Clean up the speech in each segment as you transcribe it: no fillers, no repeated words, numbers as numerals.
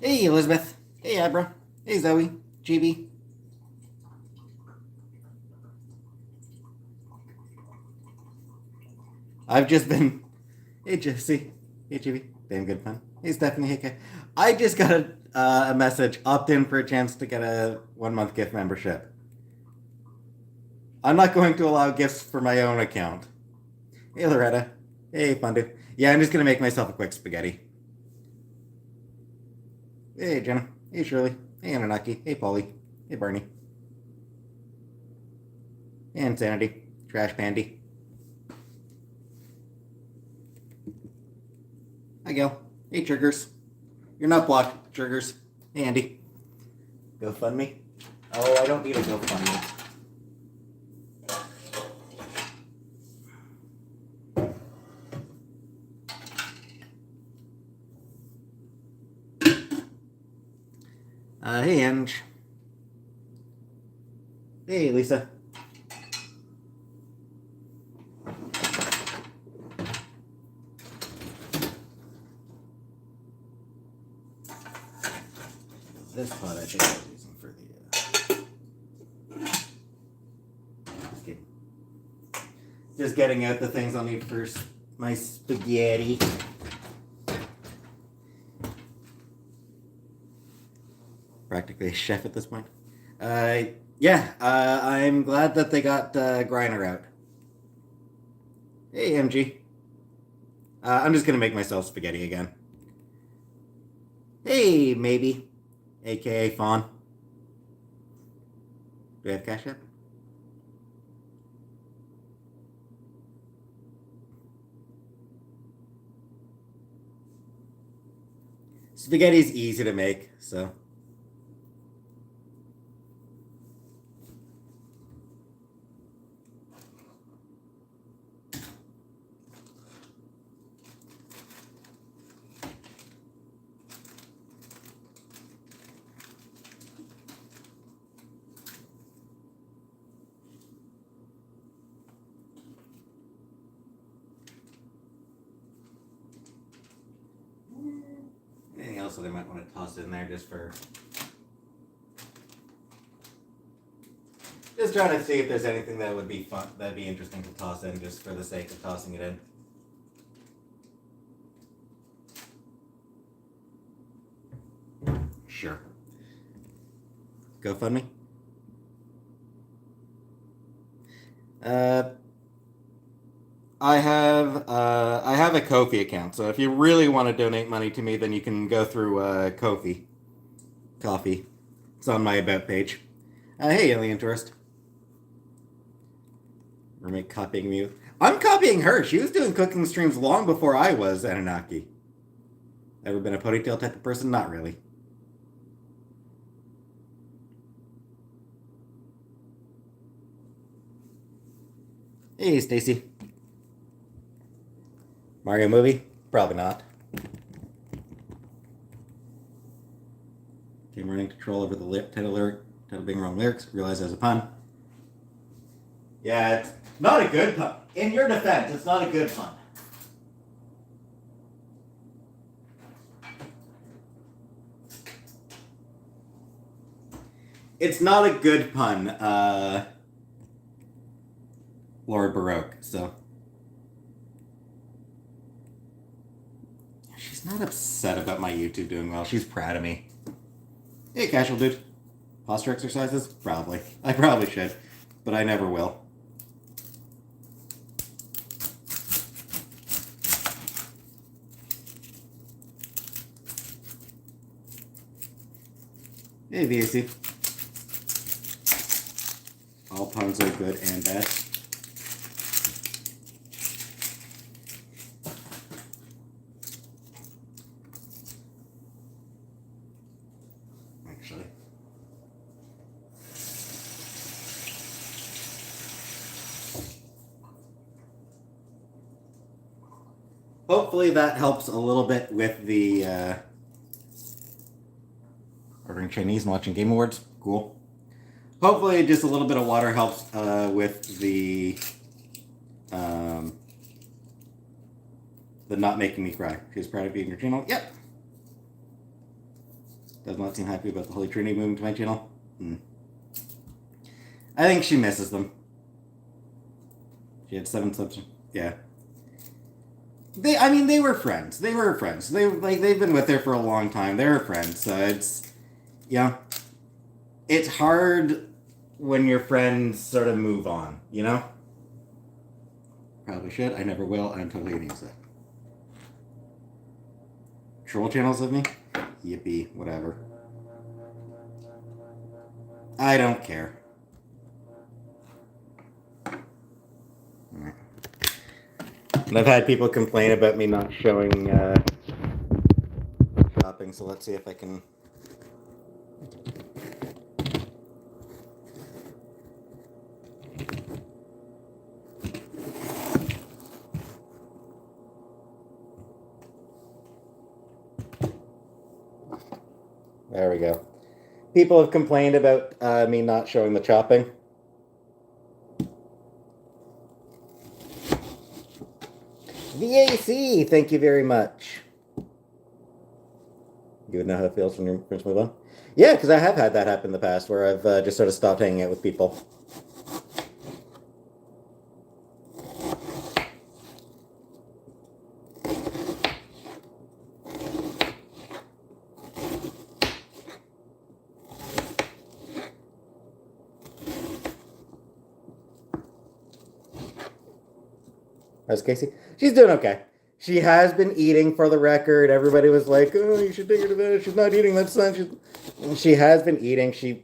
Hey, Elizabeth. Hey, Abra. Hey, Zoe. GB. I've just been. Hey, Jesse. Hey, GB. Damn good fun. Hey, Stephanie. Hey, Kay. I just got a message. Opt in for a chance to get a 1 month gift membership. I'm not going to allow gifts for my own account. Hey, Loretta. Hey, Fundu. Yeah, I'm just gonna make myself a quick spaghetti. Hey, Jenna. Hey, Shirley. Hey, Anunnaki. Hey, Polly. Hey, Barney. Hey, Insanity. Trash Pandy. Hi, Gail. Hey, Triggers. You're not blocked, Triggers. Hey, Andy. GoFundMe? Oh, I don't need a GoFundMe. Hey, Ange. Hey, Lisa. This pot I think I was using for the. Just getting out the things I'll need for my spaghetti. Practically a chef at this point. Yeah, I'm glad that they got Griner out. Hey, MG. I'm just gonna make myself spaghetti again. Hey, maybe. AKA Fawn. Do we have Cash App? Spaghetti's easy to make, so. Anything else that I might want to toss in there just for. Just trying to see if there's anything that would be fun, that'd be interesting to toss in just for the sake of tossing it in. Sure. GoFundMe? I have a Ko-fi account, so if you really want to donate money to me, then you can go through Ko-fi. Coffee. It's on my about page. Hey, alien tourist. Roommate copying me. I'm copying her. She was doing cooking streams long before I was, Anunnaki. Ever been a ponytail type of person? Not really. Hey, Stacy. Mario movie? Probably not. Came running control over the title being wrong lyrics. Realized it was a pun. Yeah, it's not a good pun. In your defense, it's not a good pun. It's not a good pun, Lord Baroque, so. She's not upset about my YouTube doing well. She's proud of me. Hey, casual dude. Posture exercises? Probably. I probably should, but I never will. Hey, VAC. All puns are good and bad. Actually. Hopefully that helps a little bit with the ordering Chinese and watching Game Awards. Cool. Hopefully just a little bit of water helps with the not making me cry. She's proud of you and your channel. Yep. Does not seem happy about the Holy Trinity moving to my channel. I think she misses them. She had 7 subs. Yeah. They were friends. They've been with her for a long time. They were friends. So it's hard when your friends sort of move on, you know? Probably should. I never will. I'm totally against it. Troll channels of me? Yippee. Whatever. I don't care. Alright. And I've had people complain about me not showing shopping, so let's see if I can... There we go. People have complained about me not showing the chopping. VAC, thank you very much. You would know how it feels when your friends move on? Yeah, because I have had that happen in the past where I've just sort of stopped hanging out with people. How's Casey? She's doing okay. She has been eating, for the record. Everybody was like, oh, you should take her to bed. She's not eating. That's not... She has been eating. She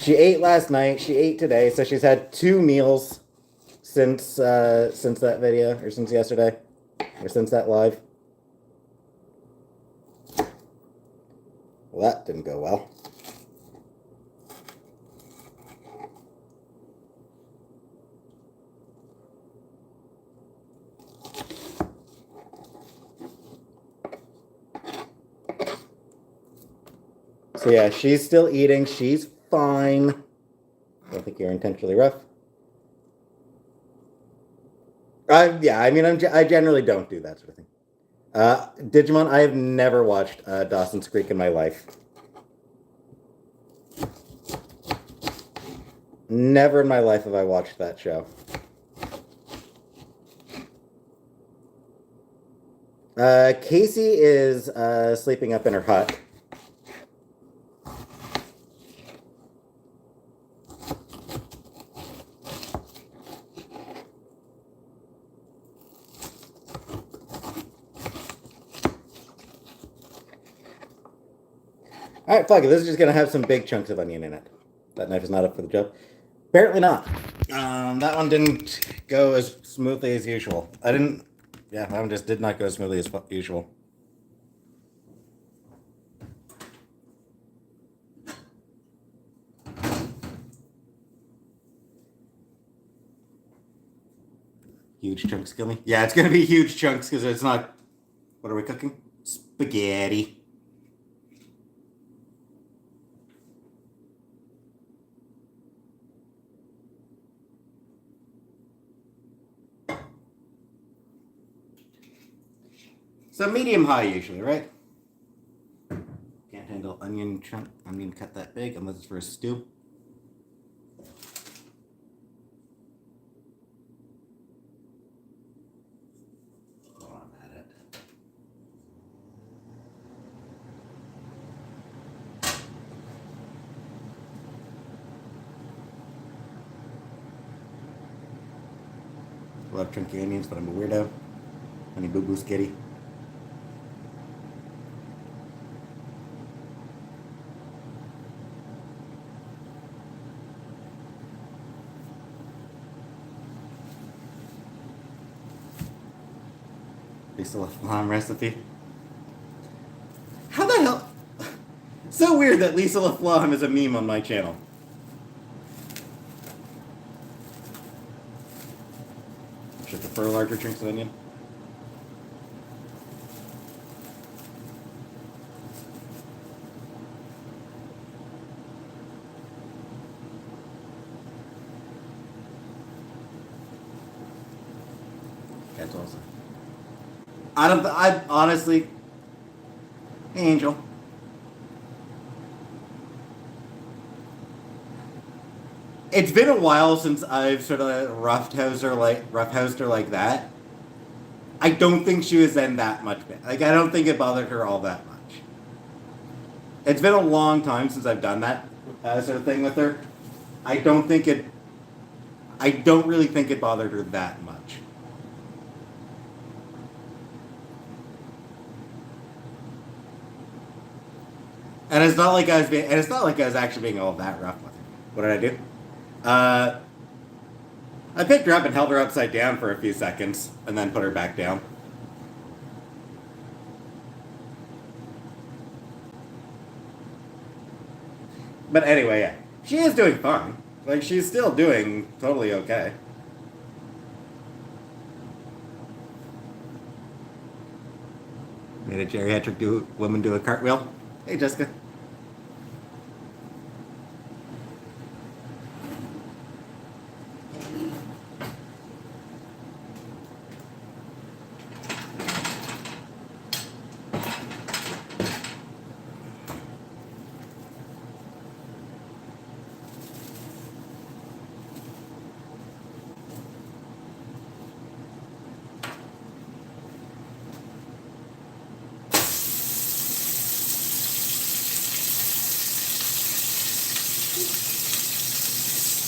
ate last night. She ate today. So she's had 2 meals since that video, or since yesterday, or since that live. Well, that didn't go well. So yeah, she's still eating. She's fine. I don't think you're intentionally rough. I generally don't do that sort of thing. Digimon, I have never watched Dawson's Creek in my life. Never in my life have I watched that show. Casey is sleeping up in her hut. Alright, fuck it. This is just going to have some big chunks of onion in it. That knife is not up for the job. Apparently not. That one didn't go as smoothly as usual. That one just did not go as smoothly as usual. Huge chunks, kill me? Yeah, it's going to be huge chunks because it's not... What are we cooking? Spaghetti. So medium high usually, right? Can't handle onion cut that big unless it's for a stew. Oh, I'm at it. I love chunky onions, but I'm a weirdo. Honey boo boo skitty. Lease LaFlamme recipe. How the hell? So weird that Lisa LaFlamme is a meme on my channel. Should prefer larger chunks of onion. That's awesome. I honestly, hey, Angel. It's been a while since I've sort of roughhoused her like that. I don't think she was in that much. Like I don't think it bothered her all that much. It's been a long time since I've done that sort of thing with her. I don't think it. I don't really think it bothered her that much. And it's not like I was being. And it's not like I was actually being all that rough with her. What did I do? Uh, I picked her up and held her upside down for a few seconds, and then put her back down. But anyway, yeah, she is doing fine. Like she's still doing totally okay. Made a geriatric woman do a cartwheel. Hey, Jessica.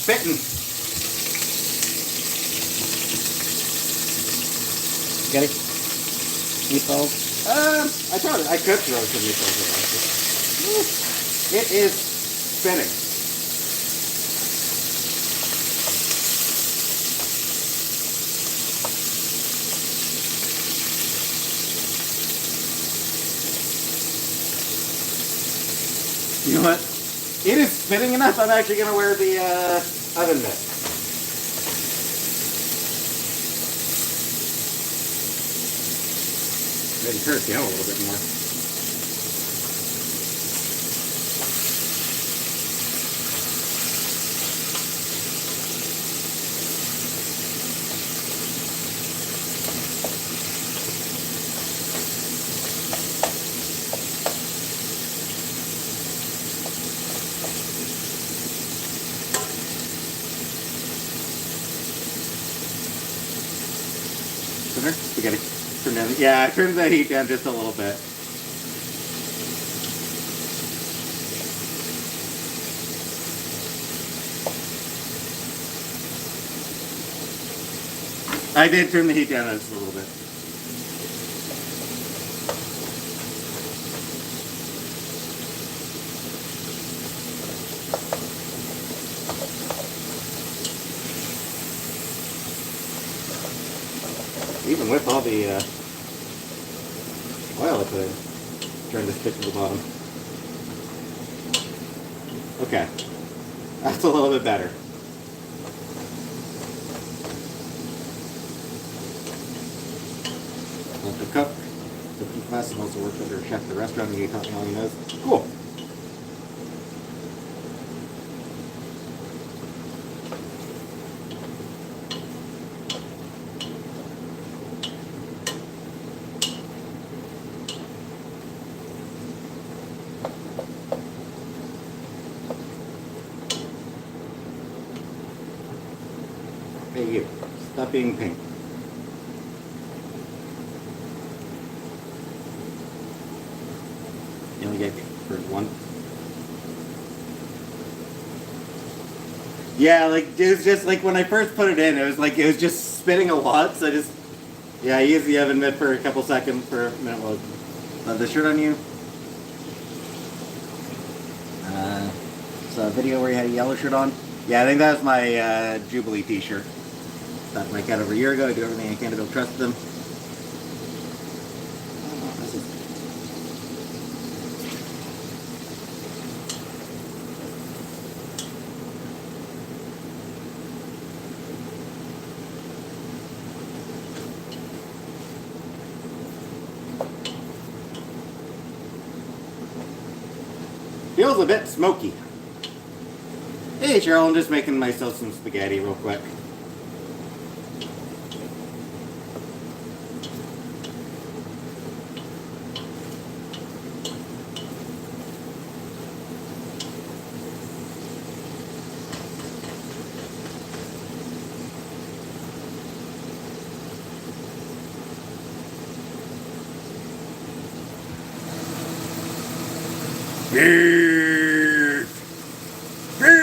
Spitting. Get it? Meatballs? I tried it. I could throw some meatballs around. It is spinning. You know what? It is spinning enough. I'm actually going to wear the oven mitt. Maybe turn it down a little bit more. Spaghetti. Turn down. Yeah, turn the heat down just a little bit. I did turn the heat down just a little bit. Even with all the oil I put in, trying to stick to the bottom. Okay, that's a little bit better. Let the cook, cooking class, and also worked under chef at the restaurant, and he taught me all he knows. Cool. Hey you, stop being pink. You only get for one. Yeah, like it was just like when I first put it in, it was just spinning a lot. So I used the oven mitt for a couple seconds for a minute. Well, the shirt on you. So a video where you had a yellow shirt on. Yeah, I think that was my Jubilee T-shirt. That Mike got over a year ago. I do everything I can to build trust with them. Feels a bit smoky. Hey Cheryl, I'm just making myself some spaghetti real quick. Beef! Beef!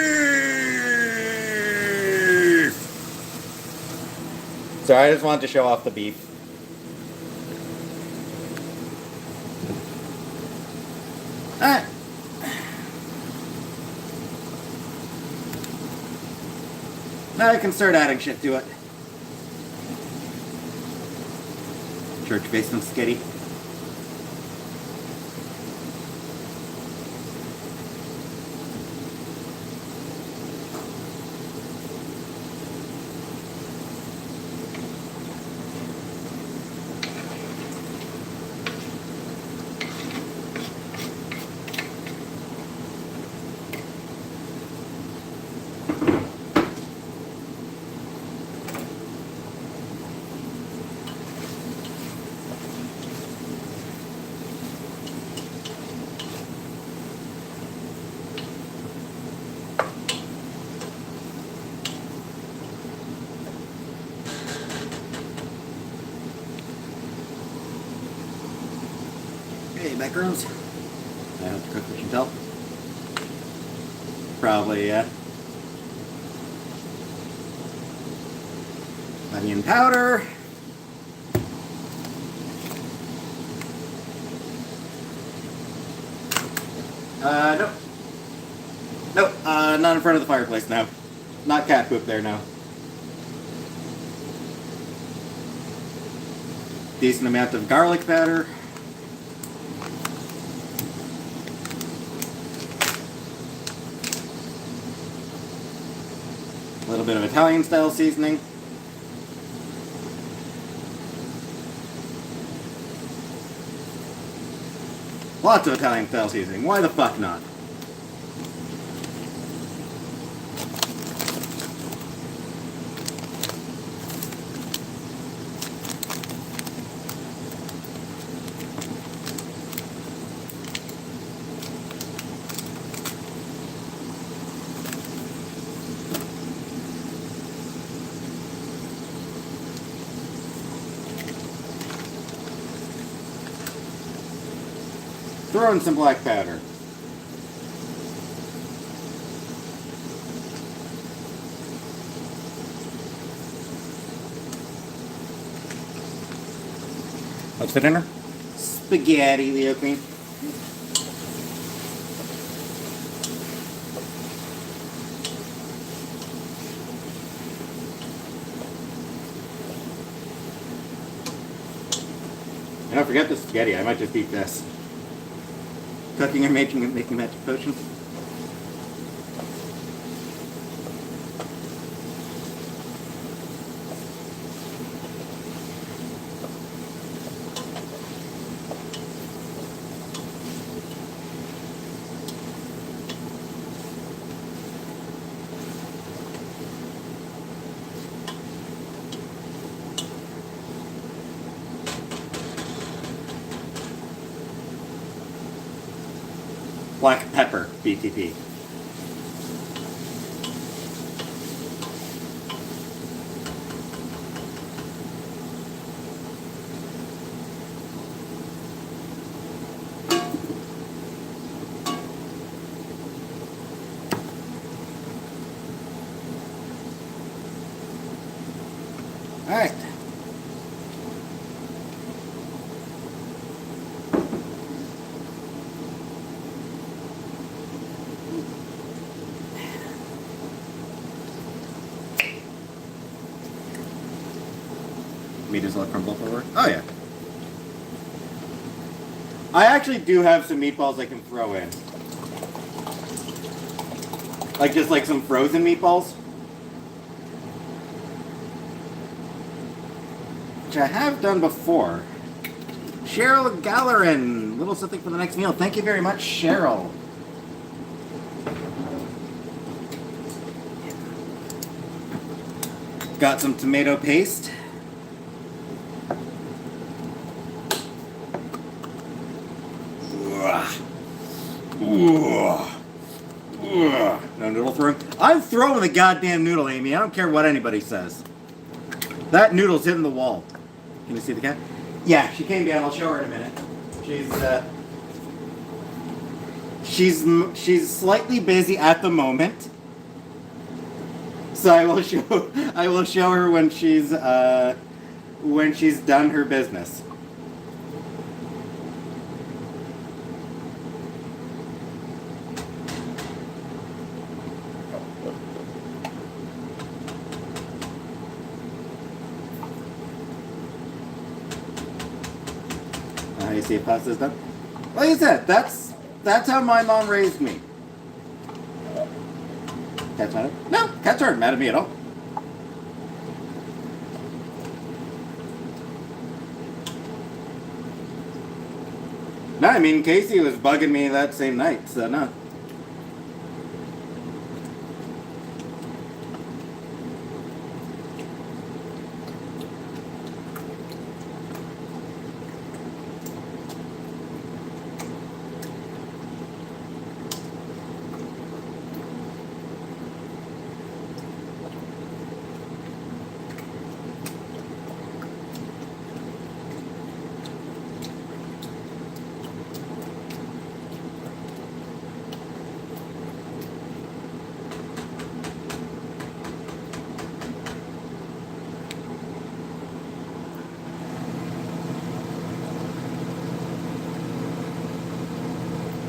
So I just wanted to show off the beef. Alright. Now I can start adding shit to it. Church basement skitty. Hey, macarons. I have to cook what you tell. Probably, yeah. Onion powder. Nope. Nope, not in front of the fireplace now. Not cat poop there now. Decent amount of garlic powder. A little bit of Italian style seasoning. Lots of Italian style seasoning. Why the fuck not? Throw in some black powder. What's for dinner? Spaghetti, Leo Queen. And don't forget the spaghetti, I might just eat this. Cooking and making magic potions. Black pepper, BTP. All right. Meat is all crumbled forward. Oh yeah. I actually do have some meatballs I can throw in. Like just like some frozen meatballs. Which I have done before. Cheryl Gallerin. Little something for the next meal. Thank you very much, Cheryl. Got some tomato paste. No noodle throwing. I'm throwing the goddamn noodle, Amy. I don't care what anybody says. That noodle's hitting the wall. Can you see the cat? Yeah, she came down. I'll show her in a minute. She's slightly busy at the moment, so I will show her when she's done her business. You see if pasta's done. Like I said, that's how my mom raised me. Cats mad at me? No, cats aren't mad at me at all. No, I mean Casey was bugging me that same night, so no.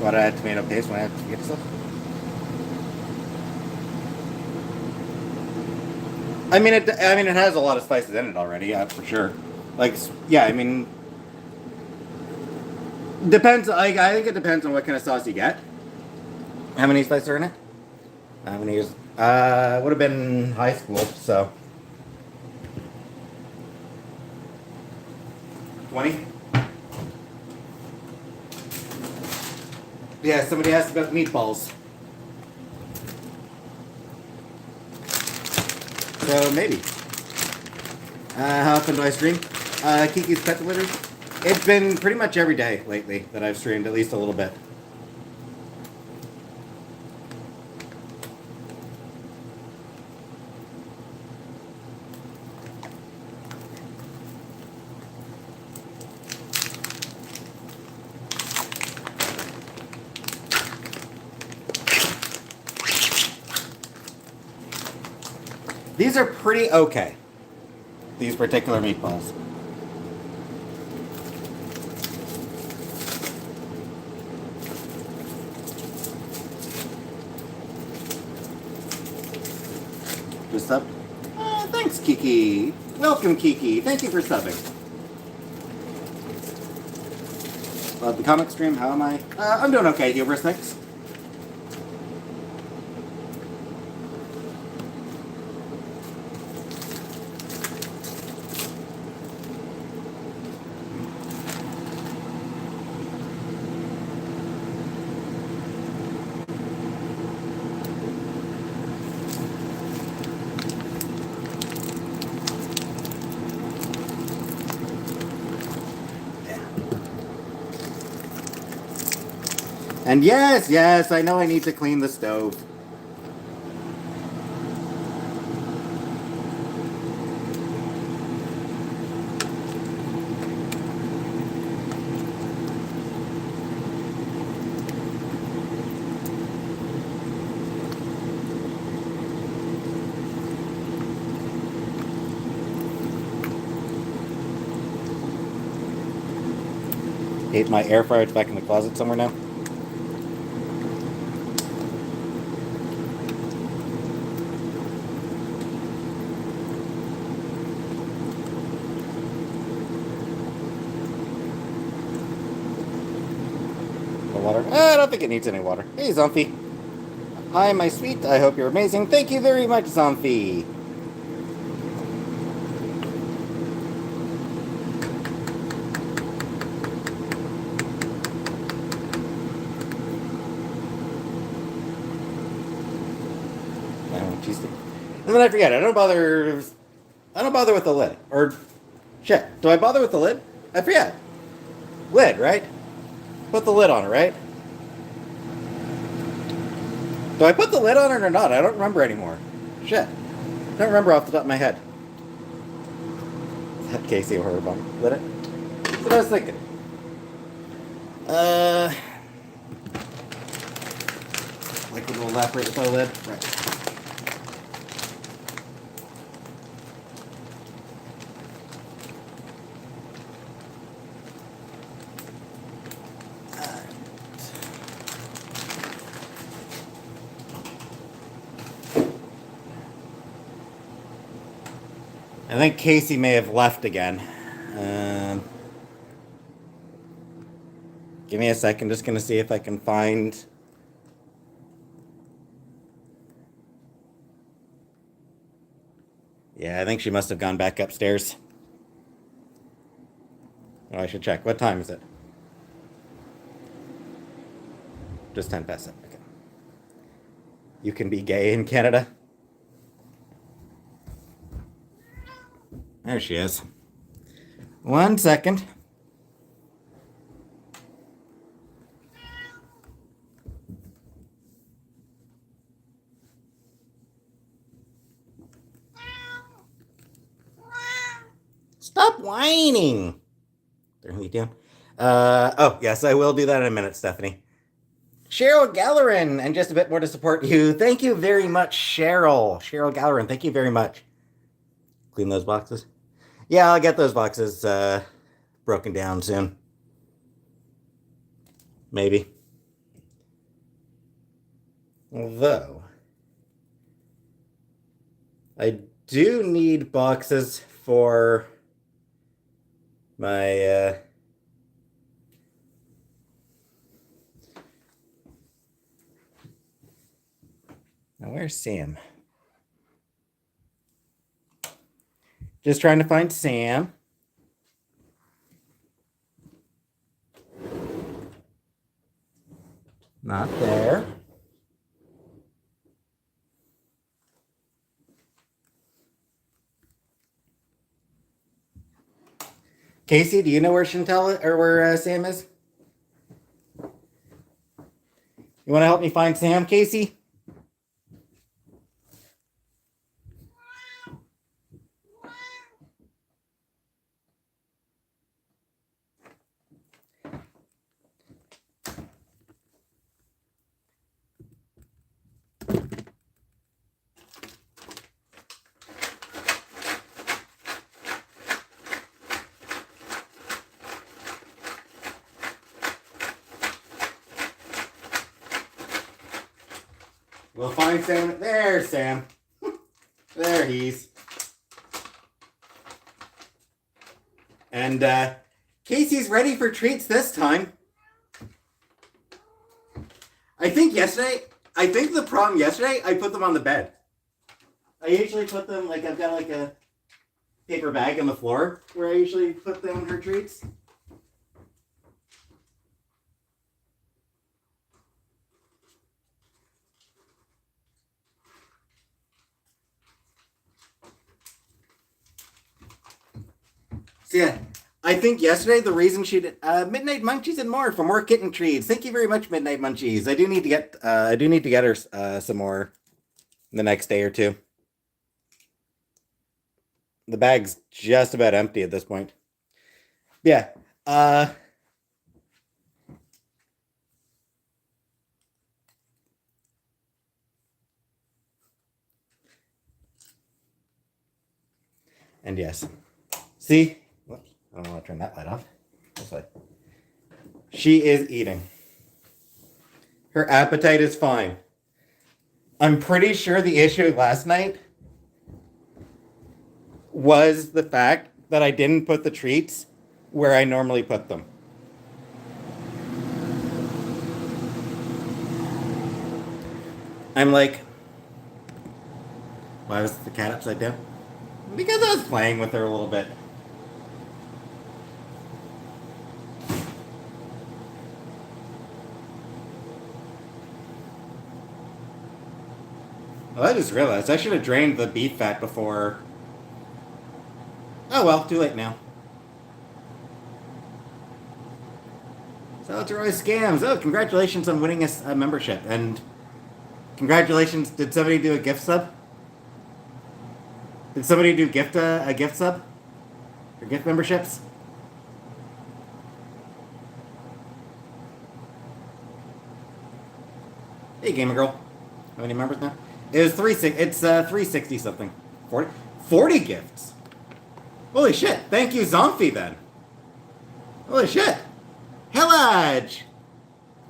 What, I had tomato paste when I had to get stuff? I mean, it has a lot of spices in it already, yeah, for sure. Like, yeah, I mean, depends. Like, I think it depends on what kind of sauce you get. How many spices are in it? How many years? Would have been high school, so 20. Yeah, somebody asked about meatballs. So maybe. How often do I stream? Kiki's Pet Delivery. It's been pretty much every day lately that I've streamed, at least a little bit. These are pretty okay. These particular meatballs. Just sub? Thanks, Kiki. Welcome, Kiki. Thank you for subbing. Love the comic stream. How am I? I'm doing okay, Hubris. Thanks. And yes, I know I need to clean the stove. Hate my air fryer. It's back in the closet somewhere now. Water. I don't think it needs any water. Hey, Zomphy. Hi, my sweet. I hope you're amazing. Thank you very much, Zomphy. And then I forget. I don't bother with the lid. Or shit. Do I bother with the lid? I forget. Lid, right? Put the lid on it, right? Do I put the lid on it or not? I don't remember anymore. Shit. I don't remember off the top of my head. That Casey horror bomb. Lit it? That's what I was thinking. liquid will evaporate with the lid. Right. I think Casey may have left again. Give me a second. Just going to see if I can find... Yeah, I think she must have gone back upstairs. Oh, I should check. What time is it? Just 10 past 7. Okay. You can be gay in Canada? There she is. 1 second. Stop whining. Turn me down. Oh, yes, I will do that in a minute, Stephanie. Cheryl Gallerin, and just a bit more to support you. Thank you very much, Cheryl. Cheryl Gallerin, thank you very much. Clean those boxes. Yeah, I'll get those boxes broken down soon. Maybe. Although, I do need boxes for my... Now, where's Sam? Just trying to find Sam. Not there. Casey, do you know where Chantel or where Sam is? You want to help me find Sam, Casey? We'll find Sam. There's Sam. There he's. And Casey's ready for treats this time. I think the problem yesterday, I put them on the bed. I usually put them, like, I've got like a paper bag on the floor where I usually put them her treats. So yeah, I think yesterday the reason she did Midnight Munchies and more for more kitten treats. Thank you very much, Midnight Munchies. I do need to get her some more the next day or two. The bag's just about empty at this point. Yeah. And yes. See? Whoops, I don't want to turn that light off. This way. She is eating. Her appetite is fine. I'm pretty sure the issue last night was the fact that I didn't put the treats where I normally put them. I'm like, why was the cat upside down? Because I was playing with her a little bit. Well, I just realized I should have drained the beef fat before. Oh well, too late now. So Roy Scams. Oh, congratulations on winning a membership. And congratulations, did somebody do a gift sub? Did somebody do a gift sub? Or gift memberships? Hey, gamer girl. How many members now? It was 360 something. 40 gifts. Holy shit. Thank you, Zomphy, then. Holy shit. Hillage!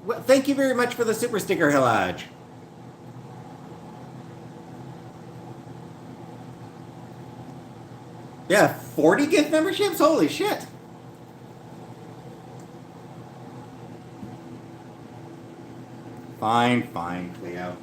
Well, thank you very much for the super sticker, Hillage. Yeah, 40 gift memberships? Holy shit. Fine, fine, Cleo.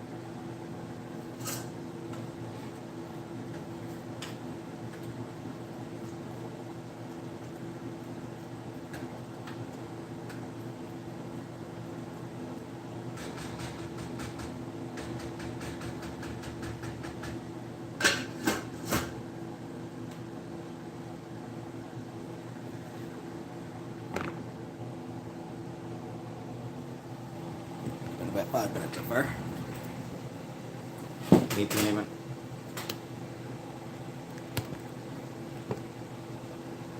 Been about 5 minutes so far. Need to name it.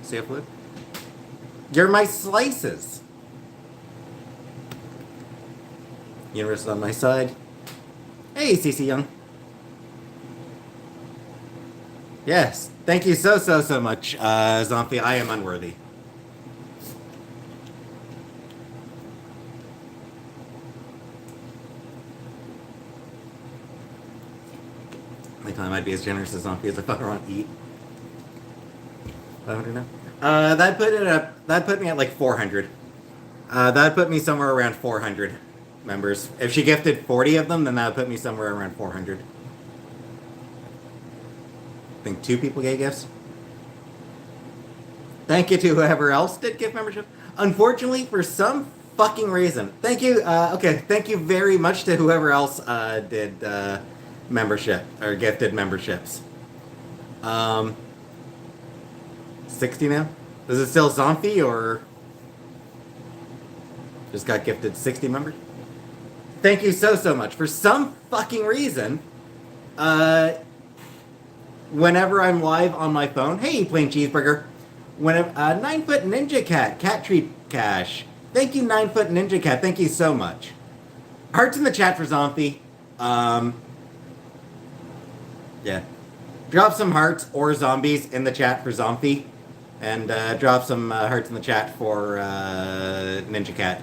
See a flip? You're my slices. Universe is on my side. Hey, CC Young. Yes, thank you so much, Zomphy. I am unworthy. My time I'd be as generous as Zomphy as if I were on Eat. 500 now? That put me at like 400. That put me somewhere around 400 members. If she gifted 40 of them, then that would put me somewhere around 400. I think 2 people gave gifts. Thank you to whoever else did gift membership. Unfortunately, for some fucking reason, thank you. Okay, thank you very much to whoever else did membership or gifted memberships. 60 now. Is it still Zomphy or just got gifted 60 members? Thank you so much. For some fucking reason, whenever I'm live on my phone, hey, plain cheeseburger. Whenever 9-foot ninja cat treat cash. Thank you, 9-foot ninja cat. Thank you so much. Hearts in the chat for Zomphy. Yeah. Drop some hearts or zombies in the chat for Zomphy. And drop some hearts in the chat for Ninja Cat.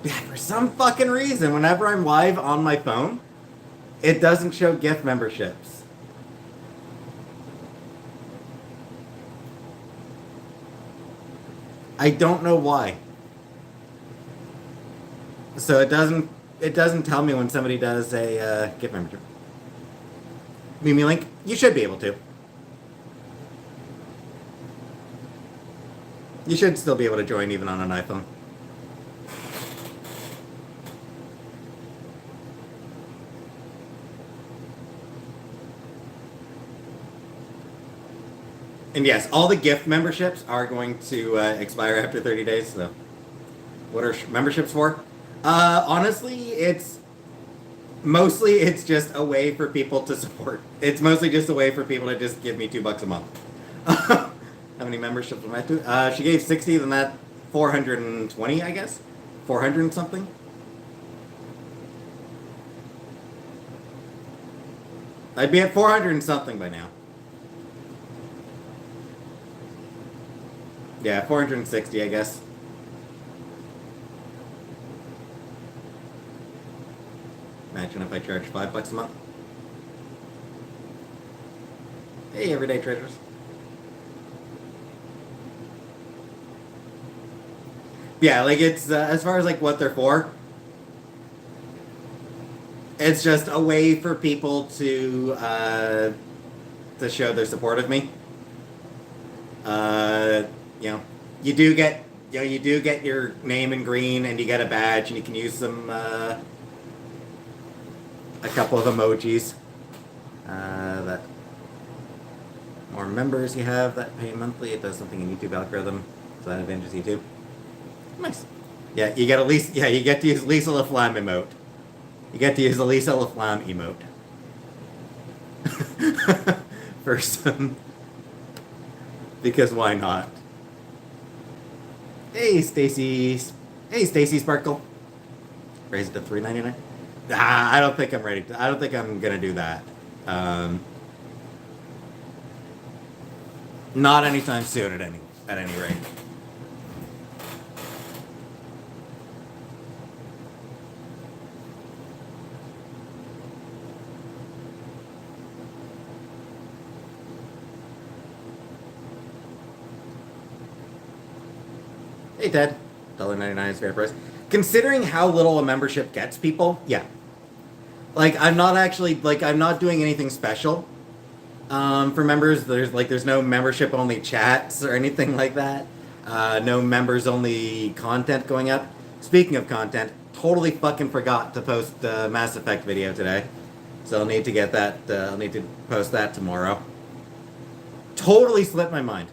Yeah, for some fucking reason, whenever I'm live on my phone, it doesn't show gift memberships. I don't know why. So it doesn't tell me when somebody does a gift membership. Mimi Link, you should be able to. You should still be able to join even on an iPhone. And yes, all the gift memberships are going to expire after 30 days, so. What are memberships for? Honestly, it's just a way for people to support. It's mostly just a way for people to just give me $2 a month. How many memberships am I to? She gave 60, then that 420, I guess? 400 and something? I'd be at 400 and something by now. Yeah, 460, I guess. Imagine if I charge $5 a month. Hey, everyday treasures. Yeah, like it's as far as like what they're for. It's just a way for people to show their support of me. You do get your name in green, and you get a badge, and you can use some a couple of emojis. That more members you have that pay monthly, it does something in YouTube algorithm, so that advantages YouTube. Nice. Yeah, you get you get to use Lisa LaFlamme emote. You get to use the Lisa LaFlamme emote. For some. Because why not? Hey, Stacy Hey, Stacy Sparkle. Raise it to $3.99. I don't think I'm ready. I don't think I'm gonna do that. Um, Not anytime soon. At any rate. Hey, Ted. $1.99 is fair price. Considering how little a membership gets people, yeah. Like, I'm not doing anything special for members. There's no membership only chats or anything like that. No members only content going up. Speaking of content, totally fucking forgot to post the Mass Effect video today. So I'll need to get that, I'll need to post that tomorrow. Totally slipped my mind.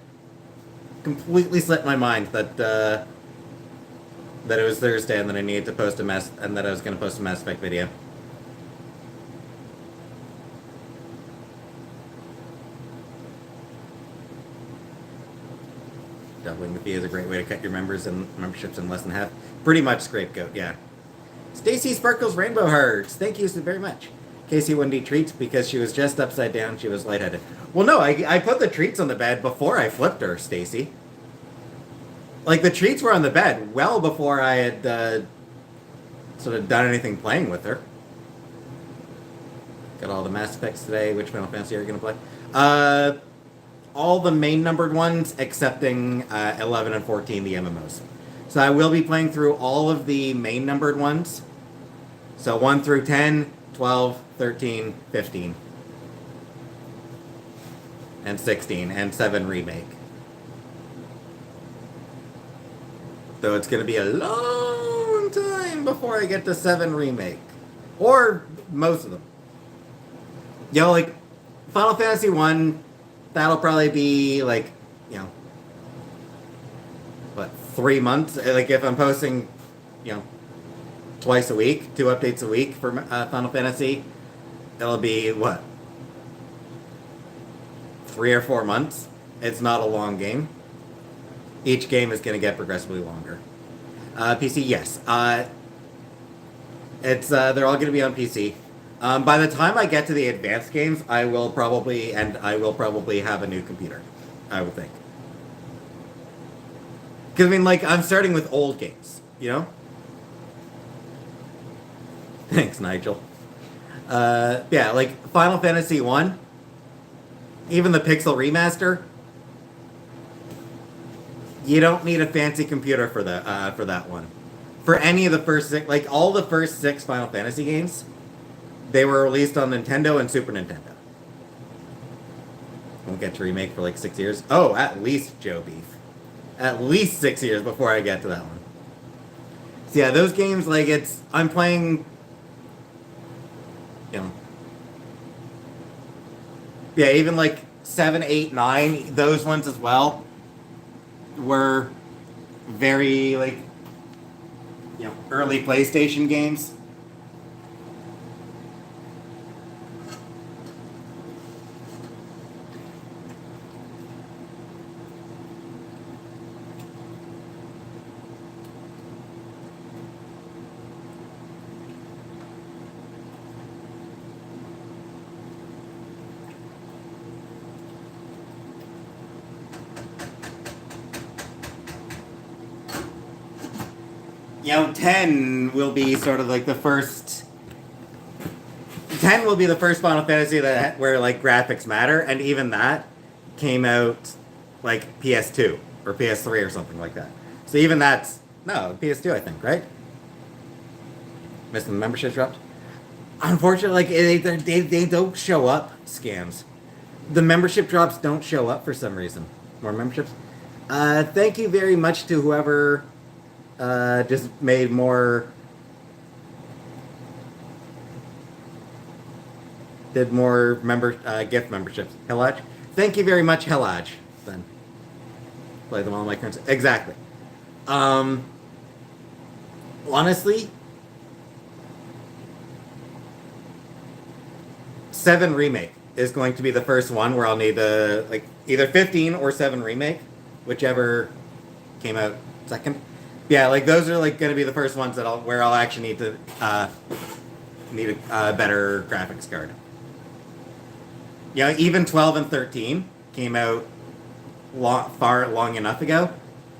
Completely slipped my mind that it was Thursday and that I needed to post and that I was going to post a Mass Effect video. Doubling the fee is a great way to cut your memberships in less than half. Pretty much scapegoat, yeah. Stacy Sparkles Rainbow Hearts. Thank you so very much. Casey wouldn't eat treats because she was just upside down. She was lightheaded. Well, no, I put the treats on the bed before I flipped her, Stacy. Like, the treats were on the bed well before I had sort of done anything playing with her. Got all the Mass Effects today. Which Final Fantasy are you going to play? All the main numbered ones, excepting 11 and 14, the MMOs. So I will be playing through all of the main numbered ones. So 1 through 10, 12, 13, 15. And 16, and 7 remake. Though it's going to be a long time before I get to 7 remake. Or most of them. You know, like, Final Fantasy 1, that'll probably be, like, you know, what, 3 months? Like, if I'm posting, you know, twice a week, 2 updates a week for Final Fantasy, it'll be, what, 3 or 4 months? It's not a long game. Each game is going to get progressively longer. PC, yes. They're all going to be on PC. By the time I get to the advanced games, I will probably have a new computer, I would think. Because, I mean, like, I'm starting with old games, you know? Thanks, Nigel. Yeah, like, Final Fantasy 1, even the Pixel Remaster, you don't need a fancy computer for that one. For any of the first 6, like, all the first 6 Final Fantasy games, they were released on Nintendo and Super Nintendo. Won't get to remake for like 6 years. Oh, at least Joe Beef. At least 6 years before I get to that one. So yeah, those games, like, I'm playing, you know. Yeah, even like 7, 8, 9, those ones as well were very, like, you know, early PlayStation games. You know, 10 will be sort of like the first. 10 will be the first Final Fantasy where like graphics matter, and even that came out like PS2 or PS3 or something like that. So even that's PS2, I think, right? Missing the membership dropped. Unfortunately, like they don't show up. Scams. The membership drops don't show up for some reason. More memberships. Thank you very much to whoever just made more. Did more gift memberships. Hellage. Thank you very much, Hellage. Then play them all on my currency. Exactly. Honestly, 7 remake is going to be the first one where I'll need to, like, either 15 or 7 remake, whichever came out second. Yeah, like those are like going to be the first ones that I'll actually need a better graphics card. Even 12 and 13 came out long enough ago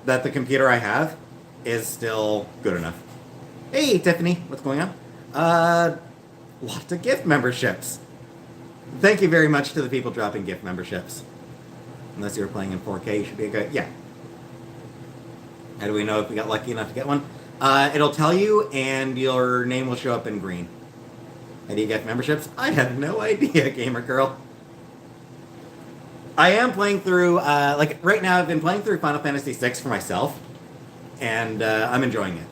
that the computer I have is still good enough. Hey, Tiffany, what's going on? Lots of gift memberships. Thank you very much to the people dropping gift memberships. Unless you were playing in 4K, you should be a good. Yeah. How do we know if we got lucky enough to get one? It'll tell you, and your name will show up in green. How do you get memberships? I have no idea, gamer girl. I am playing through, like right now, I've been playing through Final Fantasy VI for myself, and I'm enjoying it.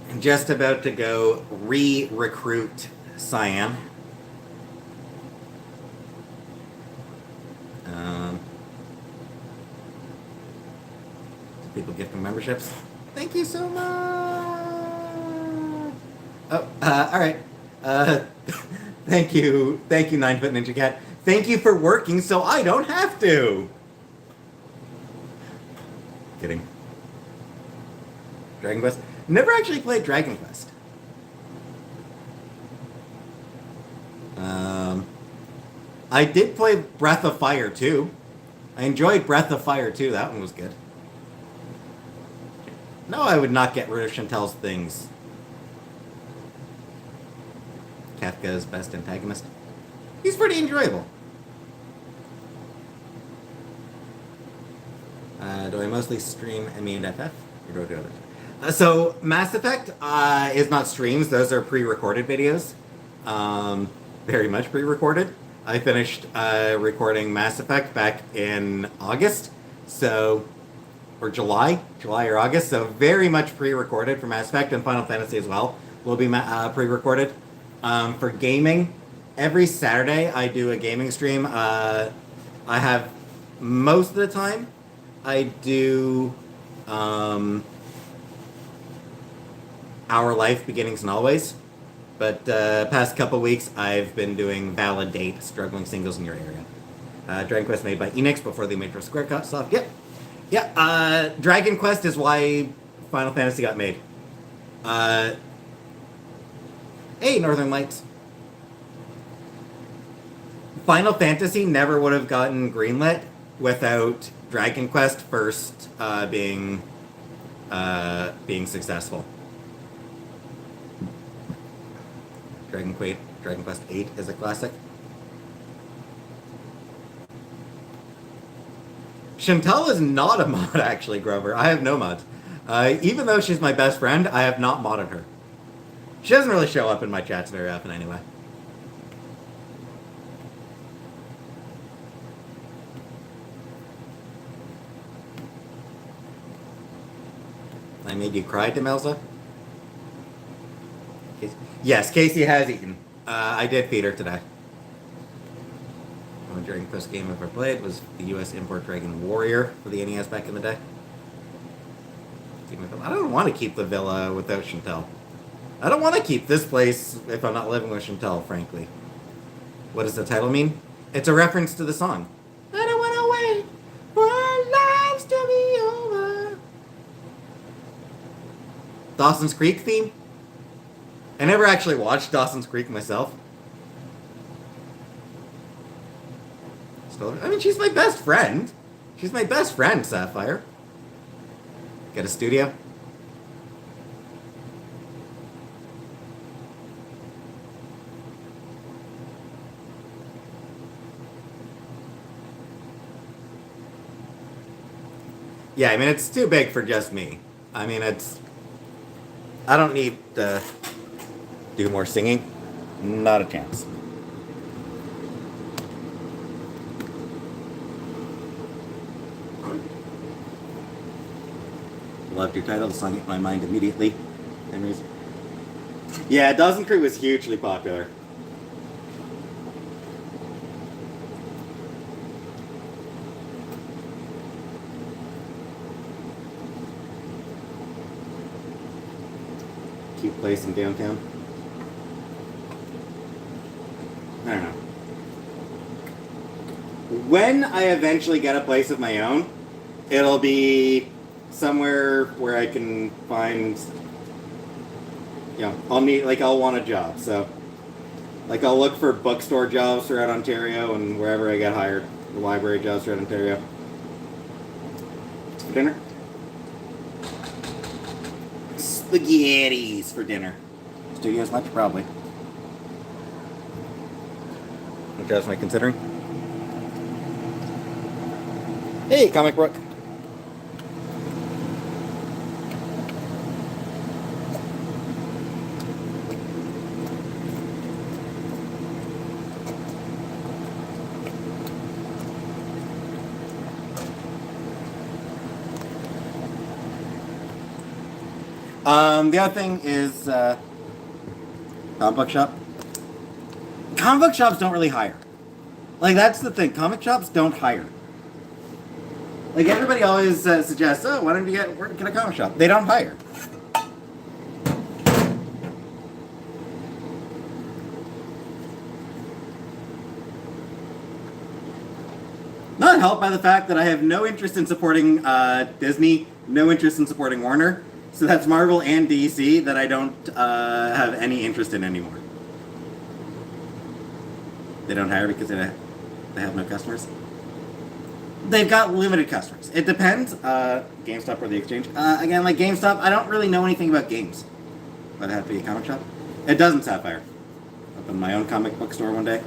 I'm just about to go re-recruit Cyan. People gifting memberships. Thank you so much. Oh, all right. Thank you, 9-Foot Ninja Cat. Thank you for working so I don't have to. Kidding. Dragon Quest. Never actually played Dragon Quest. I did play Breath of Fire 2. I enjoyed Breath of Fire 2. That one was good. No, I would not get rid of Chantel's things. Kafka's best antagonist. He's pretty enjoyable. Do I mostly stream ME and FF? Or do I do others? So, Mass Effect is not streams. Those are pre-recorded videos. Very much pre-recorded. I finished recording Mass Effect back in August. So, or July or August. So, very much pre-recorded for Mass Effect, and Final Fantasy as well will be pre-recorded. For gaming, every Saturday I do a gaming stream. I have, most of the time, I do Our Life, Beginnings and Always. But past couple weeks, I've been doing Validate, Struggling Singles in Your Area. Dragon Quest made by Enix before they made for Squaresoft. Yep. Yeah, Dragon Quest is why Final Fantasy got made. Hey, Northern Lights. Final Fantasy never would have gotten greenlit without Dragon Quest first being successful. Dragon Quest 8 is a classic. Chantel is not a mod, actually, Grover. I have no mods. Even though she's my best friend, I have not modded her. She doesn't really show up in my chats very often anyway. I made you cry, Demelza? Yes, Casey has eaten. I did feed her today. The Dragon Quest game I ever played was the US Import Dragon Warrior for the NES back in the day. I don't want to keep the villa without Chantel. I don't want to keep this place if I'm not living with Chantel, frankly. What does the title mean? It's a reference to the song. I don't want to wait for our lives to be over. Dawson's Creek theme? I never actually watched Dawson's Creek myself. I mean, she's my best friend. She's my best friend, Sapphire. Get a studio? Yeah, I mean, it's too big for just me. I mean, I don't need to do more singing. Not a chance. Loved your title. The song hit my mind immediately. Anyways. Yeah, Dawson Creek was hugely popular. place in downtown. I don't know. When I eventually get a place of my own, it'll be somewhere where I can find, I'll want a job. So, I'll look for bookstore jobs throughout Ontario and wherever I get hired. The library jobs throughout Ontario. For dinner? Spaghettis for dinner. Studios lunch? Probably. What jobs am I considering? Hey, Comic Brook. The other thing is comic book shop. Comic book shops don't really hire. That's the thing. Comic shops don't hire. Everybody always suggests, oh, why don't you work at a comic shop? They don't hire. Not helped by the fact that I have no interest in supporting Disney, no interest in supporting Warner. So that's Marvel and DC that I don't have any interest in anymore. They don't hire because they have no customers. They've got limited customers. It depends. GameStop or the Exchange. Again, like GameStop, I don't really know anything about games. But it have to be a comic shop. It doesn't, Sapphire. Open my own comic book store one day.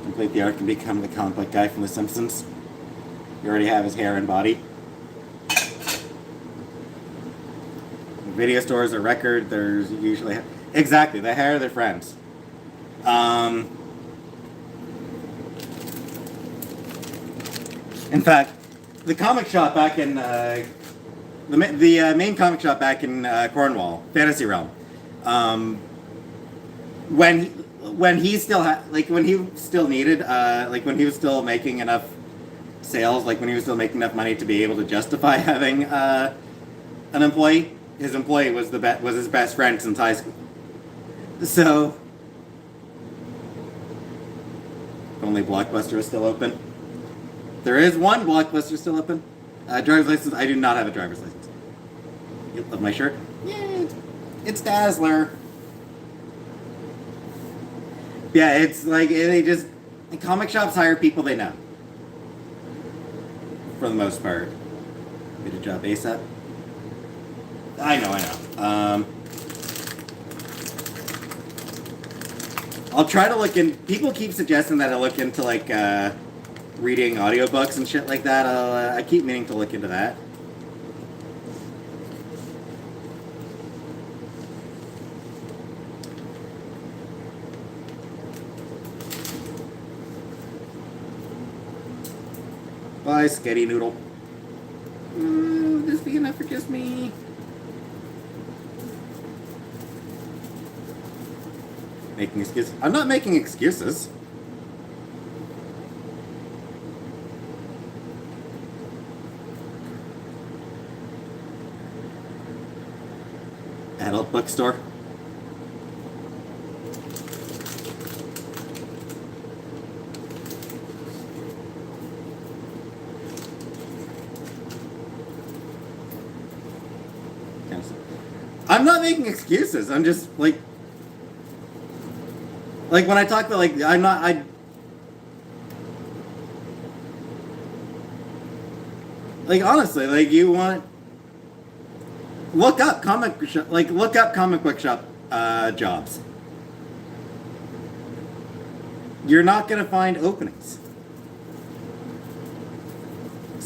Complete the arc and become the comic book guy from The Simpsons. You already have his hair and body. Video stores are record. There's usually exactly the hair of their friends. In fact, the comic shop back in the main comic shop back in Cornwall, Fantasy Realm, when he still when he still needed when he was still making enough sales, when he was still making enough money to be able to justify having an employee, his employee was his best friend since high school. So only Blockbuster is still open. There is one Blockbuster still open. Driver's license. I do not have a driver's license. You love my shirt? Yeah, it's Dazzler. Yeah, it's comic shops hire people they know. For the most part. Get a job ASAP. I know. I'll try to look in. People keep suggesting that I look into reading audiobooks and shit like that. I keep meaning to look into that. Bye, Sketty Noodle. This be enough for just me. Making excuses. I'm not making excuses. Adult bookstore. I'm not making excuses. I'm just when I talk about honestly, you want look up comic book shop jobs. You're not gonna find openings.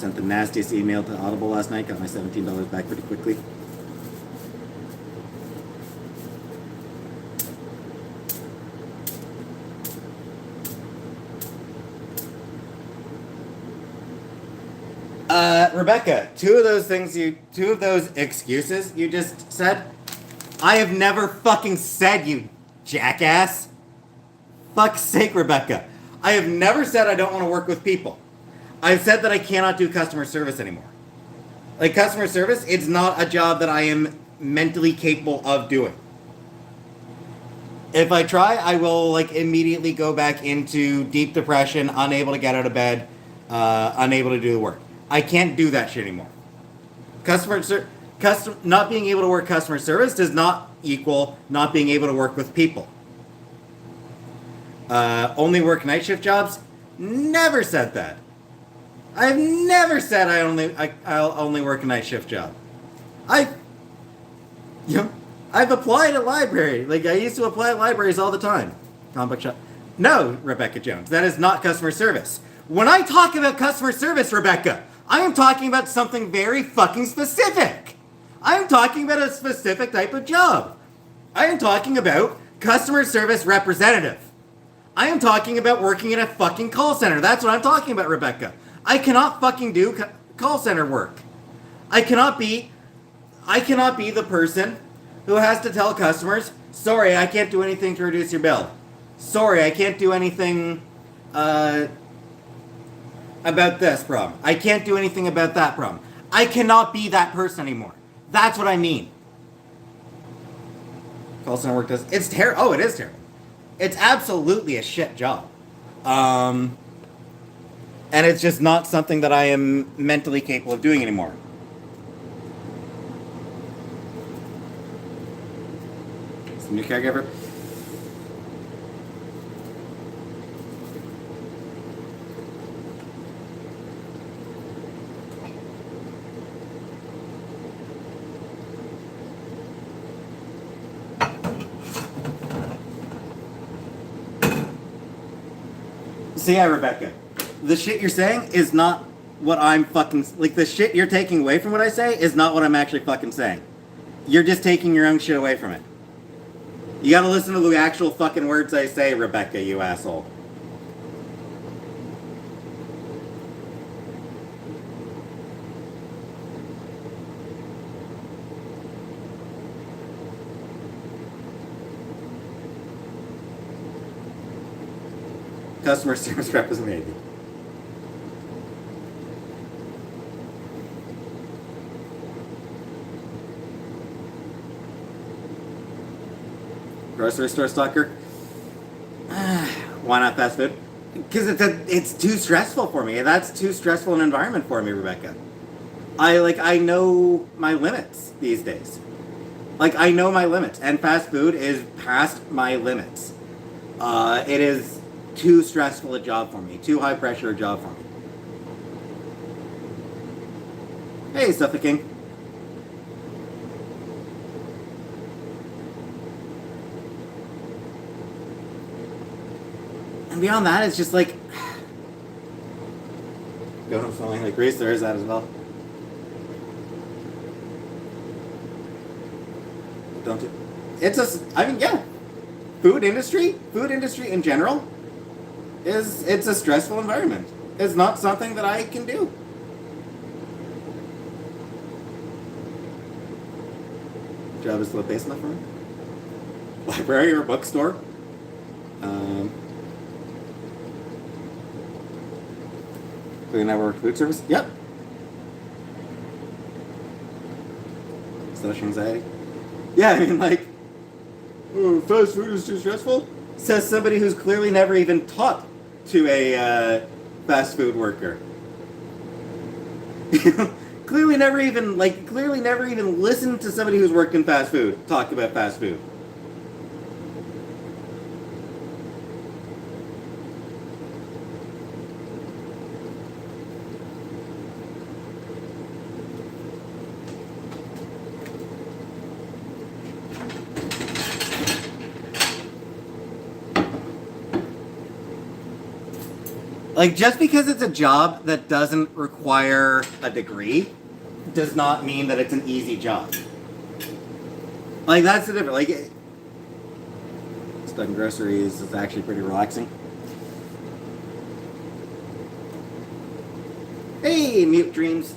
sent the nastiest email to Audible last night. Got my $17 back pretty quickly. Rebecca, two of those excuses you just said, I have never fucking said, you jackass. Fuck's sake, Rebecca. I have never said I don't want to work with people. I've said that I cannot do customer service anymore. Like, customer service, it's not a job that I am mentally capable of doing. If I try, I will, like, immediately go back into deep depression, unable to get out of bed, unable to do the work. I can't do that shit anymore. Not being able to work customer service does not equal not being able to work with people. Only work night shift jobs? Never said that. I've never said I'll only work a night shift job. I've applied at library. Like, I used to apply at libraries all the time. Comic book shop. No, Rebecca Jones, that is not customer service. When I talk about customer service, Rebecca, I am talking about something very fucking specific. I am talking about a specific type of job. I am talking about customer service representative. I am talking about working in a fucking call center. That's what I'm talking about, Rebecca. I cannot fucking do call center work. I cannot be the person who has to tell customers, sorry, I can't do anything to reduce your bill. Sorry, I can't do anything about this problem. I can't do anything about that problem. I cannot be that person anymore. That's what I mean. Call center work does. It's terrible. Oh, it is terrible. It's absolutely a shit job. And it's just not something that I am mentally capable of doing anymore. It's a new caregiver. So yeah, Rebecca, the shit you're saying is not what I'm fucking... Like, the shit you're taking away from what I say is not what I'm actually fucking saying. You're just taking your own shit away from it. You gotta listen to the actual fucking words I say, Rebecca, you asshole. Customer service representative. Grocery store stalker? Why not fast food? Because it's too stressful for me. That's too stressful an environment for me, Rebecca. I know my limits these days. Like, I know my limits, and fast food is past my limits. It is too stressful a job for me, too high pressure a job for me. Hey, Stuffy King. And beyond that, it's just like... Go home smelling like grease, there is that as well. Don't you? Yeah. Food industry in general, it's a stressful environment. It's not something that I can do. Job is low pace enough for me. Library or bookstore. Food network, food service. Yep. Social anxiety. Yeah, I mean, like, oh, fast food is too stressful? Says somebody who's clearly never even taught to a fast food worker. clearly never even listened to somebody who's worked in fast food talk about fast food. Like, just because it's a job that doesn't require a degree does not mean that it's an easy job. Like, that's the difference. Like, studying groceries is actually pretty relaxing. Hey, mute dreams.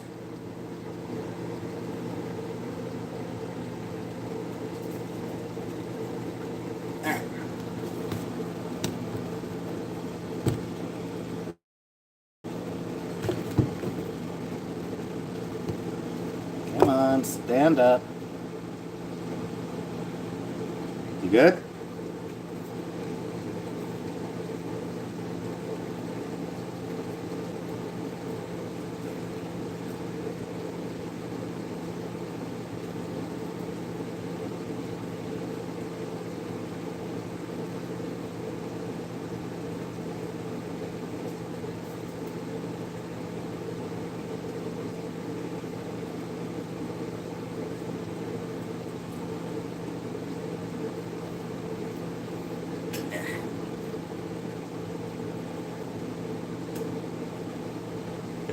Come on, stand up. You good?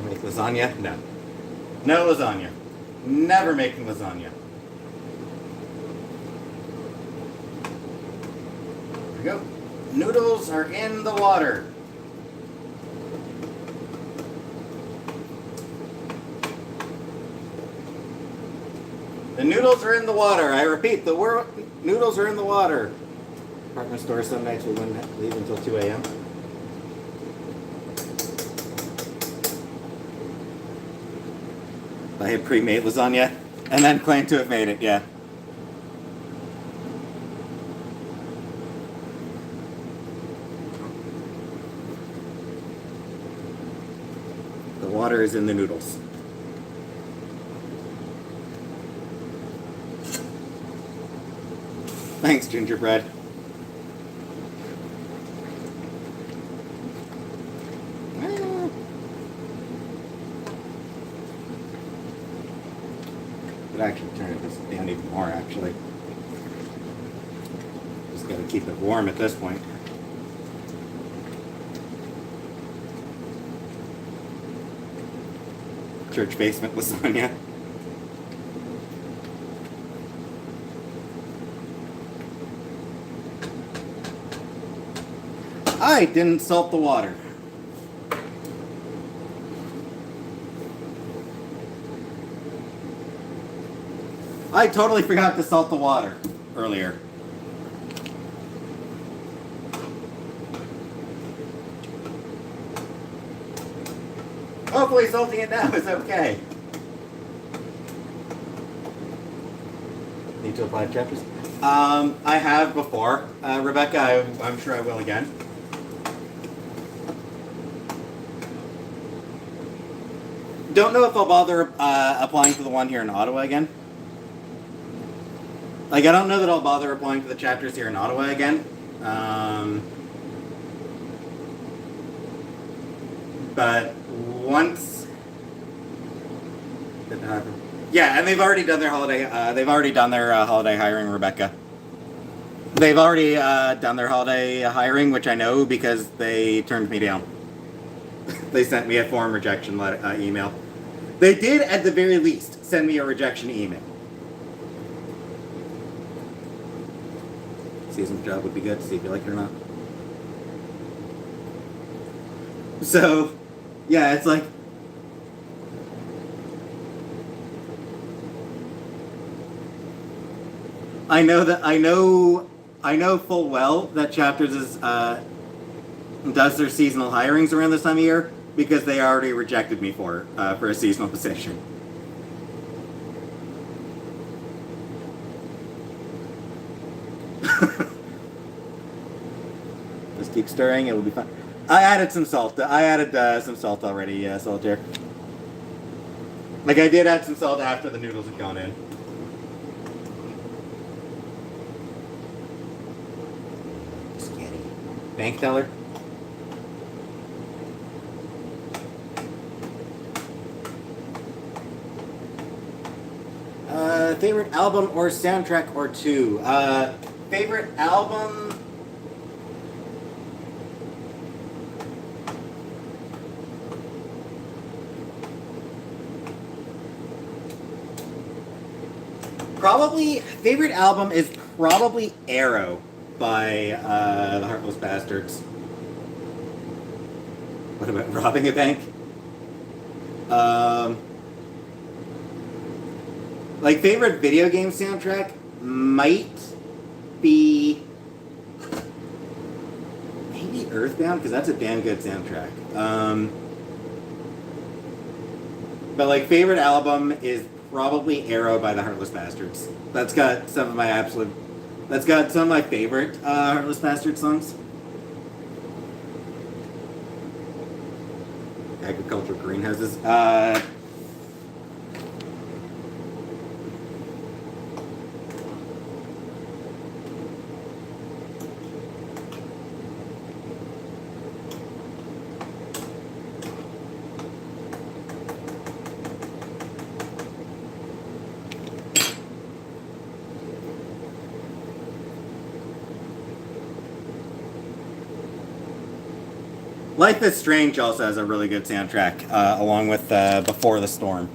Make lasagna? No. No lasagna. Never making lasagna. There we go. Noodles are in the water. The noodles are in the water. I repeat, the noodles are in the water. Department store some nights we wouldn't leave until 2 a.m. I had pre-made lasagna and then claimed to have made it, yeah. The water is in the noodles. Thanks, gingerbread. Could actually turn this down even more, actually. Just gotta keep it warm at this point. Church basement lasagna. I didn't salt the water. I totally forgot to salt the water earlier. Hopefully salting it now is okay. Need to apply chapters? I have before. Rebecca, I'm sure I will again. Don't know if I'll bother applying to the one here in Ottawa again. Like, I don't know that I'll bother applying to the chapters here in Ottawa again. But once... Yeah, and they've already done their holiday. Holiday hiring, Rebecca. They've already done their holiday hiring, which I know because they turned me down. They sent me a form rejection email. They did, at the very least, send me a rejection email. Seasonal job would be good to see if you like it or not. So, yeah, it's like... I know full well that Chapters does their seasonal hirings around this time of year because they already rejected me for a seasonal position. Just keep stirring; it will be fun. I added some salt. Some salt already, Solitaire. Like, I did add some salt after the noodles had gone in. Bank teller. Favorite album or soundtrack or two? Favorite album? favorite album is probably Arrow by the Heartless Bastards. What about Robbing a Bank? Like, favorite video game soundtrack might be maybe Earthbound, because that's a damn good soundtrack. But like, favorite album is probably Arrow by the Heartless Bastards. That's got some of my favorite Heartless Bastards songs. Agricultural greenhouses. Life is Strange also has a really good soundtrack, along with Before the Storm.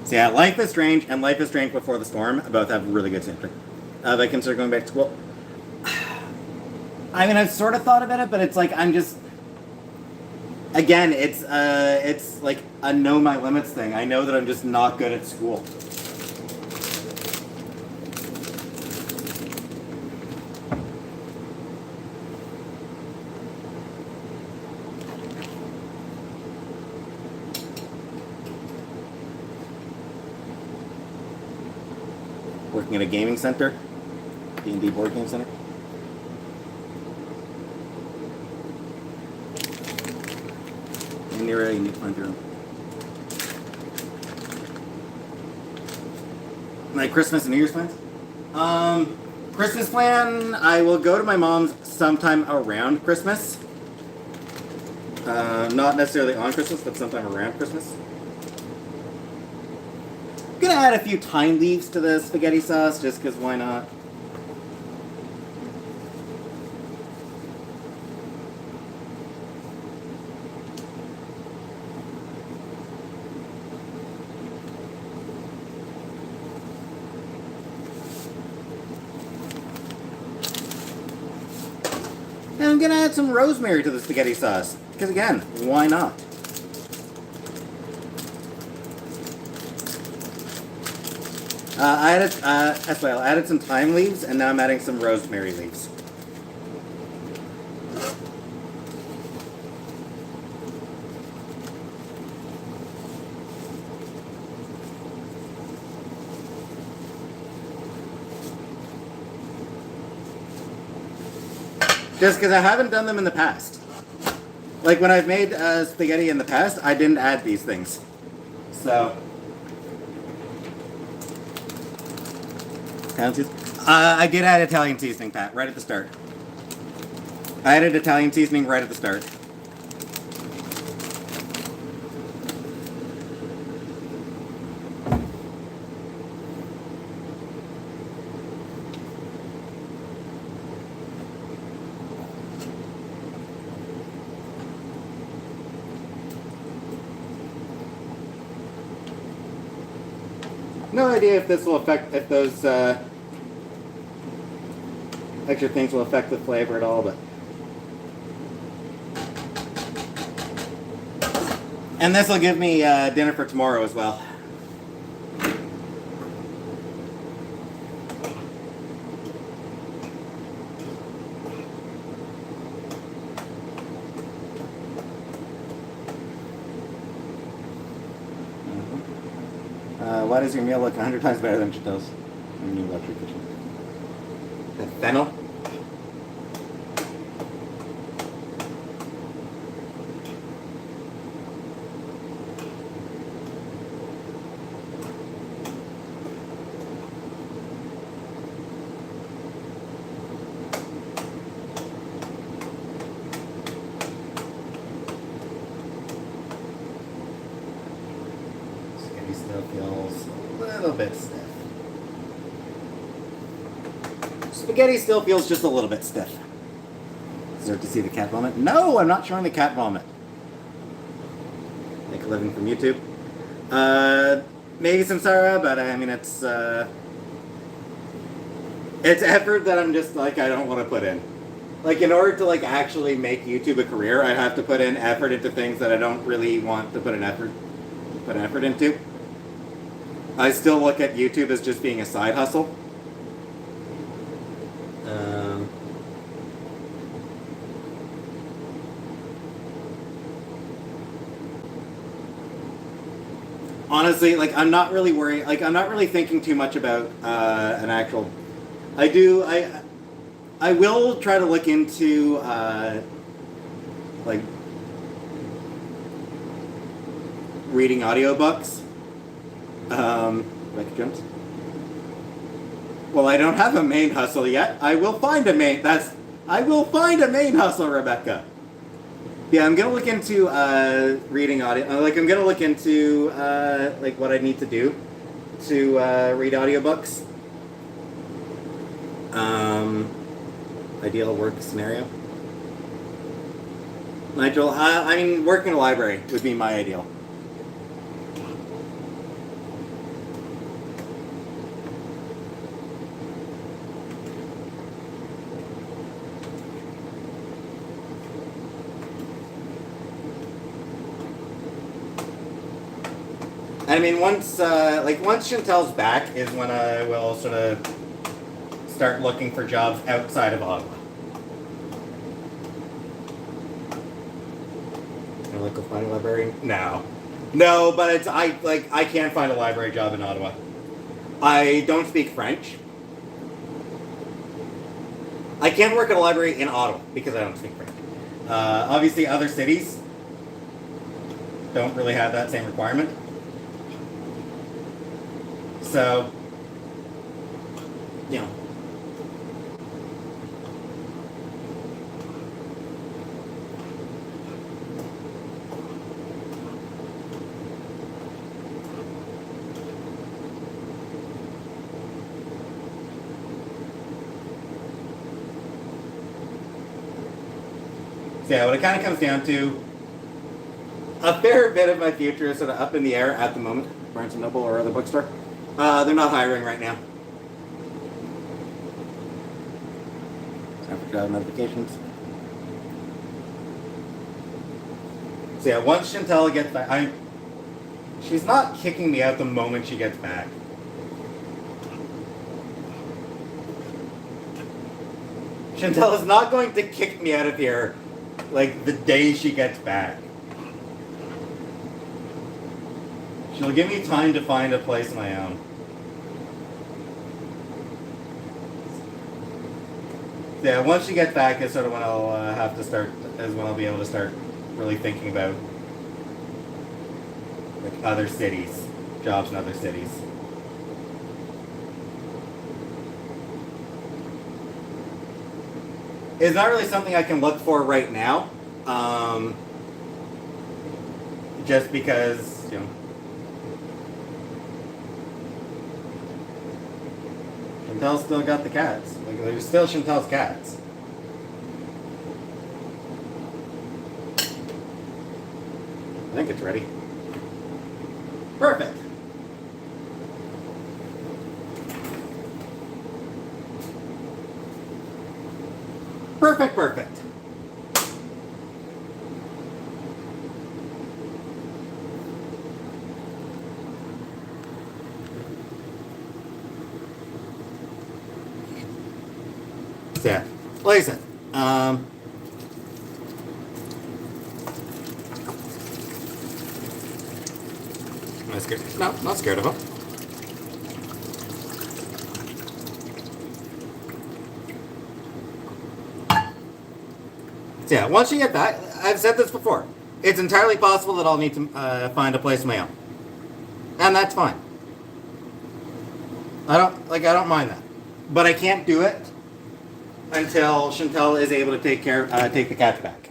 So yeah, Life is Strange and Life is Strange Before the Storm both have really good soundtrack. They consider going back to school. I mean, I've sort of thought about it, but it's like I'm just... Again, it's like a know my limits thing. I know that I'm just not good at school. Working at a gaming center, D&D board game center. You need to find your own. My Christmas and New Year's plans? Christmas plan, I will go to my mom's sometime around Christmas. Not necessarily on Christmas, but sometime around Christmas. I'm gonna add a few thyme leaves to the spaghetti sauce, just because why not? And I'm gonna add some rosemary to the spaghetti sauce. Because again, why not? I added some thyme leaves, and now I'm adding some rosemary leaves. Just because I haven't done them in the past. Like when I've made spaghetti in the past, I didn't add these things. So. I did add Italian seasoning, Pat, right at the start. I added Italian seasoning right at the start. No idea if this will affect, if those extra things will affect the flavor at all, but. And this will give me dinner for tomorrow as well. Why does your meal look 100 times better than it does in your new luxury kitchen? The fennel? Still feels a little bit stiff. Spaghetti still feels just a little bit stiff. deserve to see the cat vomit? No, I'm not showing the cat vomit. Make a living from YouTube. Maybe some Sarah, but I mean it's effort that I'm just like I don't want to put in. Like in order to like actually make YouTube a career, I have to put in effort into things that I don't really want to put effort into. I still look at YouTube as just being a side hustle. Honestly, like I'm not really worrying. Like I'm not really thinking too much about an actual. I will try to look into like reading audiobooks. Rebecca Jones. Well, I don't have a main hustle yet. I will find a main hustle, Rebecca. Yeah, I'm gonna look into reading audio. Like I'm gonna look into like what I need to do to read audiobooks. Ideal work scenario. Nigel, I mean, working in a library would be my ideal. I mean, once Chantel's back is when I will sort of start looking for jobs outside of Ottawa. Can I go find a librarian? No, but I can't find a library job in Ottawa. I don't speak French. I can't work at a library in Ottawa because I don't speak French. Obviously, other cities don't really have that same requirement. So, you know. So yeah, what it kind of comes down to, a fair bit of my future is sort of up in the air at the moment. Barnes & Noble or other bookstore. They're not hiring right now. Time for job notifications. So yeah, once Chantel gets back, she's not kicking me out the moment she gets back. Chantel is not going to kick me out of here like the day she gets back. She'll give me time to find a place of my own. Yeah, once she gets back is sort of when I'll have to start, is when I'll be able to start really thinking about like other cities, jobs in other cities. It's not really something I can look for right now, just because, you know, Chantel's still got the cats. Like, there's still Chantel's cats. I think it's ready. Perfect. Perfect. Yeah, like I said, am I scared? No, not scared of him. So yeah, once you get back, I've said this before, it's entirely possible that I'll need to find a place of my own. And that's fine. I don't mind that. But I can't do it until Chantel is able to take the cats back.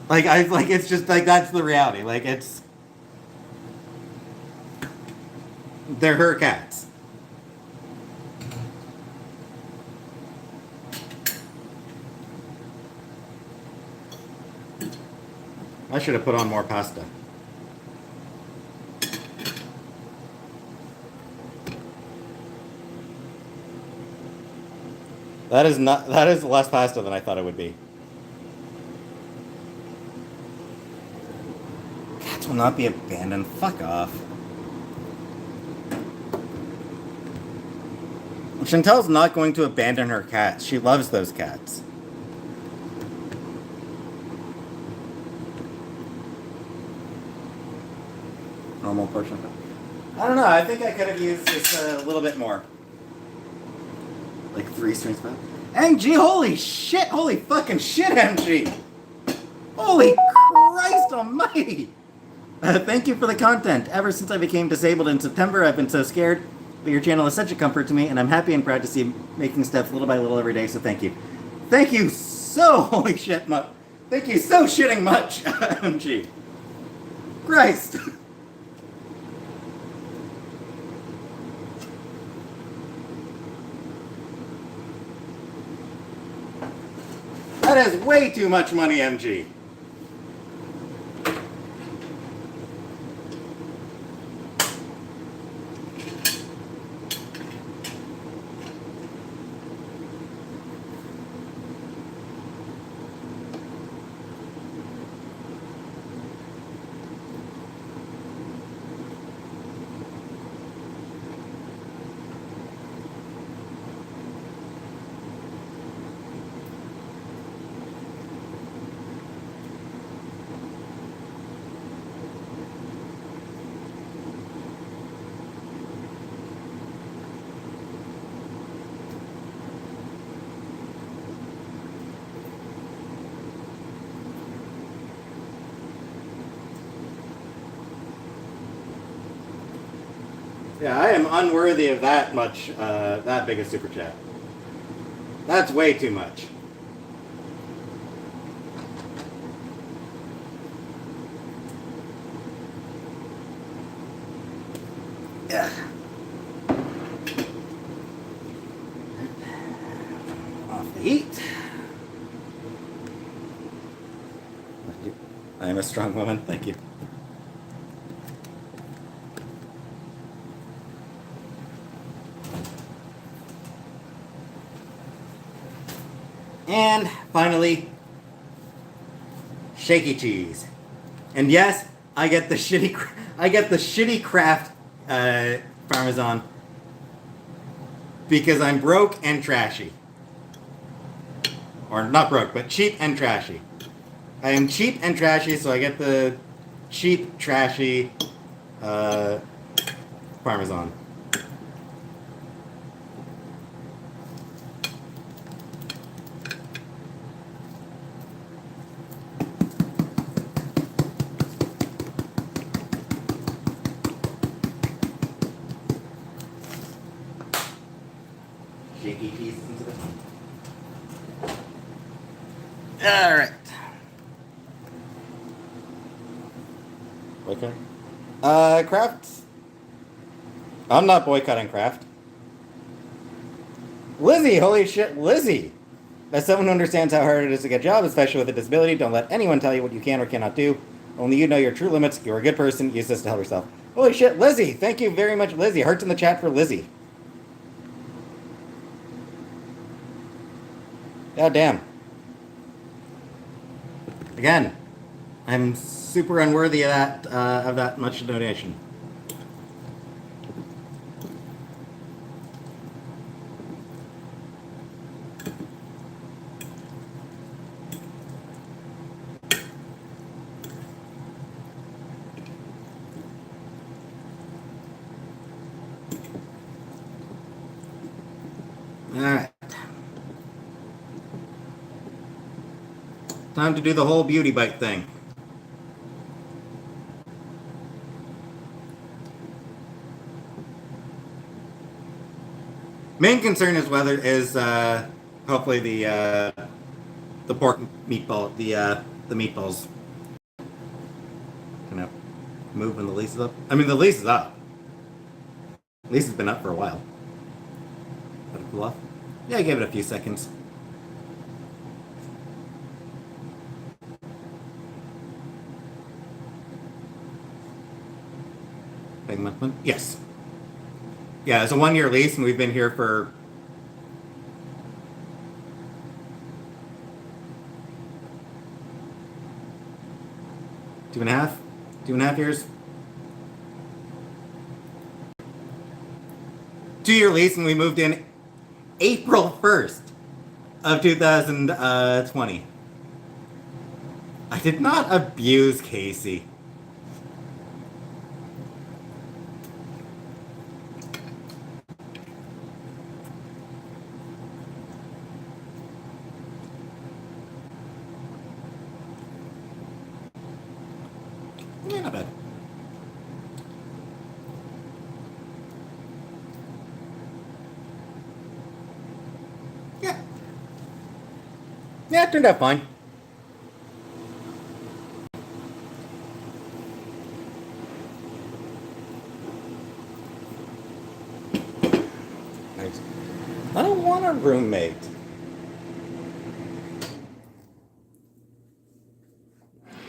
It's just like, that's the reality. Like, they're her cats. I should have put on more pasta. That is less pasta than I thought it would be. Cats will not be abandoned. Fuck off. Chantel's not going to abandon her cats. She loves those cats. Normal portion. I don't know. I think I could have used just a little bit more. Like 3 strings back. MG, holy shit! Holy fucking shit, MG! Holy Christ almighty! Thank you for the content. Ever since I became disabled in September, I've been so scared. But your channel is such a comfort to me, and I'm happy and proud to see you making steps little by little every day, so thank you. Thank you so, holy shit, thank you so shitting much, MG. Christ! That is way too much money, MG. Yeah, I am unworthy of that much, that big a super chat. That's way too much. Yeah. Off the heat. I am a strong woman, thank you. And finally, shaky cheese. And yes, I get the shitty Kraft Parmesan because I'm broke and trashy. Or not broke, but cheap and trashy. I am cheap and trashy, so I get the cheap, trashy Parmesan. Shaky pieces into this one. All right. Okay. Kraft. I'm not boycotting Kraft. Lizzie, holy shit, Lizzie. As someone who understands how hard it is to get a job, especially with a disability, don't let anyone tell you what you can or cannot do. Only you know your true limits. You're a good person. Use this to help yourself. Holy shit, Lizzie. Thank you very much, Lizzie. Hearts in the chat for Lizzie. God damn. Again, I'm super unworthy of that much donation. All right. Time to do the whole beauty bite thing. Main concern is whether hopefully the pork meatball, the meatballs. Kind of move when the lease is up. I mean, the lease is up. The lease has been up for a while. Let it cool off. Yeah, give it a few seconds. Paying month one? Yes. Yeah, it's a 1 year lease, and we've been here for 2.5, 2.5 years. 2 year lease, and we moved in April 1st of 2020. I did not abuse Casey. Yeah, not bad. Yeah. Yeah, it turned out fine. Nice. I don't want a roommate.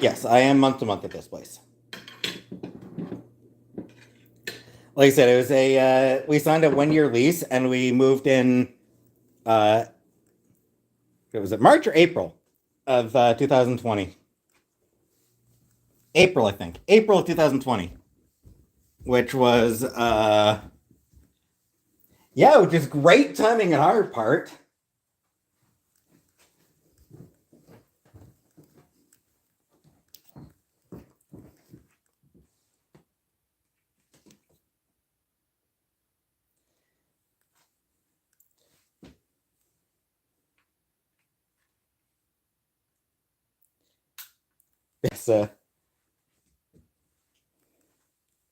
Yes, I am month to month at this place. Like I said, it was we signed a 1 year lease, and we moved in uh was it March or April of 2020? April, I think. April of 2020. Which was yeah, which is great timing on our part. Yes, oh,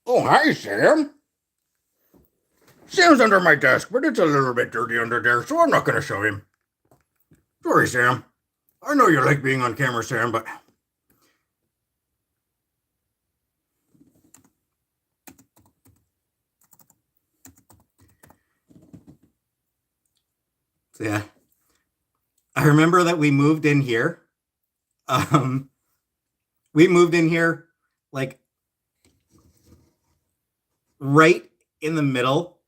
hi, Sam. Sam's under my desk, but it's a little bit dirty under there, so I'm not going to show him. Sorry, Sam. I know you like being on camera, Sam, but so, yeah. I remember that we moved in here. Um, we moved in here like right in the middle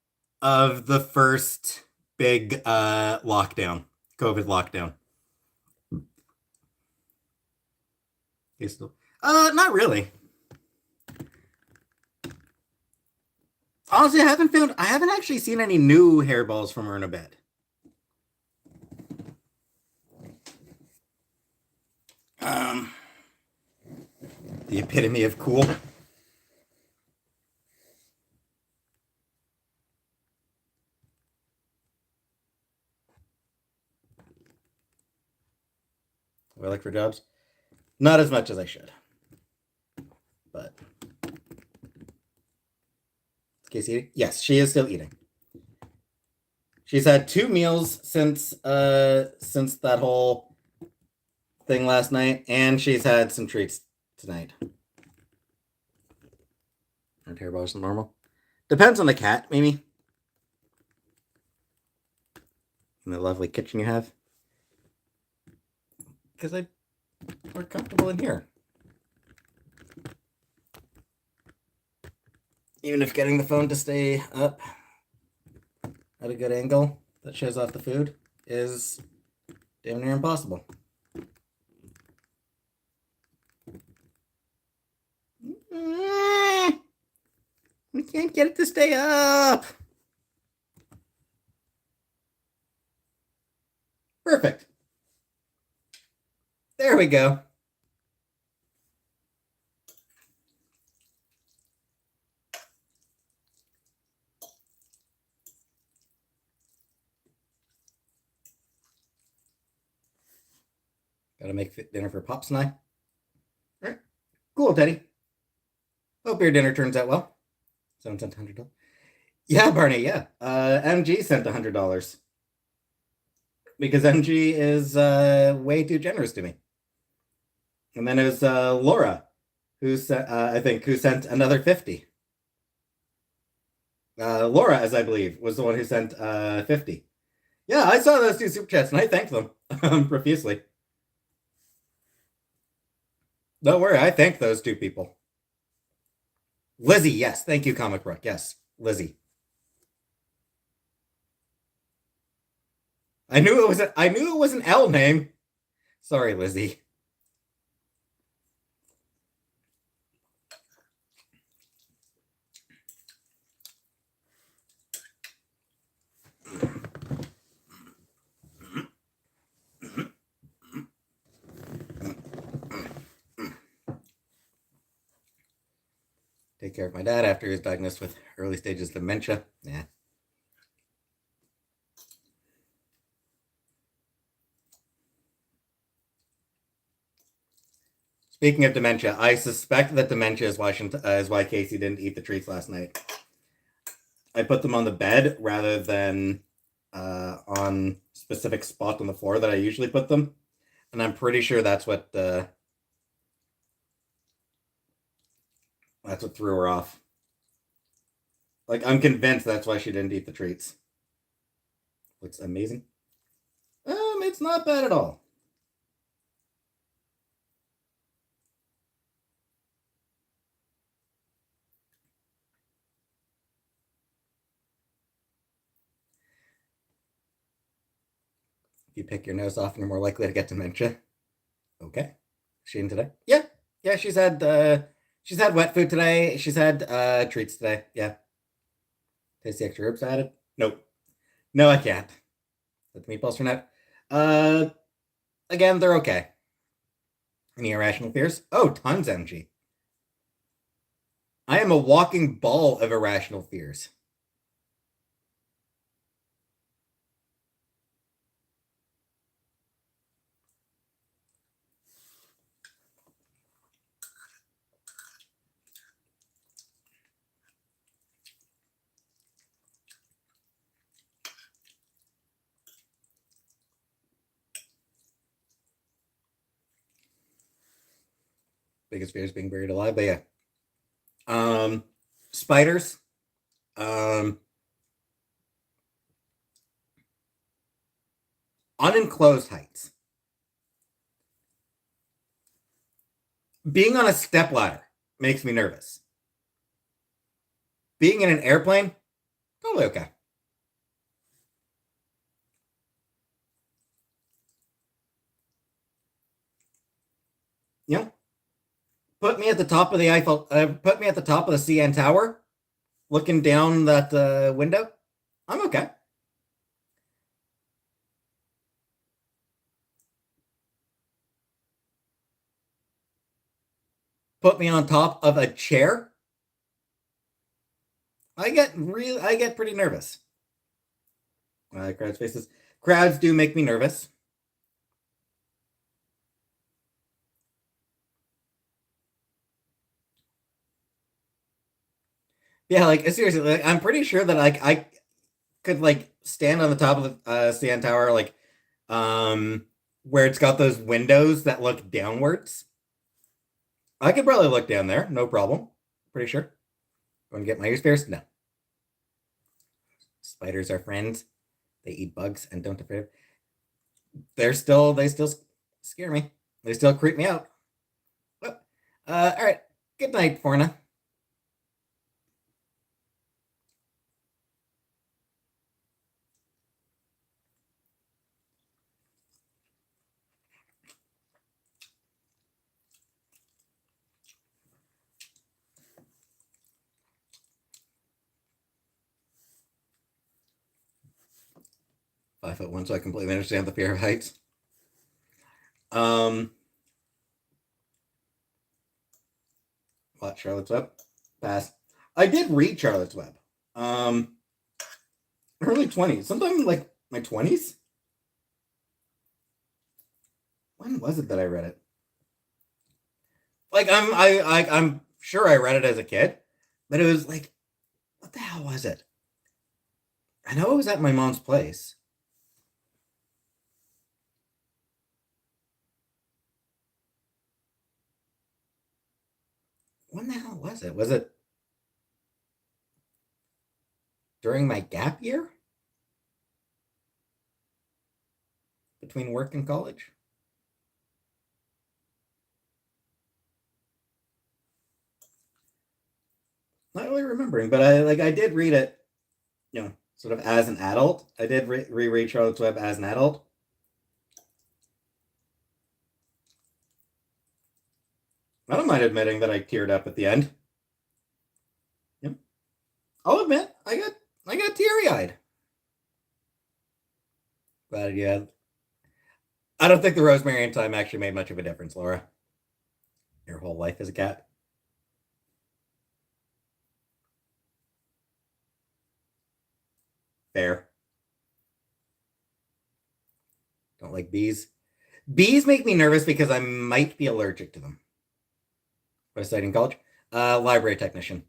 of the first big lockdown, COVID lockdown. Not really. Honestly, I haven't actually seen any new hairballs from her in a bed. The epitome of cool. What I like for jobs? Not as much as I should. But is Casey eating? Yes, she is still eating. She's had 2 meals since that whole thing last night, and she's had some treats tonight. Her hair brush is normal. Depends on the cat, Mimi. And the lovely kitchen you have. Because we're comfortable in here. Even if getting the phone to stay up at a good angle that shows off the food is damn near impossible. We can't get it to stay up. Perfect. There we go. Gotta make dinner for Pops and I. All right. Cool, Teddy. Hope your dinner turns out well. Someone sent $100. Yeah, Barney, yeah. MG sent $100. Because MG is way too generous to me. And then it was Laura, who sent, I think, who sent another 50. Laura, as I believe, was the one who sent 50. Yeah, I saw those two super chats, and I thanked them profusely. Don't worry, I thanked those two people. Lizzie, yes. Thank you, Comic Book. Yes, Lizzie. I knew it was an L name. Sorry, Lizzie. Take care of my dad after he was diagnosed with early stages of dementia. Yeah. Speaking of dementia, I suspect that dementia is why Casey didn't eat the treats last night. I put them on the bed rather than on specific spot on the floor that I usually put them, and I'm pretty sure that's what threw her off. Like, I'm convinced that's why she didn't eat the treats. Looks amazing. It's not bad at all. If you pick your nose off, you're more likely to get dementia. Okay. She in today? Yeah. Yeah, she's had wet food today. She's had treats today. Yeah. Taste the extra herbs added? Nope. No, I can't. Let the meatballs turn out. Uh Again, they're okay. Any irrational fears? Oh, tons, MG. I am a walking ball of irrational fears. Biggest fear is being buried alive, but yeah. Um, Spiders. Um, Unenclosed heights. Being on a stepladder makes me nervous. Being in an airplane, totally okay. You know, put me at the top of the Eiffel. Put me at the top of the CN Tower, looking down that window. I'm okay. Put me on top of a chair. I get pretty nervous. Crowd spaces. Crowds do make me nervous. Yeah, like seriously, like, I'm pretty sure that like I could like stand on the top of the CN Tower, like where it's got those windows that look downwards. I could probably look down there, no problem. Pretty sure. Want to get my ears pierced? No. Spiders are friends. They eat bugs and don't afraid. They still scare me. They still creep me out. Oh, all right. Good night, Forna. 5'1", so I completely understand the fear of heights. Um, what Charlotte's Web? Pass. I did read Charlotte's Web. Um, Early 20s, sometime like my 20s. When was it that I read it? Like I'm sure I read it as a kid, but it was like, what the hell was it? I know it was at my mom's place. When the hell was it? Was it during my gap year between work and college? Not really remembering, but I did read it, sort of as an adult. I did reread Charlotte's Web as an adult. I don't mind admitting that I teared up at the end. Yep. I'll admit I got teary eyed. But yeah, I don't think the rosemary and thyme actually made much of a difference, Laura. Your whole life as a cat. Fair. Don't like bees. Bees make me nervous because I might be allergic to them. What I studied in college? Library technician.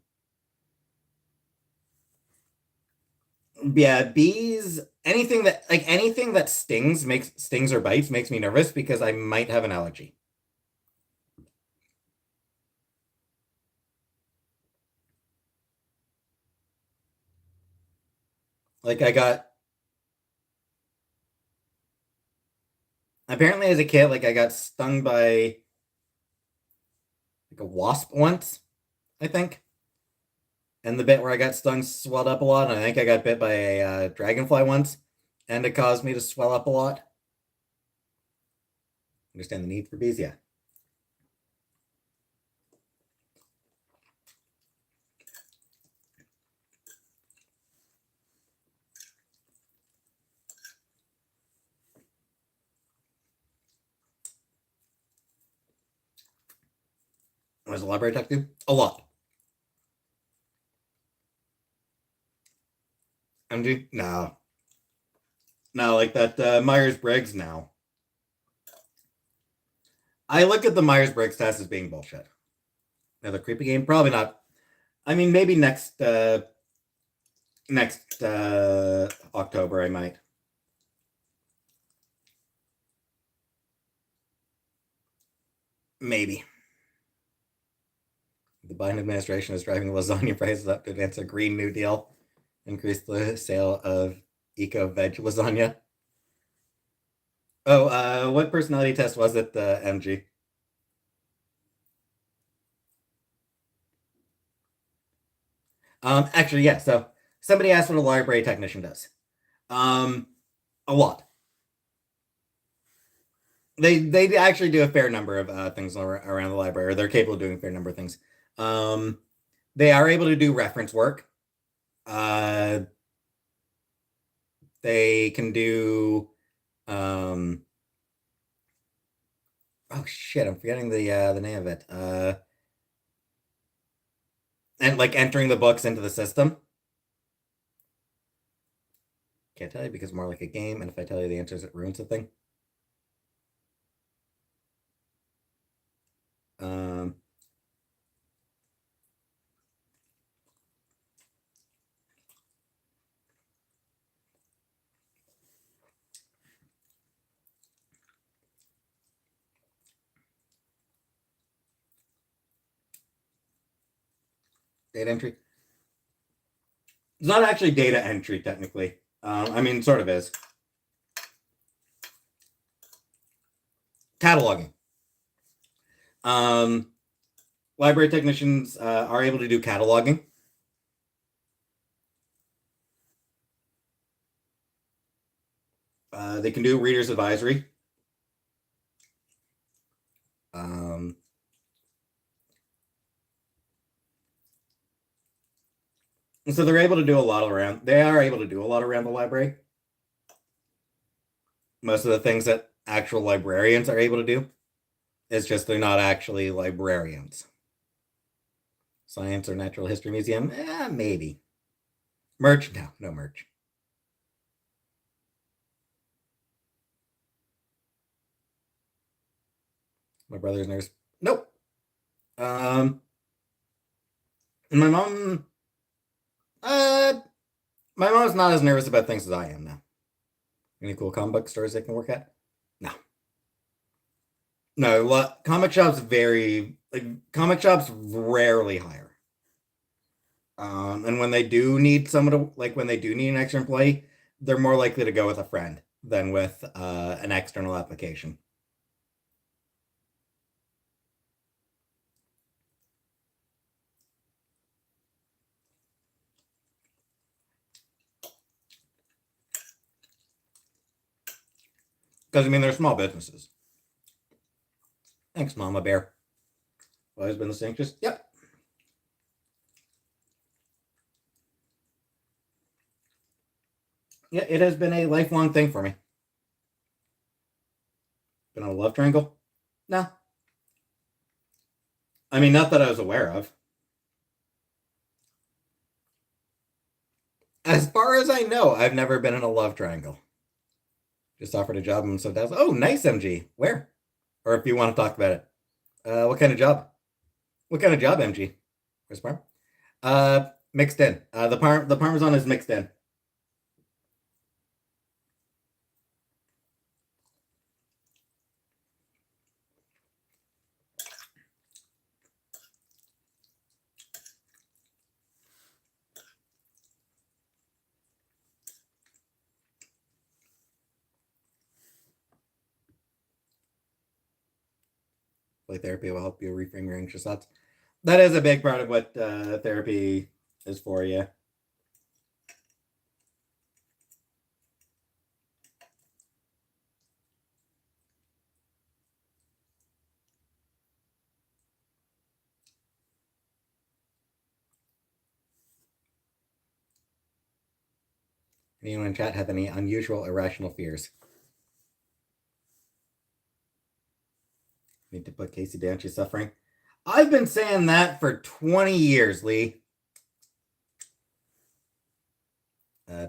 Yeah, bees. Anything that stings or bites makes me nervous because I might have an allergy. Like I got apparently as a kid, like I got stung by like a wasp once, I think. And the bit where I got stung swelled up a lot. And I think I got bit by a dragonfly once, and it caused me to swell up a lot. Understand the need for bees? Yeah. What does a library tech do? A lot. MG? No. No, like that Myers Briggs now. I look at the Myers Briggs test as being bullshit. Another creepy game? Probably not. I mean, maybe next October I might. Maybe. The Biden administration is driving lasagna prices up to advance a Green New Deal, increase the sale of eco veg lasagna. Oh, what personality test was it, MG? Actually, yeah. So somebody asked what a library technician does. Um, a lot. They actually do a fair number of things around the library, or they're capable of doing a fair number of things. Um, they are able to do reference work. Uh, they can do. Um, oh shit, I'm forgetting the name of it. And like entering the books into the system. Can't tell you because it's more like a game, and if I tell you the answers, it ruins the thing. Um, data entry. It's not actually data entry technically. I mean, sort of is. Cataloging. Um, library technicians are able to do cataloging. They can do reader's advisory. Um, and so they're able to do a lot around. They are able to do a lot around the library. Most of the things that actual librarians are able to do. It's just they're not actually librarians. Science or natural history museum? Maybe. Merch? No, no merch. My brother's nurse? Nope. Um, my mom, uh, my mom's not as nervous about things as I am now. Any cool comic book stores they can work at? No. No, comic shops rarely hire. And when they do need someone to when they do need an extra employee, they're more likely to go with a friend than with an external application. Because, I mean, they're small businesses. Thanks, Mama Bear. Always been the same. Just, yep. Yeah, it has been a lifelong thing for me. Been on a love triangle? No. I mean, not that I was aware of. As far as I know, I've never been in a love triangle. Just offered a job and so that's, oh, nice, MG. Where? Or if you want to talk about it. What kind of job? What kind of job, MG? Where's Parm? Mixed in. The Parmesan is mixed in. Play therapy will help you reframe your anxious thoughts. That is a big part of what therapy is for you. Anyone in chat have any unusual, irrational fears? Need to put Casey down. She's suffering. I've been saying that for 20 years, Lee.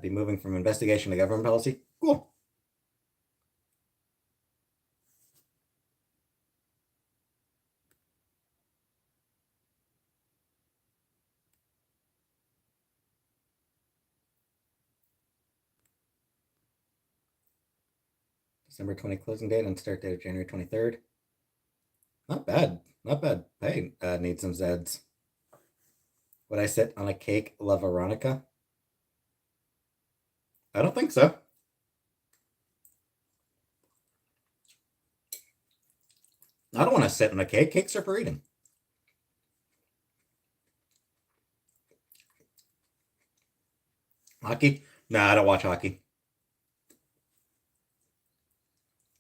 Be moving from investigation to government policy. Cool. December 20 closing date and start date of January 23rd. Not bad. Not bad. Hey, need some Zeds. Would I sit on a cake, La Veronica? I don't think so. I don't want to sit on a cake. Cakes are for eating. Hockey? Nah, I don't watch hockey.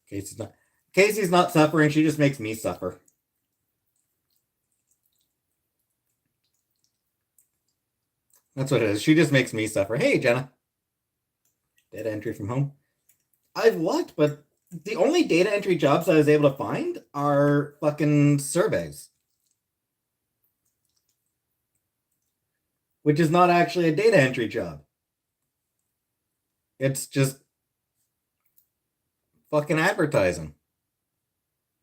Casey's not suffering. She just makes me suffer. That's what it is. She just makes me suffer. Hey, Jenna. Data entry from home. I've looked, but the only data entry jobs I was able to find are fucking surveys. Which is not actually a data entry job. It's just fucking advertising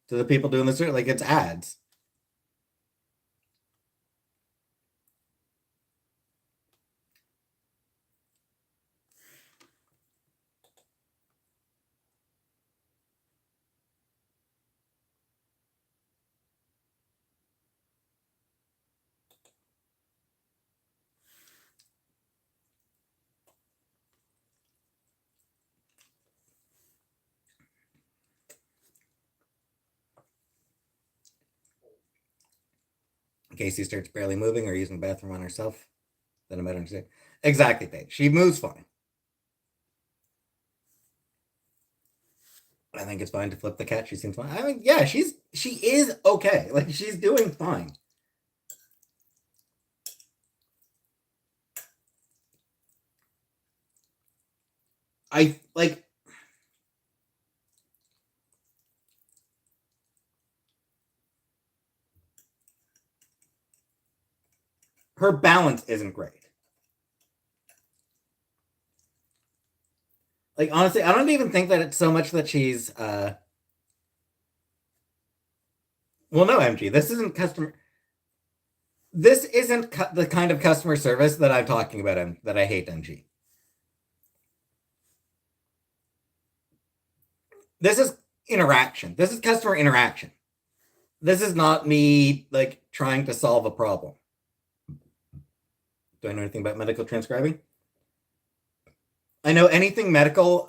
to the people doing the survey. Like, it's ads. Casey starts barely moving or using the bathroom on herself. Then I'm better understand. Exactly, babe. She moves fine. I think it's fine to flip the cat. She seems fine. I mean, yeah, she is okay. Like, she's doing fine. I like her balance isn't great. Like, honestly, I don't even think that it's so much that she's well, no, MG, this isn't customer. This isn't the kind of customer service that I'm talking about. That I hate, MG. This is interaction. This is customer interaction. This is not me like trying to solve a problem. Do I know anything about medical transcribing? I know anything medical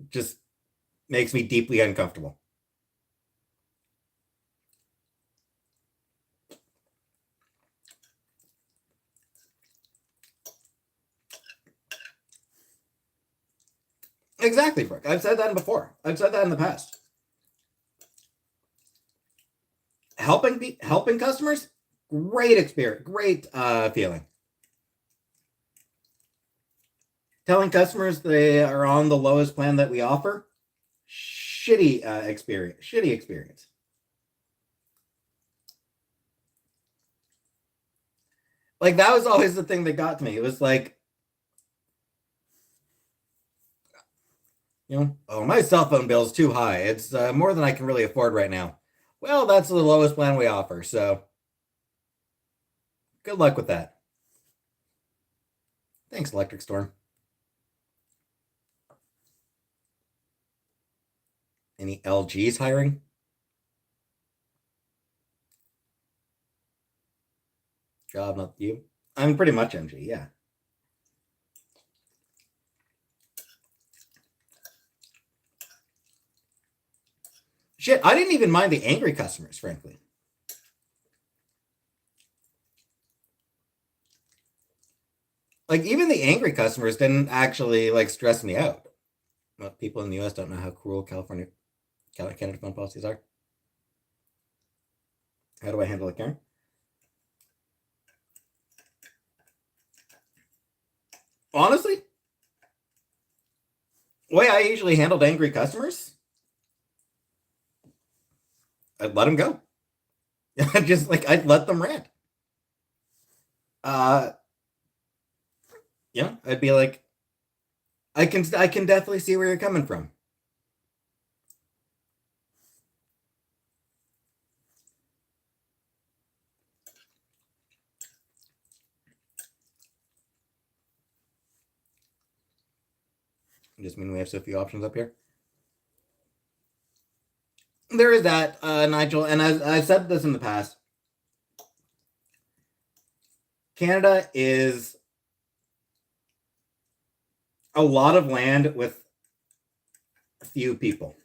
just makes me deeply uncomfortable. Exactly, Brooke. I've said that before. I've said that in the past. Helping customers, great experience, great feeling. Telling customers they are on the lowest plan that we offer, shitty experience. Shitty experience. Like that was always the thing that got to me. It was like, oh, my cell phone bill is too high. It's more than I can really afford right now. Well, that's the lowest plan we offer. So good luck with that. Thanks, Electric Storm. Any LGs hiring? Job, not you. I'm pretty much MG, yeah. Shit, I didn't even mind the angry customers, frankly. Like, even the angry customers didn't actually, like, stress me out. Well, people in the US don't know how cruel Canada phone policies are. How do I handle it, Karen? Honestly, the way I usually handled angry customers, I'd let them go. Just like I'd let them rant. Uh, I'd be like, I can definitely see where you're coming from. Just mean we have so few options up here. There is that, Nigel, and I've said this in the past. Canada is a lot of land with few people.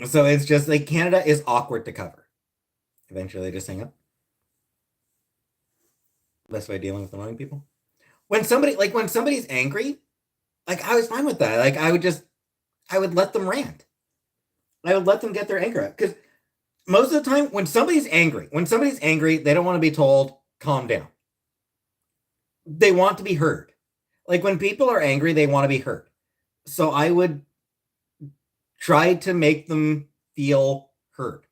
So it's just like Canada is awkward to cover. Eventually, they just hang up. Best way of dealing with annoying people. When somebody's angry, like I was fine with that. Like I would let them rant. I would let them get their anger out because most of the time when somebody's angry, they don't want to be told calm down. They want to be heard. Like when people are angry, they want to be heard. So I would try to make them feel heard.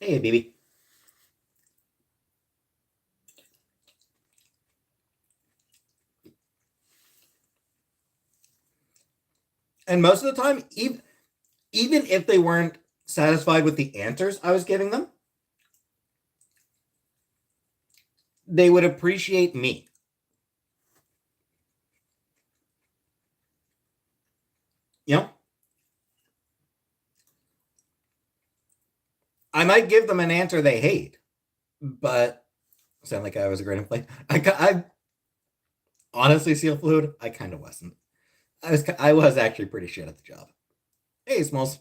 Hey, baby. And most of the time, even if they weren't satisfied with the answers I was giving them, they would appreciate me. I might give them an answer they hate, but sound like I was a great employee. I honestly, Seal Fluid, I kind of wasn't. I was actually pretty shit at the job. Hey, Smalls.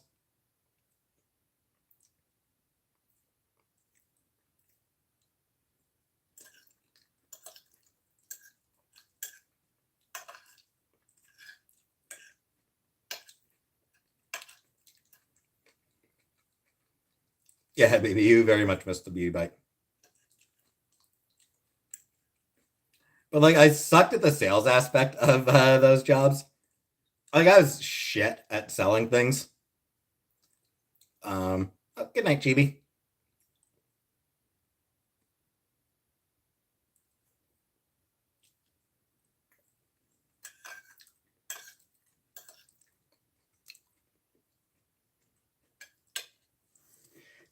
Yeah, baby, you very much missed the beauty bite. But like, I sucked at the sales aspect of those jobs. Like, I was shit at selling things. Good night, Chibi.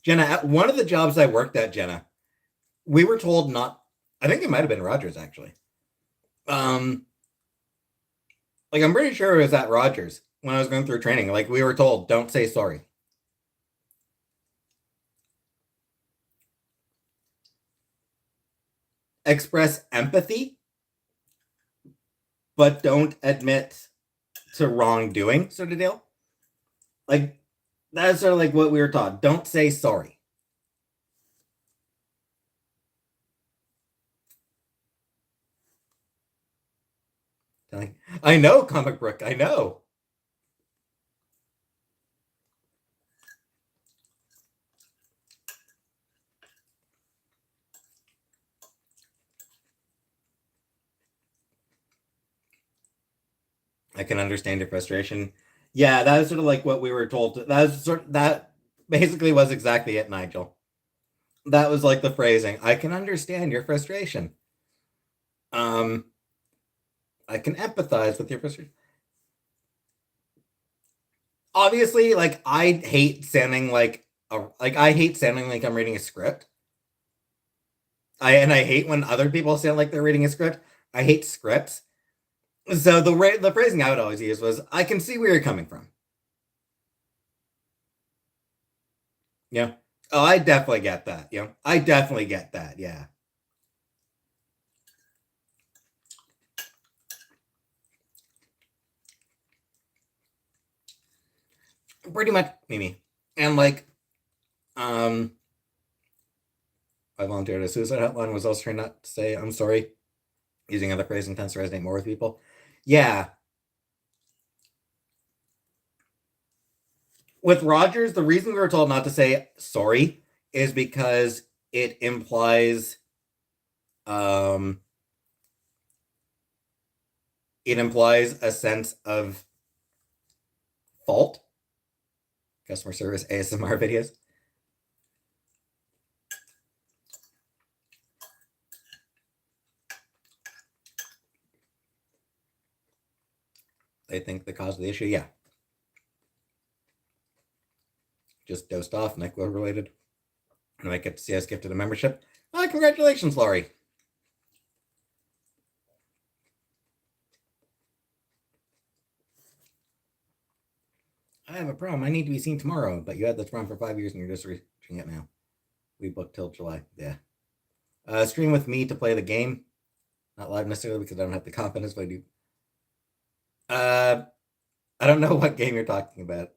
Jenna, at one of the jobs I worked at, Jenna, we were told not. I think it might have been Rogers actually. Like I'm pretty sure it was at Rogers when I was going through training. Like we were told, don't say sorry. Express empathy, but don't admit to wrongdoing, sort of deal. Like that's sort of like what we were taught. Don't say sorry. I know, comic book. I know. I can understand your frustration. Yeah, that was sort of like what we were told. That basically was exactly it, Nigel. That was like the phrasing. I can understand your frustration. Um, I can empathize with your frustration. Obviously, like I hate sounding like I hate sounding like I'm reading a script. I hate when other people sound like they're reading a script. I hate scripts. So the phrasing I would always use was, "I can see where you're coming from." Yeah. Oh, I definitely get that. Yeah. I definitely get that. Yeah. Pretty much, Mimi. And like, um, I volunteered at a suicide hotline. Was also trying not to say I'm sorry. Using other phrasing tends to resonate more with people. Yeah. With Rogers, the reason we were told not to say sorry is because it implies um it implies a sense of fault. Customer service ASMR videos. They think the cause of the issue, yeah. Just dosed off, NyQuil related. And I get to see us gifted a membership. Congratulations, Laurie. I have a problem. I need to be seen tomorrow, but you had this problem for 5 years and you're just reaching it now. We booked till July. Yeah. Stream with me to play the game. Not live necessarily because I don't have the confidence, but I do. Uh, I don't know what game you're talking about,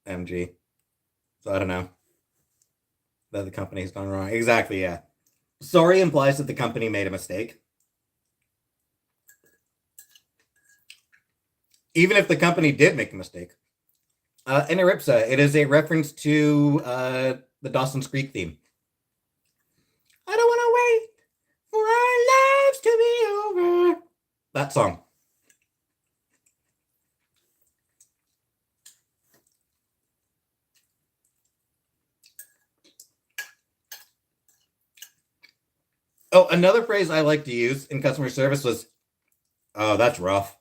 MG. So I don't know that the company's gone wrong. Exactly. Yeah. Sorry implies that the company made a mistake. Even if the company did make a mistake. Interipsa, it is a reference to the Dawson's Creek theme. I don't want to wait for our lives to be over. That song. Oh, another phrase I like to use in customer service was, "Oh, that's rough."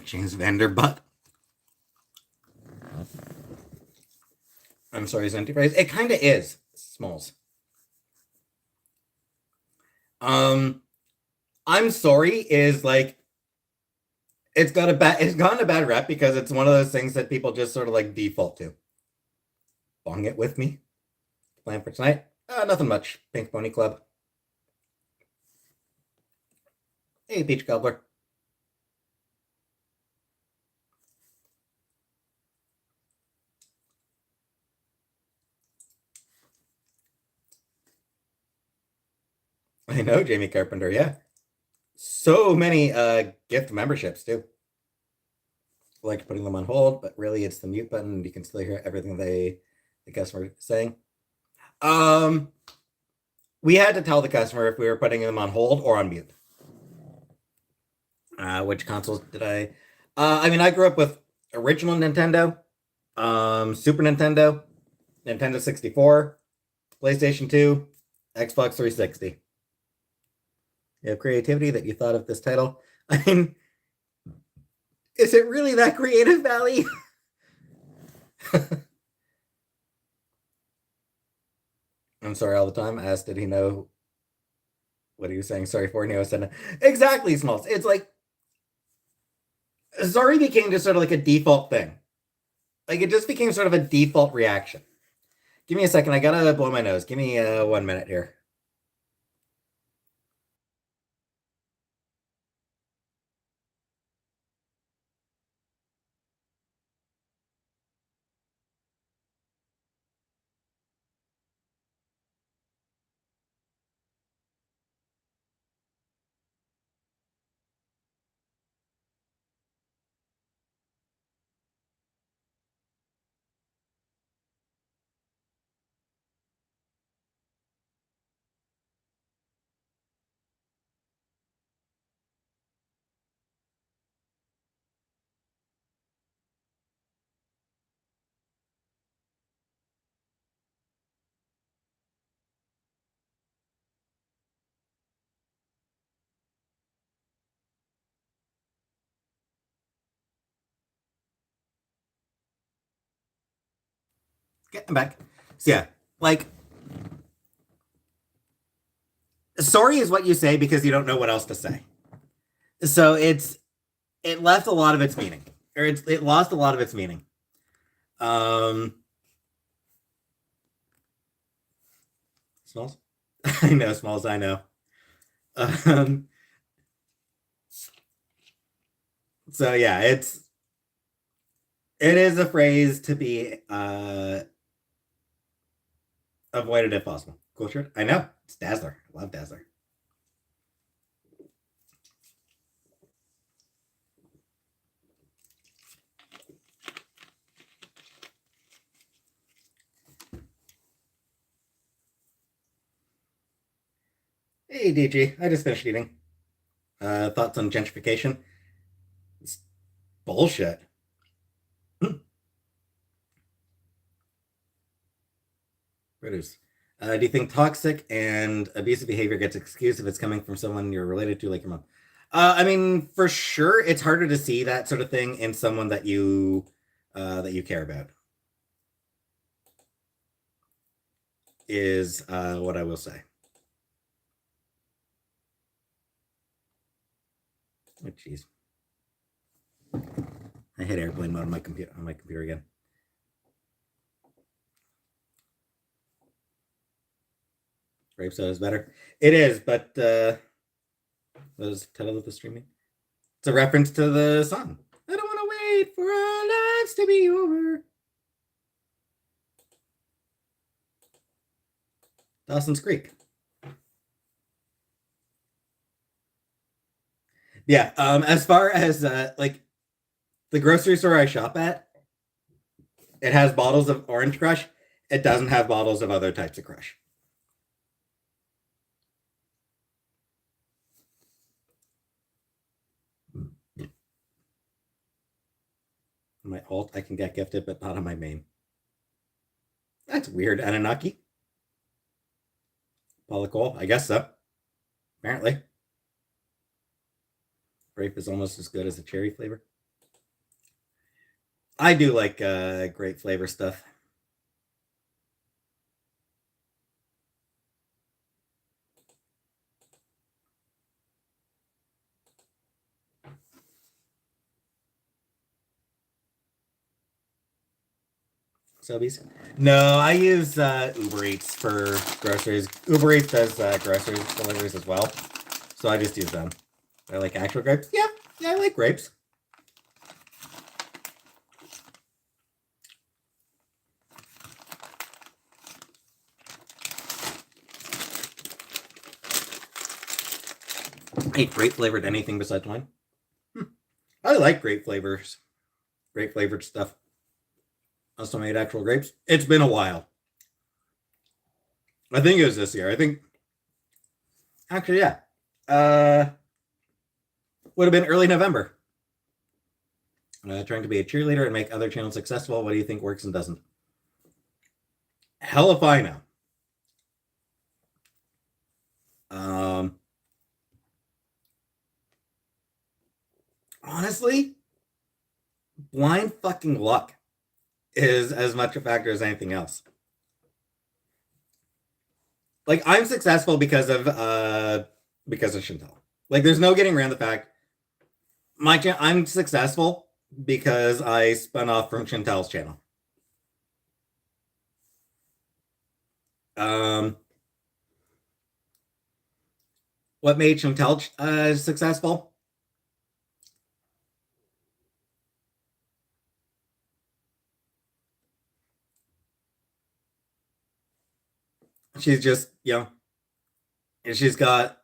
James Vanderbutt. I'm sorry, Zenti phrase. It kind of is, Smalls. Um, I'm sorry is like it's gotten a bad rep because it's one of those things that people just sort of like default to. Bong it with me. Plan for tonight? Nothing much. Pink Pony Club. Hey, Peach Gobbler. I know Jamie Carpenter. Yeah, so many gift memberships too. I like putting them on hold, but really it's the mute button. You can still hear everything the customer is saying. Um, we had to tell the customer if we were putting them on hold or on mute. Which consoles did I? I mean, I grew up with original Nintendo, Super Nintendo, Nintendo 64, PlayStation 2, Xbox 360. You have creativity that you thought of this title. I mean, is it really that creative, Valley? I'm sorry all the time. I asked, did he know what he was saying? Sorry for Neo said exactly, Smalls. It's like sorry became just sort of like a default thing. Like it just became sort of a default reaction. Give me a second. I gotta blow my nose. Give me 1 minute here. Okay, I'm back. So yeah, like sorry is what you say because you don't know what else to say. So it left a lot of its meaning, or it lost a lot of its meaning. Um, Smalls. I know Smalls. I know. Um, so yeah, it is a phrase to be avoided if possible. Cool shirt. I know it's Dazzler. I love Dazzler. Hey DG, I just finished eating. Thoughts on gentrification? It's bullshit. Produce. Do you think toxic and abusive behavior gets excused if it's coming from someone you're related to, like your mom? I mean, for sure, it's harder to see that sort of thing in someone that you care about. Is what I will say. Oh, jeez. I hit airplane mode on my computer again. Grape soda is better. It is, but what is the title of the streaming? It's a reference to the song. I don't want to wait for our lives to be over. Dawson's Creek. Yeah. As far as like the grocery store I shop at, it has bottles of Orange Crush. It doesn't have bottles of other types of Crush. On my alt, I can get gifted, but not on my main. That's weird. Anunnaki. Polycol. I guess so. Apparently. Grape is almost as good as the cherry flavor. I do like grape flavor stuff. Sobeys? No, I use Uber Eats for groceries. Uber Eats does grocery deliveries as well, so I just use them. I like actual grapes. Yeah, yeah, I like grapes. I hate grape flavored anything besides wine. I like grape flavors, grape flavored stuff. Also made actual grapes. It's been a while. I think it was this year. I think actually, yeah. Uh, would have been early November. Trying to be a cheerleader and make other channels successful. What do you think works and doesn't? Hell if I know. Honestly, blind fucking luck is as much a factor as anything else. Like I'm successful because of Chantel. Like there's no getting around the fact I'm successful because I spun off from Chantel's channel. Um, what made Chantel successful? She's just, and she's got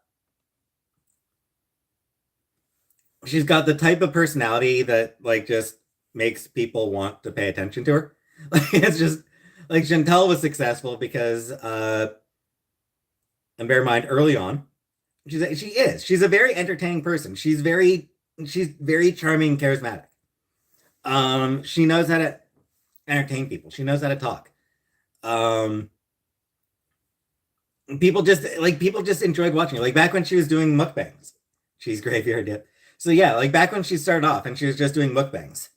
the type of personality that like just makes people want to pay attention to her. Like it's just like Chantel was successful because and bear in mind early on, she's a very entertaining person. She's very charming, charismatic. She knows how to entertain people. She knows how to talk. Um, people just enjoyed watching her. Like back when she was doing mukbangs, she's graveyard dip. So yeah, like back when she started off and she was just doing mukbangs,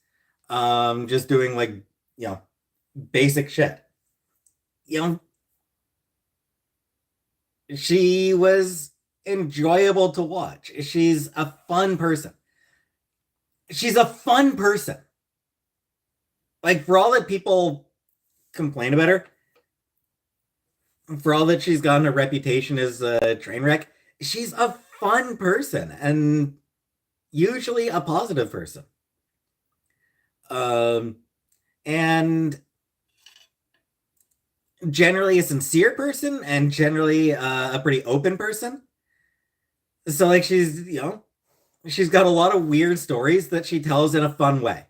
just doing like you know basic shit. you know, she was enjoyable to watch. She's a fun person. She's a fun person. Like, for all that people complain about her, for all that she's gotten a reputation as a train wreck, she's a fun person and usually a positive person. Um, and generally a sincere person and generally a pretty open person. So, like, she's got a lot of weird stories that she tells in a fun way.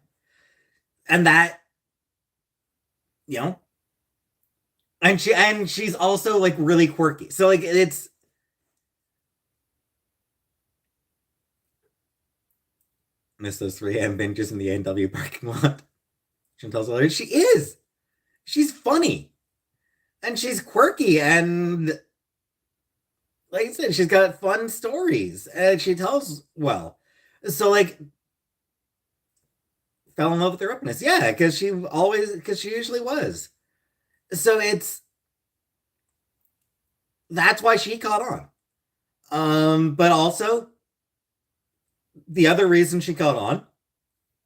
And that, you know, and she's also like really quirky. So, like, it's miss those 3 a.m. binges in the A&W parking lot. She tells others she is. She's funny and she's quirky and like I said, she's got fun stories and she tells well. So, like, fell in love with her openness. Yeah, because she usually was. So that's why she caught on. But also the other reason she caught on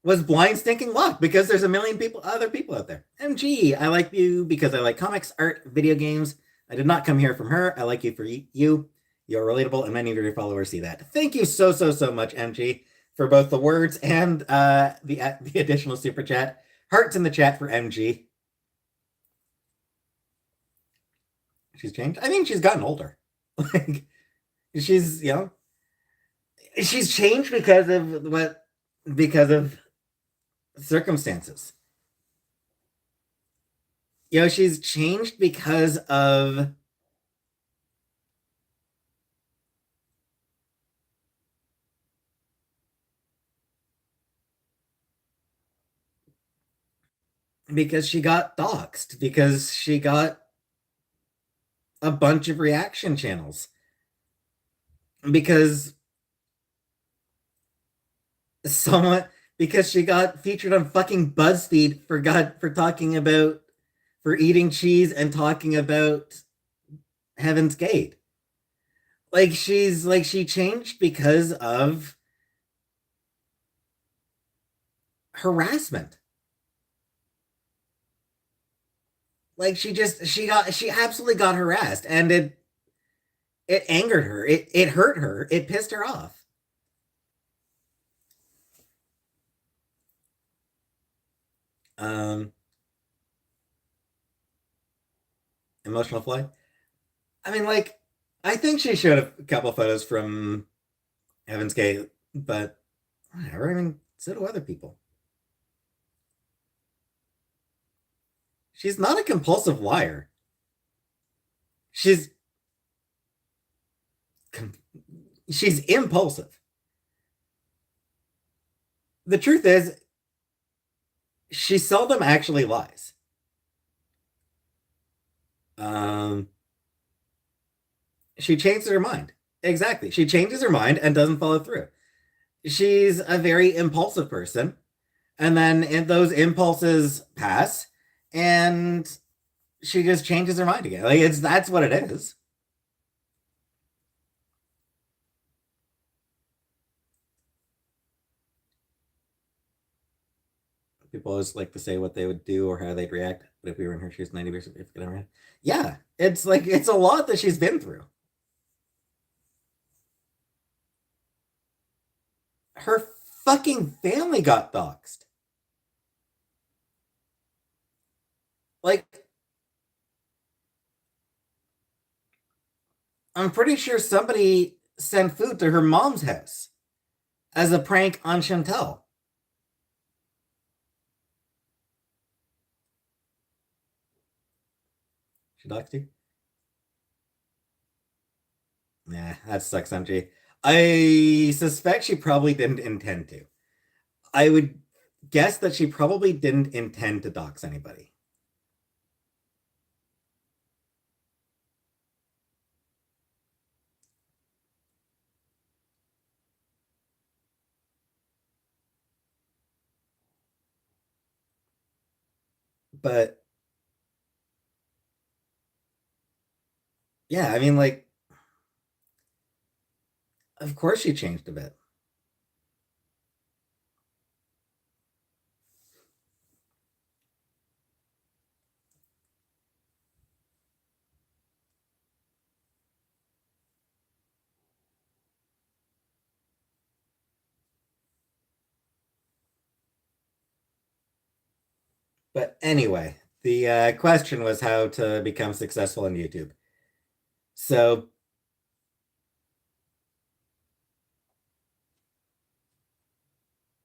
was blind stinking luck because there's a million other people out there. MG, I like you because I like comics, art, video games. I did not come here from her. I like you for you. You're relatable, and many of your followers see that. Thank you so much, MG, for both the words and the additional super chat. Hearts in the chat for MG. She's changed. I mean, she's gotten older. Like, she's she's changed because of circumstances. She's changed because she got doxxed, because she got a bunch of reaction channels, because someone because she got featured on fucking BuzzFeed for talking about for eating cheese and talking about Heaven's Gate. She changed because of harassment. Like, she absolutely got harassed, and it angered her. It hurt her. It pissed her off. Um, Emotional fly. I mean, like, I think she showed a couple photos from Heaven's Gate, but whatever. I mean, so do other people. She's not a compulsive liar. She's she's impulsive. The truth is, she seldom actually lies. Um, she changes her mind. Exactly. She changes her mind and doesn't follow through. She's a very impulsive person, and then those impulses pass, and she just changes her mind again. Like, that's what it is. People always like to say what they would do or how they'd react, but if we were in her shoes, 90% if gonna react. Yeah, it's like it's a lot that she's been through. Her fucking family got doxxed. Like, I'm pretty sure somebody sent food to her mom's house as a prank on Chantel. She doxed you? Nah, that sucks, MG. I suspect she probably didn't intend to. I would guess that she probably didn't intend to dox anybody. But Yeah, I mean, like, of course she changed a bit. But anyway, the question was how to become successful on YouTube. So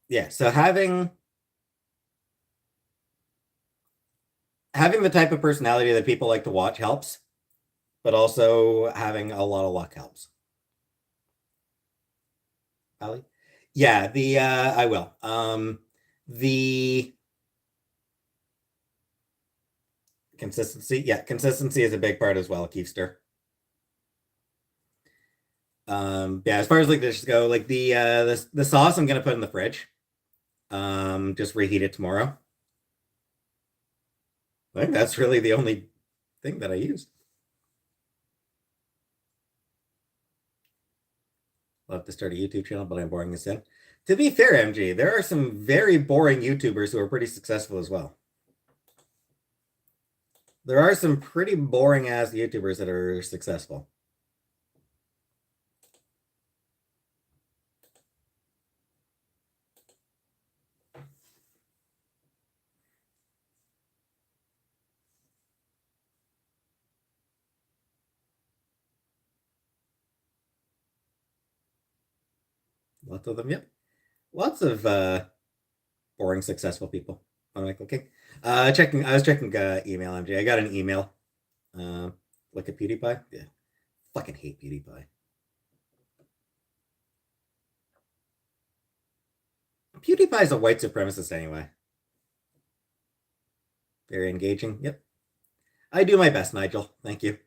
yeah, so having the type of personality that people like to watch helps, but also having a lot of luck helps. Ali? Yeah, the I will. The consistency, yeah, consistency is a big part as well, Keefster. Yeah, as far as like dishes go, like the sauce I'm gonna put in the fridge. Just reheat it tomorrow. I think that's really the only thing that I use. I'll have to start a YouTube channel, but I'm boring this in. To be fair, MG, there are some very boring YouTubers who are pretty successful as well. There are some pretty boring ass YouTubers that are successful. Lots of them, yep. Lots of boring successful people. I'm like, okay. I was checking email, MG. I got an email. Uh, like a PewDiePie. Yeah. Fucking hate PewDiePie. PewDiePie's a white supremacist anyway. Very engaging. Yep. I do my best, Nigel. Thank you.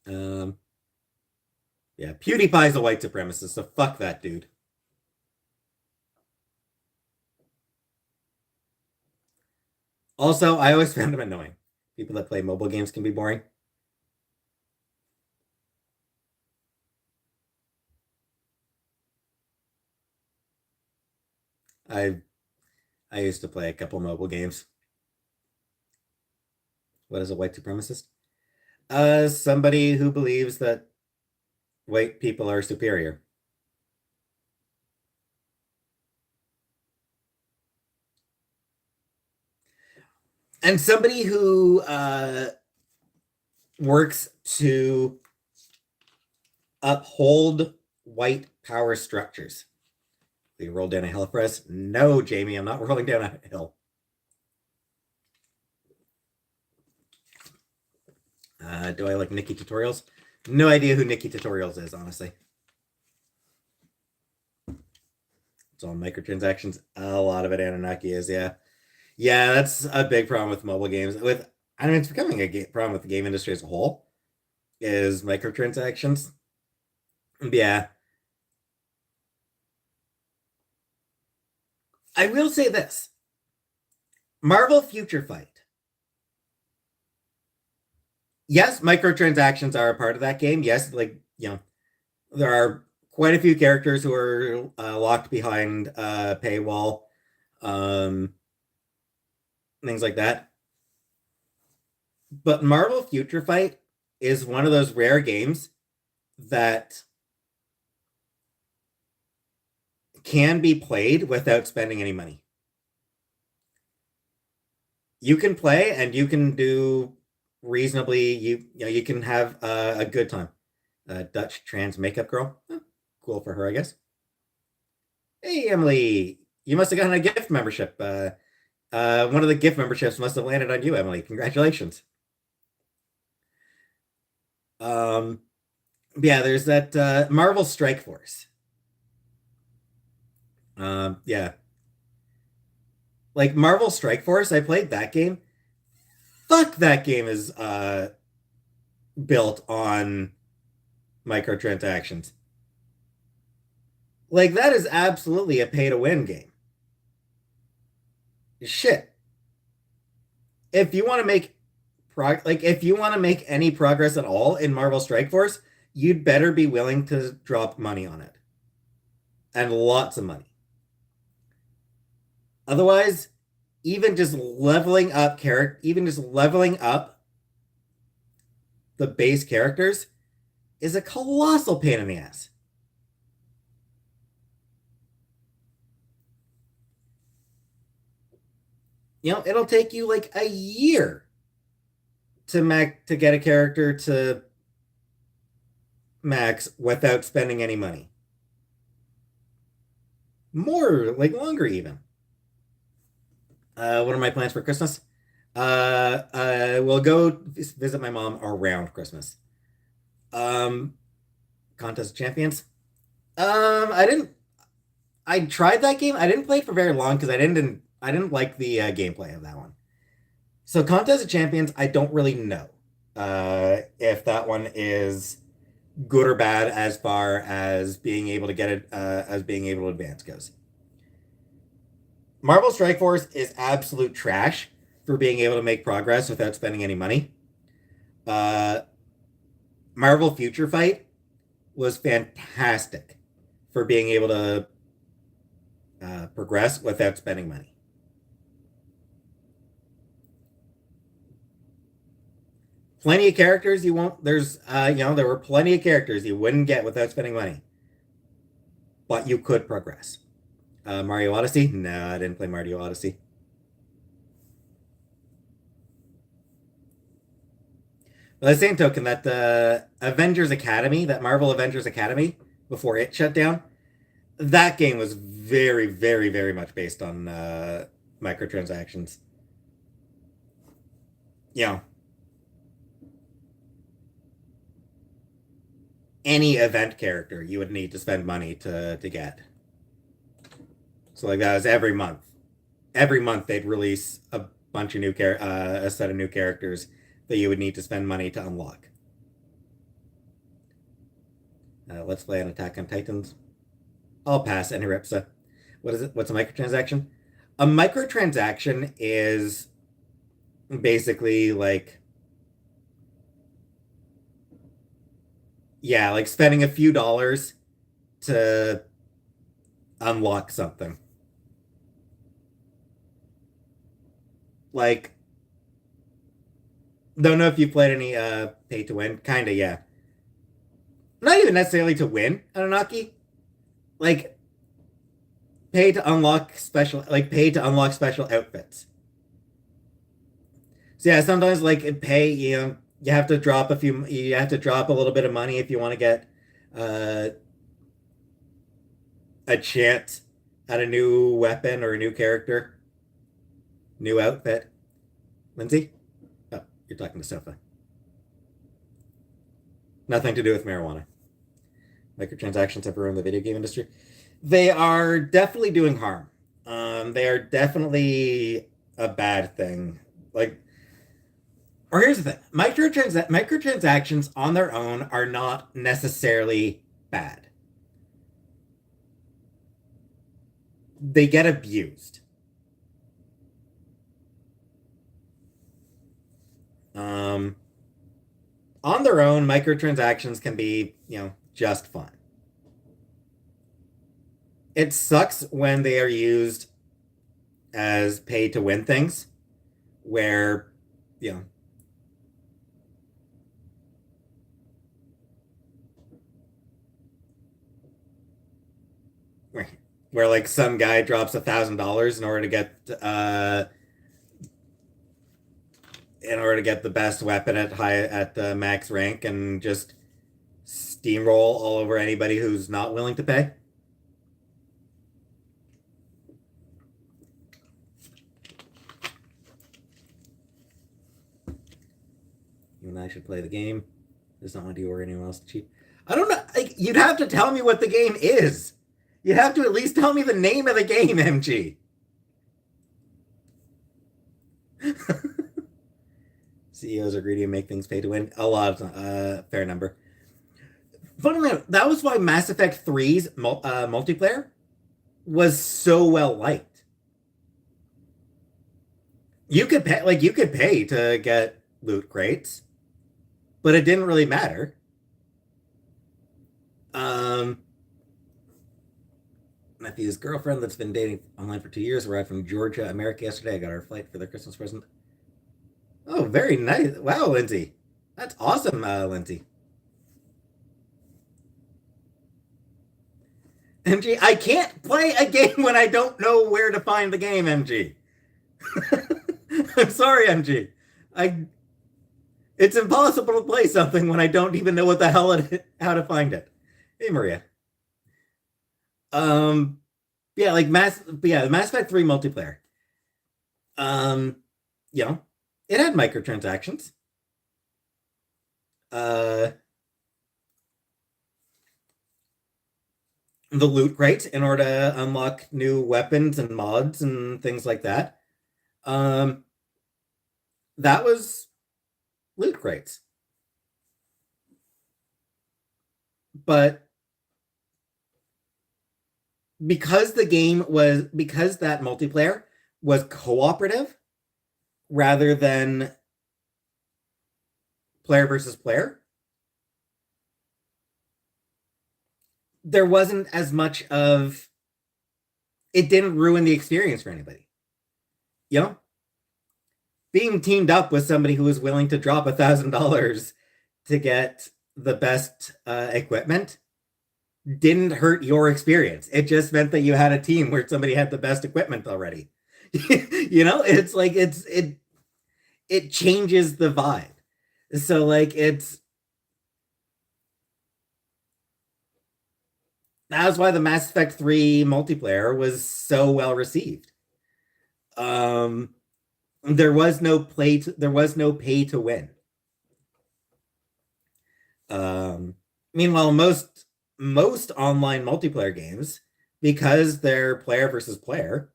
Um, yeah, PewDiePie's a white supremacist, so fuck that dude. Also, I always found him annoying. People that play mobile games can be boring. I I used to play a couple mobile games. What is a white supremacist? Somebody who believes that white people are superior. And somebody who works to uphold white power structures. Will you roll down a hill for us? No, Jamie, I'm not rolling down a hill. Do I like Nikki Tutorials? No idea who Nikki Tutorials is, honestly. It's all microtransactions. A lot of it Anunnaki is, yeah. Yeah, that's a big problem with mobile games. I mean, it's becoming a problem with the game industry as a whole, is microtransactions. Yeah. I will say this. Marvel Future Fight. Yes, microtransactions are a part of that game. Yes, like, there are quite a few characters who are locked behind paywall, um, things like that. But Marvel Future Fight is one of those rare games that can be played without spending any money. You can play and you can do reasonably. You can have a good time. Dutch trans makeup girl, cool for her, I guess. Hey, Emily, you must have gotten a gift membership. One of the gift memberships must have landed on you, Emily. Congratulations. Um, yeah, there's that Marvel Strike Force. Yeah, like Marvel Strike Force. I played that game. Fuck, that game is built on microtransactions. Like that is absolutely a pay to win game. Shit. If you want to make if you want to make any progress at all in Marvel Strike Force, you'd better be willing to drop money on it. And lots of money. Otherwise, even just leveling up the base characters is a colossal pain in the ass. It'll take you like a year to get a character to max without spending any money. More, like longer even. What are my plans for Christmas? We'll go visit my mom around Christmas. Um, Contest of Champions. I didn't. I tried that game. I didn't play it for very long because I didn't like the gameplay of that one. So Contest of Champions, I don't really know if that one is good or bad as far as being able to get it as being able to advance goes. Marvel Strike Force is absolute trash for being able to make progress without spending any money. Uh, Marvel Future Fight was fantastic for being able to progress without spending money. Plenty of characters you won't. There were plenty of characters you wouldn't get without spending money, but you could progress. Mario Odyssey? No, I didn't play Mario Odyssey. By the same token, that the Avengers Academy, that Marvel Avengers Academy, before it shut down, that game was very, very, very much based on microtransactions. You know, any event character you would need to spend money to get. So like that was every month. Every month they'd release a bunch of a set of new characters that you would need to spend money to unlock. Let's play an Attack on Titans. I'll pass any Ripsa. What is it? What's a microtransaction? A microtransaction is basically like, yeah, like spending a few dollars to unlock something. Like, don't know if you played any pay to win. Kinda, yeah. Not even necessarily to win Anunnaki. Like pay to unlock special outfits. So yeah, sometimes like pay, you have to drop a little bit of money if you want to get uh a chance at a new weapon or a new character, new outfit. Lindsay? Oh, you're talking to Sofa. Nothing to do with marijuana. Microtransactions have ruined the video game industry. They are definitely doing harm. They are definitely a bad thing. Like, or here's the thing: microtransactions on their own are not necessarily bad. They get abused. Um, on their own, microtransactions can be, just fun. It sucks when they are used as pay to win things, where, you know, where like some guy drops $1,000 in order to get the best weapon at the max rank and just steamroll all over anybody who's not willing to pay. You and I should play the game. There's not want you or anyone else to cheat. I don't know. You'd have to tell me what the game is. You'd have to at least tell me the name of the game, MG. CEOs are greedy and make things pay to win. A lot of fair number. Funnily, that was why Mass Effect 3's multiplayer was so well liked. you could pay to get loot crates, but it didn't really matter. Um, Nephew's girlfriend that's been dating online for 2 years arrived from Georgia, America yesterday. I got her flight for their Christmas present. Oh, very nice. Wow, Lindsay. That's awesome, Lindsay. MG, I can't play a game when I don't know where to find the game, MG. I'm sorry, MG. I It's impossible to play something when I don't even know what the hell how to find it. Hey, Maria. Um, yeah, the Mass Effect 3 multiplayer. Um, you know, it had microtransactions. Uh, the loot crate in order to unlock new weapons and mods and things like that. Um, that was loot crates. But because that multiplayer was cooperative rather than player versus player, there wasn't as much of it didn't ruin the experience for anybody. You know, being teamed up with somebody who was willing to drop $1,000 to get the best equipment didn't hurt your experience. It just meant that you had a team where somebody had the best equipment already. It's like it changes the vibe. So like that's why the Mass Effect 3 multiplayer was so well received. Um there was no pay to win. Meanwhile, most online multiplayer games, because they're player versus player,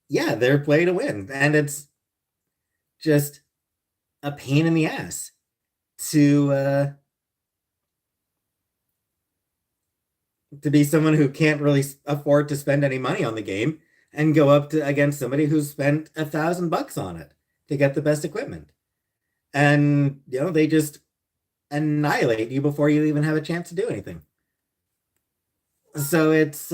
yeah, they're play to win, and it's just a pain in the ass to be someone who can't really afford to spend any money on the game and go up to against somebody who's spent $1,000 on it to get the best equipment, and they just annihilate you before you even have a chance to do anything. So it's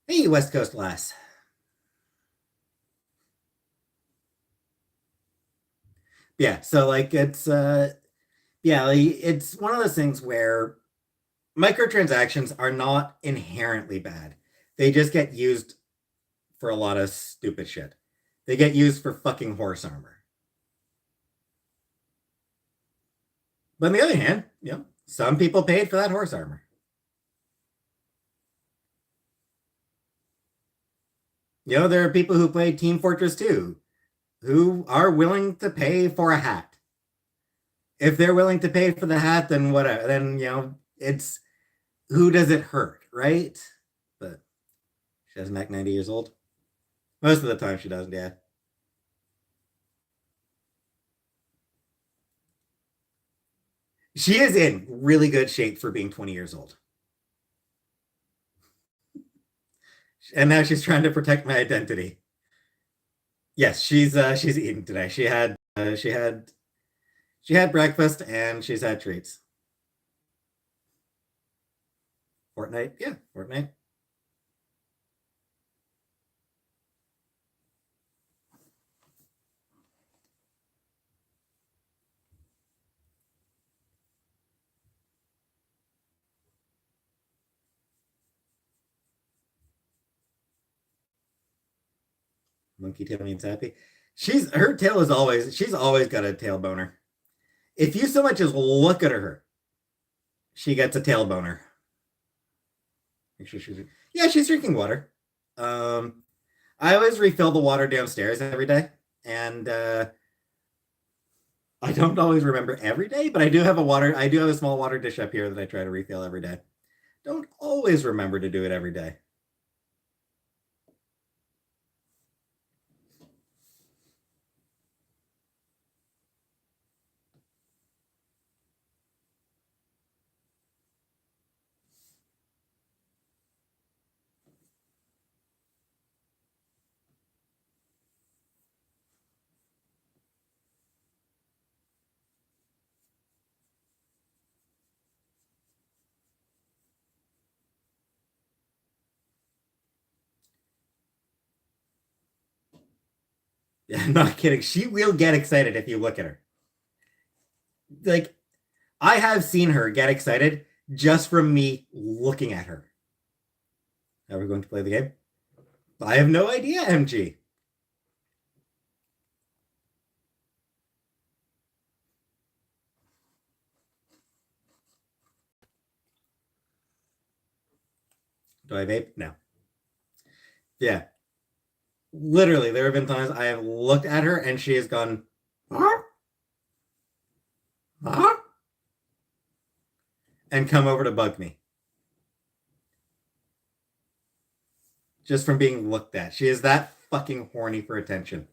hey, West Coast lass. Yeah, so like it's one of those things where microtransactions are not inherently bad. They just get used for a lot of stupid shit. They get used for fucking horse armor. But on the other hand, some people paid for that horse armor. There are people who play Team Fortress 2 who are willing to pay for a hat. If they're willing to pay for the hat, then whatever. Then, it's who does it hurt, right? But she doesn't act 90 years old. Most of the time she doesn't, yeah. She is in really good shape for being 20 years old. And now she's trying to protect my identity. Yes, she's eating today. She had breakfast and she's had treats. Fortnite, yeah, Fortnite. Monkey tail means happy. She's always got a tail boner. If you so much as look at her, she gets a tail boner. Make sure she's yeah, she's drinking water. Um, I always refill the water downstairs every day, and I don't always remember every day, but I do have a small water dish up here that I try to refill every day. Don't always remember to do it every day. Yeah, I'm not kidding. She will get excited if you look at her. Like, I have seen her get excited just from me looking at her. Are we going to play the game? I have no idea, MG. Do I vape? No. Yeah. Literally, there have been times I have looked at her and she has gone, huh? Huh? And come over to bug me. Just from being looked at. She is that fucking horny for attention.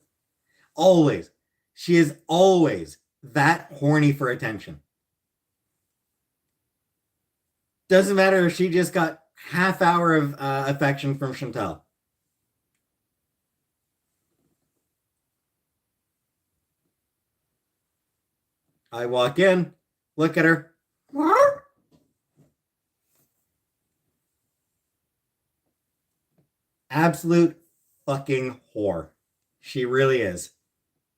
Always. She is always that horny for attention. Doesn't matter if she just got half hour of affection from Chantal. I walk in, look at her. Absolute fucking whore. She really is.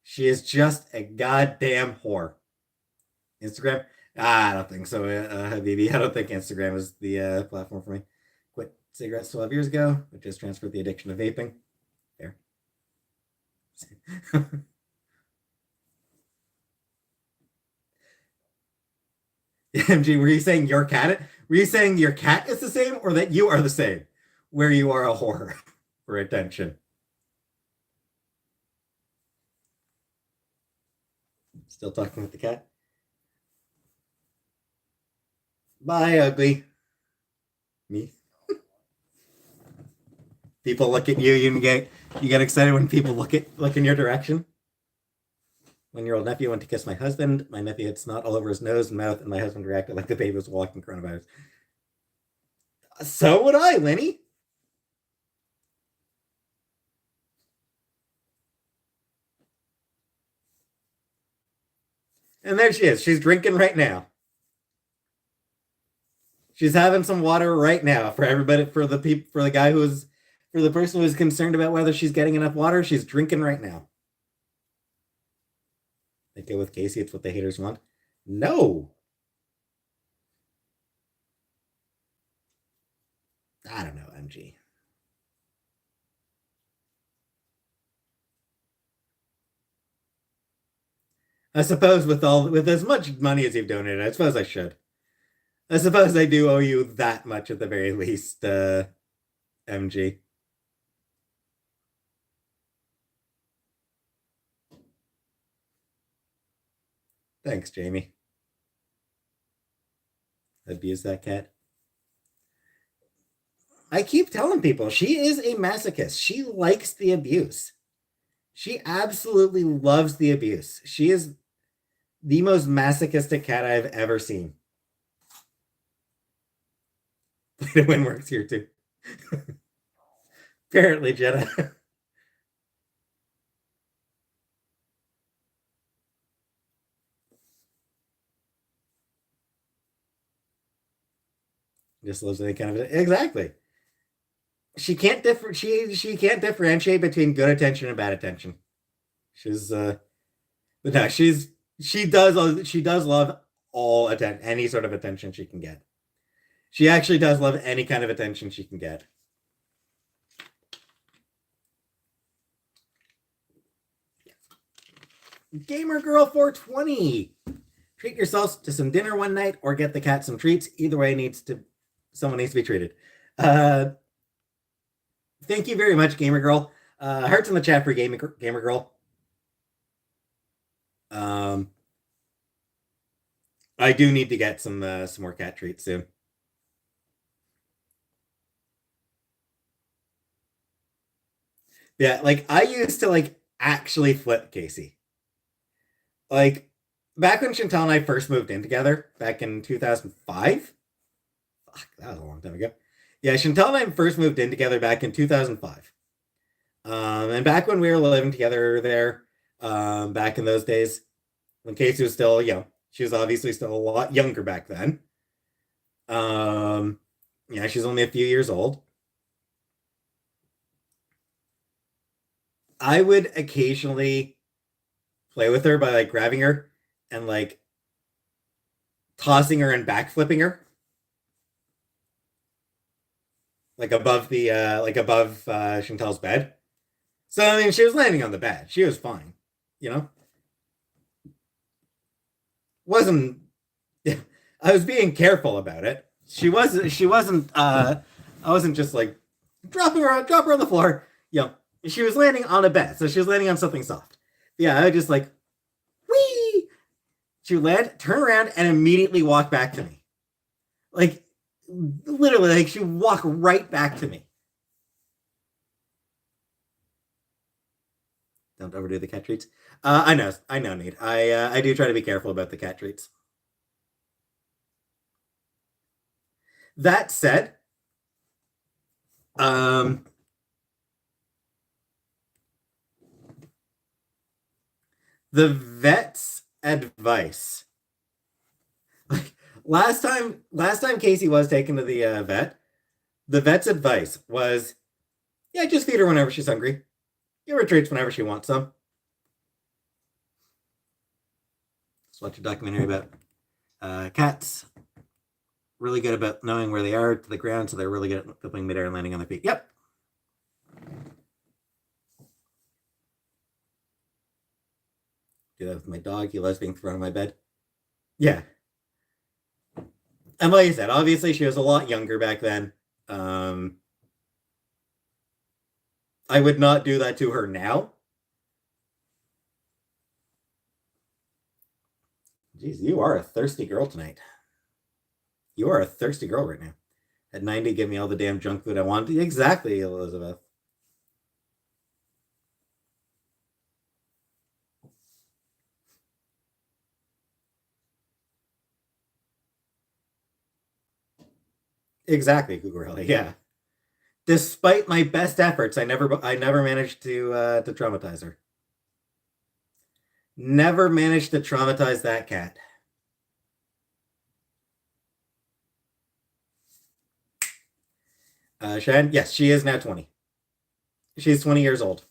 She is just a goddamn whore. Instagram? I don't think so, Habibi. I don't think Instagram is the platform for me. Quit cigarettes 12 years ago, but just transferred the addiction to vaping. There. MG, were you saying your cat? Were you saying your cat is the same, or that you are the same, where you are a whore for attention? Still talking with the cat. Bye, ugly. Me. People look at you. You get excited when people look in your direction. 1-year-old nephew went to kiss my husband. My nephew had snot all over his nose and mouth, and my husband reacted like the baby was walking coronavirus. So would I, Lenny. And there she is. She's drinking right now. She's having some water right now for everybody, for the guy for the person who is concerned about whether she's getting enough water. She's drinking right now. They go with Casey. It's what the haters want. No. I don't know, MG. I suppose with as much money as you've donated, I suppose I should. I suppose I do owe you that much at the very least, MG. Thanks, Jamie. Abuse that cat. I keep telling people she is a masochist. She likes the abuse. She absolutely loves the abuse. She is the most masochistic cat I've ever seen. The win works here too. Apparently, Jenna. Just loves any kind of exactly. She can't differentiate between good attention and bad attention. She's but no, she does love all attention, any sort of attention she can get. She actually does love any kind of attention she can get. Gamer Girl 420. Treat yourself to some dinner one night or get the cat some treats. Either way someone needs to be treated. Thank you very much, Gamer Girl. Hearts in the chat for gamer girl. Um, I do need to get some more cat treats soon. Yeah, like I used to like actually flip Casey. Like back when Chantal and I first moved in together back in 2005. Fuck, that was a long time ago. Yeah, Chantal and I first moved in together back in 2005. And back when we were living together there, back in those days, when Casey was still, she was obviously still a lot younger back then. Um, yeah, she's only a few years old. I would occasionally play with her by like grabbing her and like tossing her and backflipping her like above Chantal's bed. So I mean, she was landing on the bed. She was fine, you know. Wasn't I was being careful about it. She wasn't I wasn't just like drop her on the floor. She was landing on a bed, so she was landing on something soft. Yeah, I would just like whee. She would land, turn around, and immediately walk back to me. Like literally, like she would walk right back to me. Don't overdo the cat treats. I know, Nate. I do try to be careful about the cat treats. That said, um, the vet's advice. Like last time Casey was taken to the vet, the vet's advice was, yeah, just feed her whenever she's hungry. Give her treats whenever she wants some. Let's watch a documentary about cats. Really good about knowing where they are to the ground, so they're really good at flipping midair and landing on their feet. Yep. Do that with my dog. He loves being thrown on my bed. Yeah. And like I said, obviously she was a lot younger back then. Um, I would not do that to her now. Jeez, you are a thirsty girl tonight. You are a thirsty girl right now. At 90, give me all the damn junk food I want. Exactly, Elizabeth. Exactly, Kugarelli. Yeah. Despite my best efforts, I never managed to traumatize her. Never managed to traumatize that cat. Shan, yes, she is now 20. She's 20 years old.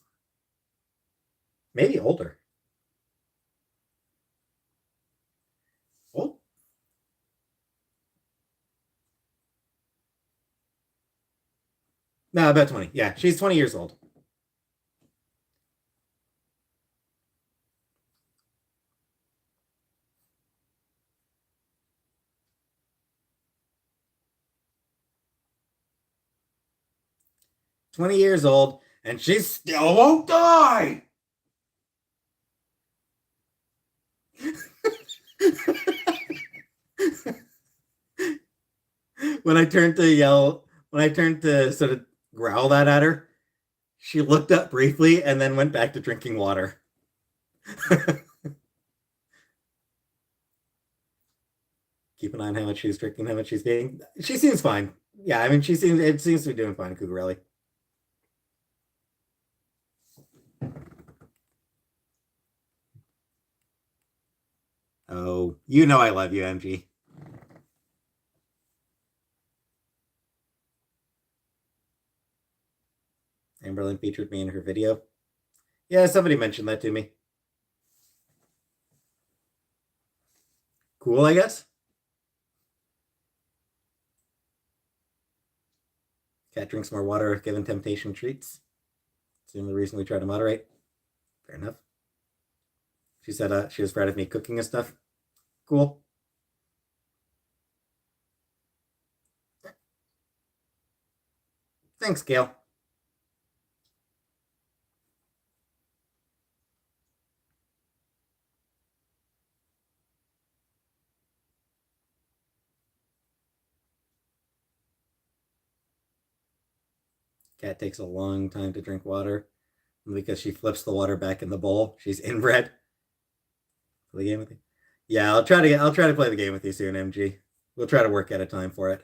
Maybe older. Oh, no, about 20. Yeah, she's 20 years old. 20 years old, and she still won't die. When I turned to yell, when I turned to sort of growl that at her, she looked up briefly and then went back to drinking water. Keep an eye on how much she's drinking, how much she's eating. She seems fine. Yeah, I mean, it seems to be doing fine, Kugarelli. Oh, you know I love you, MG. Amberlynn featured me in her video. Yeah, somebody mentioned that to me. Cool, I guess. Cat drinks more water given temptation treats. It's the only reason we try to moderate. Fair enough. She said she was proud of me cooking and stuff. Cool. Thanks, Gail. Cat takes a long time to drink water because she flips the water back in the bowl. She's inbred. Play the game with you. Yeah, I'll try to play the game with you soon, MG. We'll try to work out a time for it.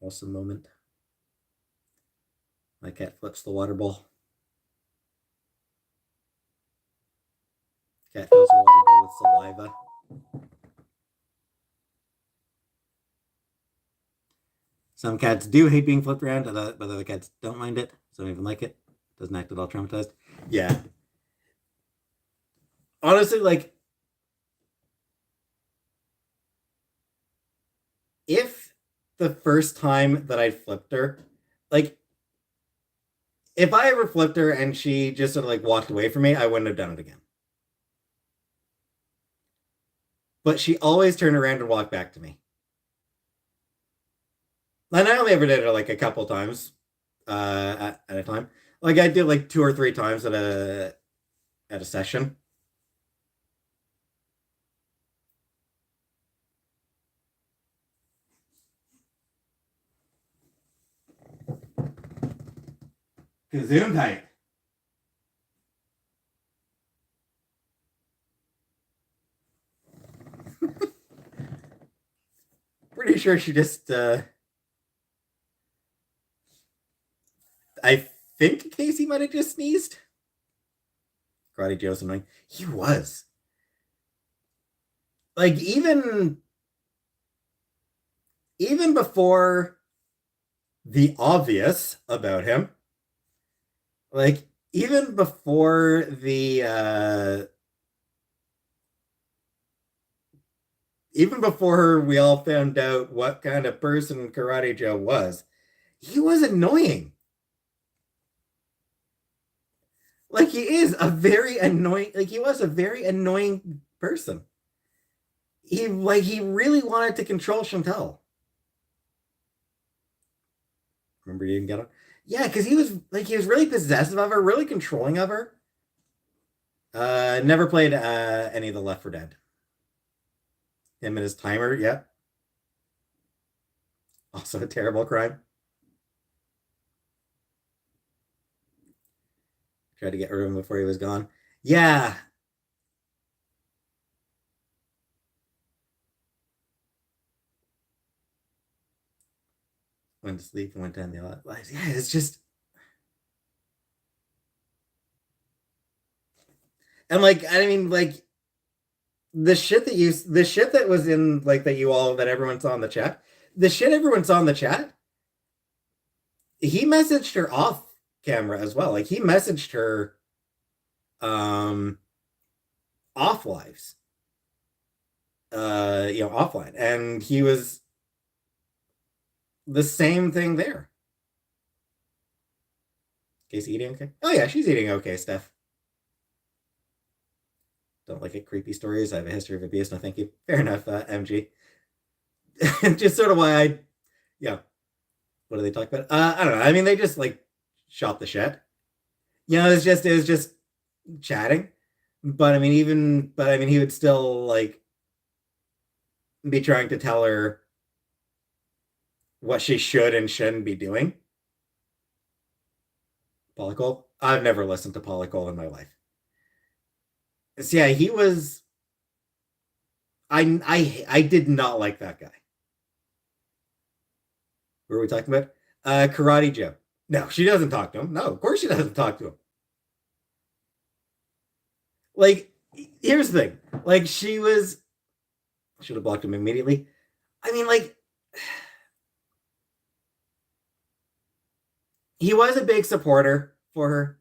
Awesome moment. My cat flips the water bowl. Cat fills her water bowl with saliva. Some cats do hate being flipped around, but other cats don't mind it. Some even like it. Doesn't act at all traumatized. Yeah. Honestly, like, if the first time that I flipped her, like, if I ever flipped her and she just sort of like walked away from me, I wouldn't have done it again. But she always turned around and walked back to me. And I only ever did it like a couple times at a time. Like I did like two or three times at a session. Gesundheit. Pretty sure she just I think Casey might have just sneezed. Karate Joe's annoying. He was. Like even before the obvious about him, like even before the even before we all found out what kind of person Karate Joe was, he was annoying. Like he is a very annoying, like he was a very annoying person. He really wanted to control Chantel. Remember you didn't get him? Yeah, because he was really possessive of her, really controlling of her. Never played any of the Left 4 Dead. Him and his timer, yep. Also a terrible crime. Tried to get rid of him before he was gone. Yeah. Went to sleep and went down the lives. Yeah, it's just and like I mean like the shit that was in like that everyone saw in the chat, the shit everyone saw in the chat, he messaged her off camera as well. Like he messaged her um off lives. Offline. And he was the same thing there. Casey eating okay? Oh yeah, she's eating okay, Steph. Don't like it. Creepy stories. I have a history of abuse. No, thank you. Fair enough, MG. Just sort of why yeah. What do they talk about? I don't know. I mean, they just like shot the shit. It was just chatting. But I mean, he would still like be trying to tell her what she should and shouldn't be doing. Polycole. I've never listened to Polycole in my life. So yeah, he was. I did not like that guy. What are we talking about? Karate Joe. No, she doesn't talk to him. No, of course she doesn't talk to him. Like, here's the thing. Like, she was. Should have blocked him immediately. I mean, like, he was a big supporter for her.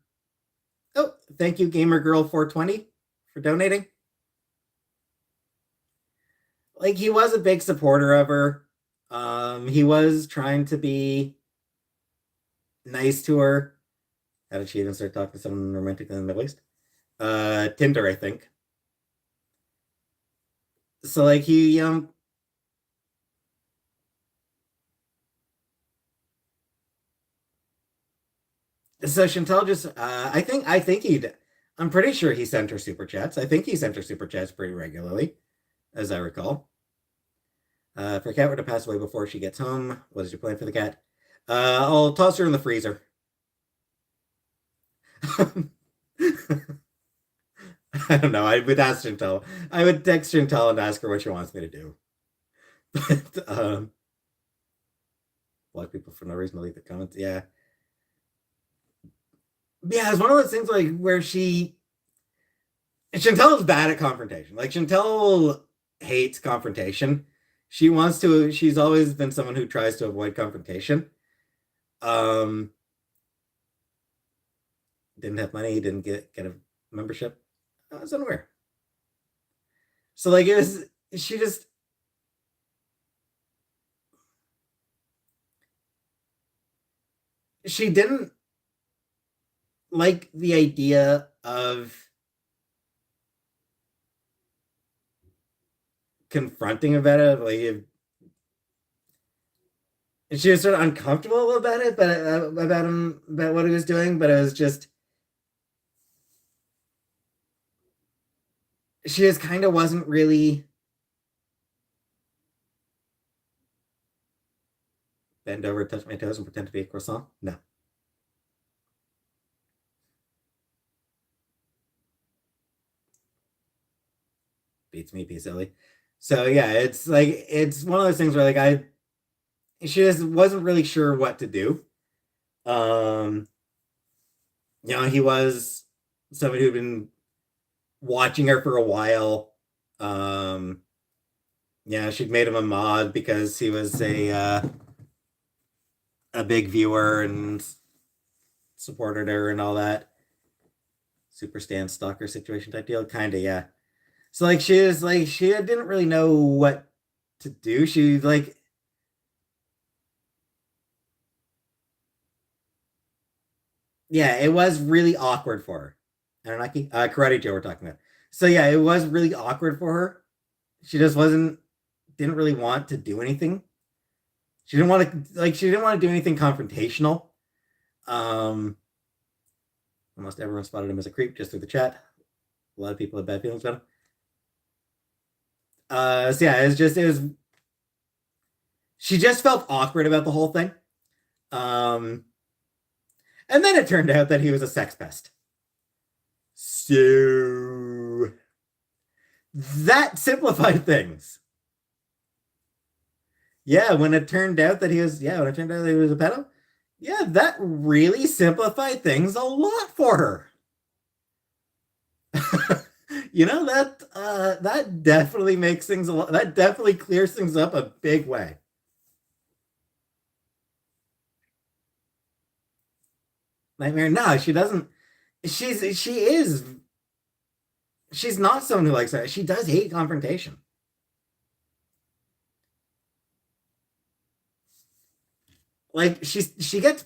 Oh, thank you, Gamer Girl 420, for donating. Like, he was a big supporter of her. He was trying to be nice to her. How did she even start talking to someone romantic in the Middle East? Tinder, I think. So like so Chantal just I think he'd I'm pretty sure he sent her super chats. I think he sent her super chats pretty regularly, as I recall. If her cat were to pass away before she gets home, what is your plan for the cat? I'll toss her in the freezer. I don't know. I would ask Chantel. I would text Chantel and ask her what she wants me to do. But block people for no reason, delete the comments. Yeah, yeah. It's one of those things like where Chantel is bad at confrontation. Like Chantel hates confrontation. She wants to. She's always been someone who tries to avoid confrontation. Um, didn't have money. Didn't get a membership. I was unaware. So like it was. She just. She didn't like the idea of confronting about it. Like she was sort of uncomfortable about it, but about him, about what he was doing. But it was just she just kind of wasn't really bend over, touch my toes, and pretend to be a croissant. No, beats me, be silly. So yeah, it's like it's one of those things where like she just wasn't really sure what to do. Um, he was somebody who'd been watching her for a while. Um, yeah, she'd made him a mod because he was a big viewer and supported her and all that. Super stan stalker situation type deal, kind of, yeah. So like she didn't really know what to do. She like yeah, it was really awkward for her. Anunnaki, Karate Joe, we're talking about. So yeah, it was really awkward for her. She just didn't really want to do anything. She didn't want to do anything confrontational. Um, almost everyone spotted him as a creep just through the chat. A lot of people had bad feelings about him. So yeah, it was. She just felt awkward about the whole thing. Um, and then it turned out that he was a sex pest. So that simplified things. Yeah, when it turned out that he was, when it turned out that he was a pedo, yeah, that really simplified things a lot for her. That definitely makes things a lot. That definitely clears things up a big way. Nightmare. No, she doesn't. She's not someone who likes that. She does hate confrontation. Like she gets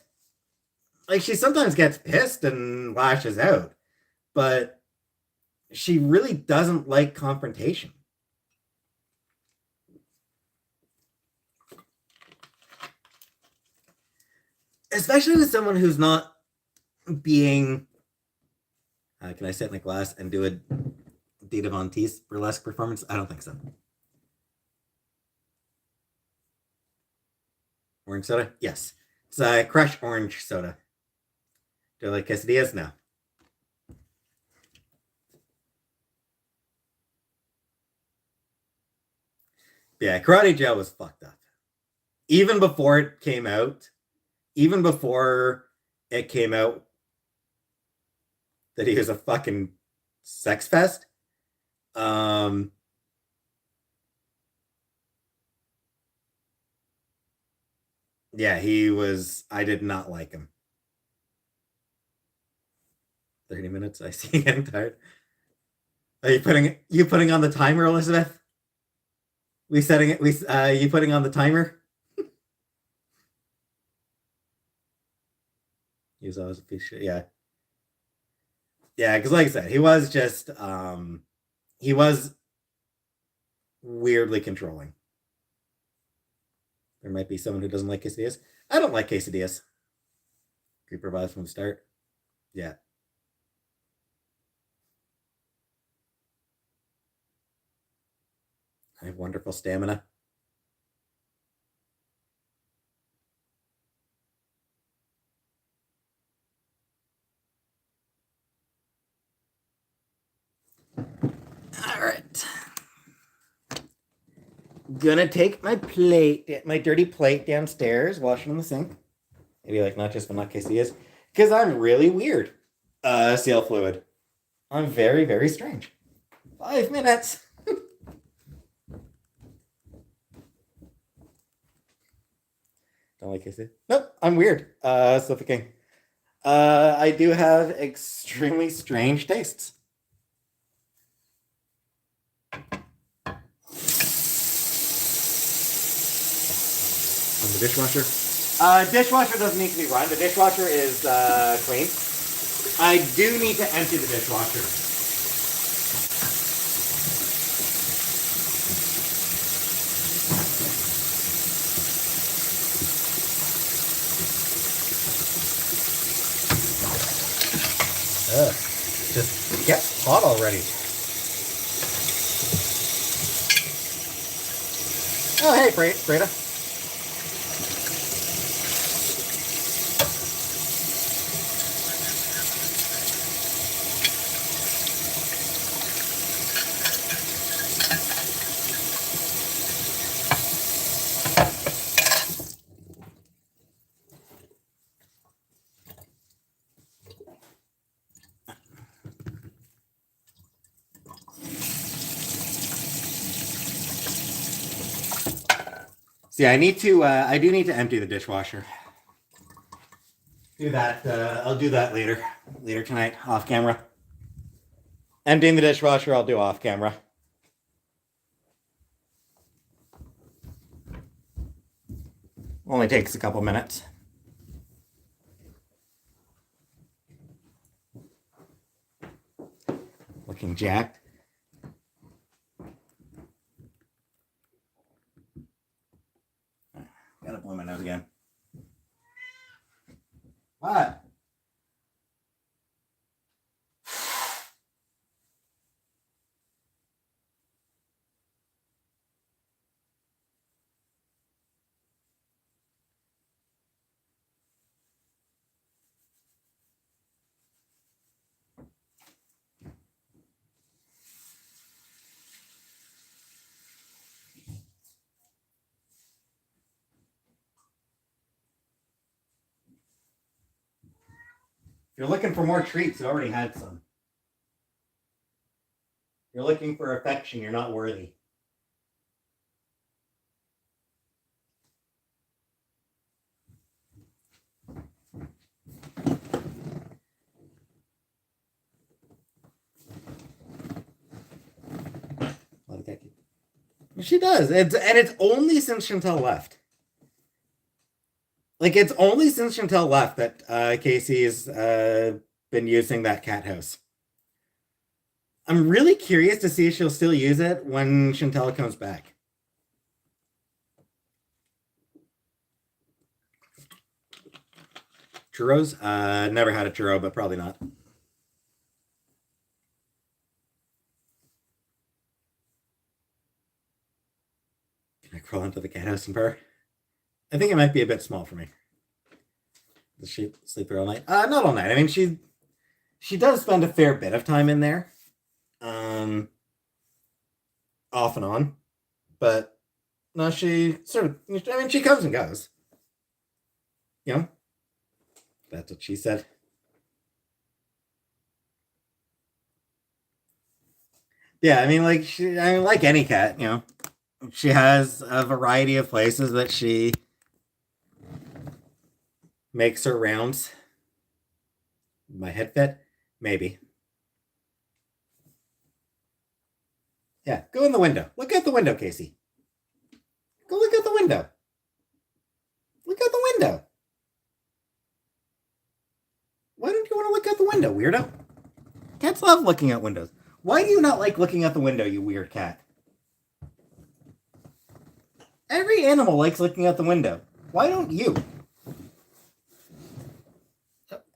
like she sometimes gets pissed and lashes out, but she really doesn't like confrontation. Especially with someone who's not being can I sit in a glass and do a Dita Von Teese burlesque performance? I don't think so. Orange soda? Yes. It's a Crush orange soda. Do you like quesadillas? No. Yeah, Karate Joe was fucked up. Even before it came out, even before it came out that he was a fucking sex fest, um, yeah, he was. I did not like him. 30 minutes. I see. Getting tired. Are you putting on the timer, Elizabeth? We setting it. You putting on the timer? He was always a piece of shit. Yeah, yeah. Because like I said, he was weirdly controlling. There might be someone who doesn't like quesadillas. I don't like quesadillas. Creeper vibes from the start. Yeah. I have wonderful stamina. All right. Gonna take my plate, my dirty plate downstairs, wash it in the sink. Maybe like not just vanilla quesadillas, because I'm really weird. Seal fluid. I'm very, very strange. 5 minutes. Don't like quesadillas? Nope, I'm weird. Slip King. I do have extremely strange tastes. From the dishwasher. Dishwasher doesn't need to be run. The dishwasher is clean. I do need to empty the dishwasher. Ugh, just gets hot already. Oh, hey, Freda. See, I do need to empty the dishwasher. Do that. I'll do that later tonight, off camera. Emptying the dishwasher, I'll do off camera. Only takes a couple minutes. Looking jacked. Gotta blow my nose again. What? If you're looking for more treats, you already had some. If you're looking for affection, you're not worthy. She does. It's only since Chantel left. Like, it's only since Chantel left that Casey's been using that cat house. I'm really curious to see if she'll still use it when Chantel comes back. Churros? Never had a churro, but probably not. Can I crawl into the cat house and purr? I think it might be a bit small for me. Does she sleep there all night? Not all night. I mean, she does spend a fair bit of time in there. Off and on. But no, she sort of, I mean, she comes and goes. You know? That's what she said. Yeah, I mean, like any cat, you know, she has a variety of places that she makes her rounds. My head fit? Maybe. Yeah, go in the window. Look out the window, Casey. Go look out the window. Look out the window. Why don't you want to look out the window, weirdo? Cats love looking out windows. Why do you not like looking out the window, you weird cat? Every animal likes looking out the window. Why don't you?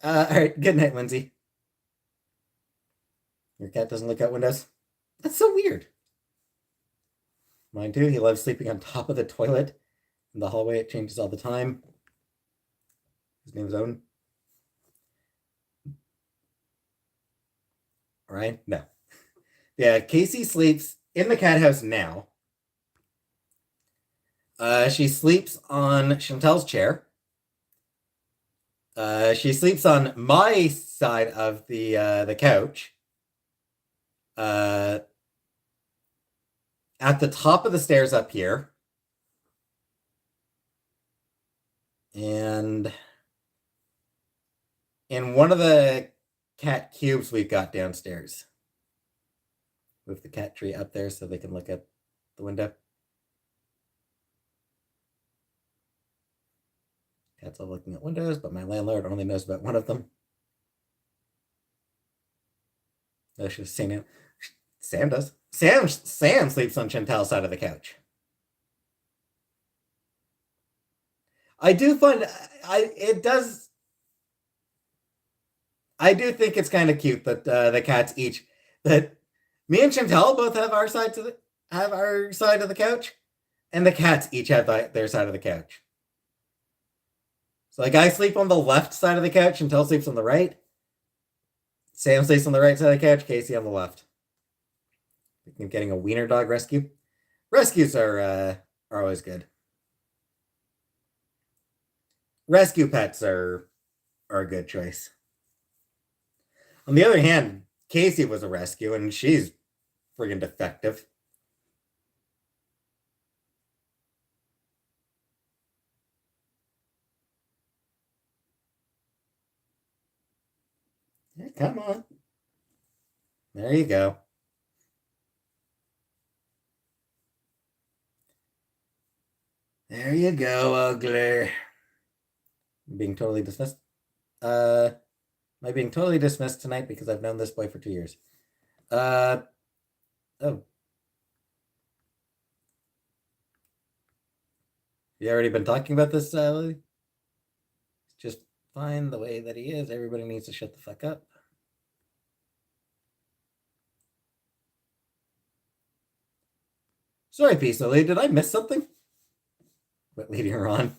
All right, good night, Lindsay. Your cat doesn't look out windows? That's so weird. Mine too. He loves sleeping on top of the toilet in the hallway. It changes all the time. His name's Owen. Right? No. Yeah, Casey sleeps in the cat house now. She sleeps on Chantel's chair. She sleeps on my side of the couch. At the top of the stairs up here. And in one of the cat cubes we've got downstairs. Move the cat tree up there so they can look at the window. Cats all looking at windows, but my landlord only knows about one of them. I should have seen him. Sam does. Sam sleeps on Chantal's side of the couch. I do find it does. I do think it's kind of cute that the cats each that me and Chantal both have our side of the couch, and the cats each have their side of the couch. So like I sleep on the left side of the couch, Chantal sleeps on the right. Sam sleeps on the right side of the couch, Casey on the left. I'm getting a wiener dog rescue. Rescues are always good. Rescue pets are a good choice. On the other hand, Casey was a rescue, and she's friggin' defective. Yeah, come on. There you go. There you go, ugly. I'm being totally dismissed. Am I being totally dismissed tonight because I've known this boy for 2 years? Oh. You already been talking about this, Lily? Just fine the way that he is. Everybody needs to shut the fuck up. Sorry, Peace Lily. Did I miss something? But leading her on.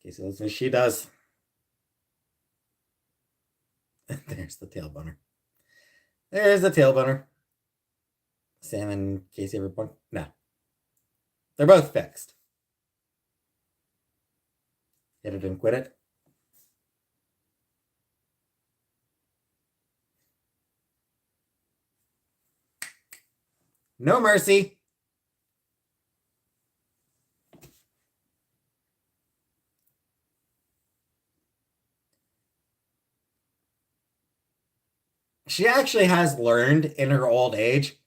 Casey listens. She does. There's the tail boner. There's the tail boner. Sam and Casey ever born? No. They're both fixed. Hit it and quit it. No mercy. She actually has learned in her old age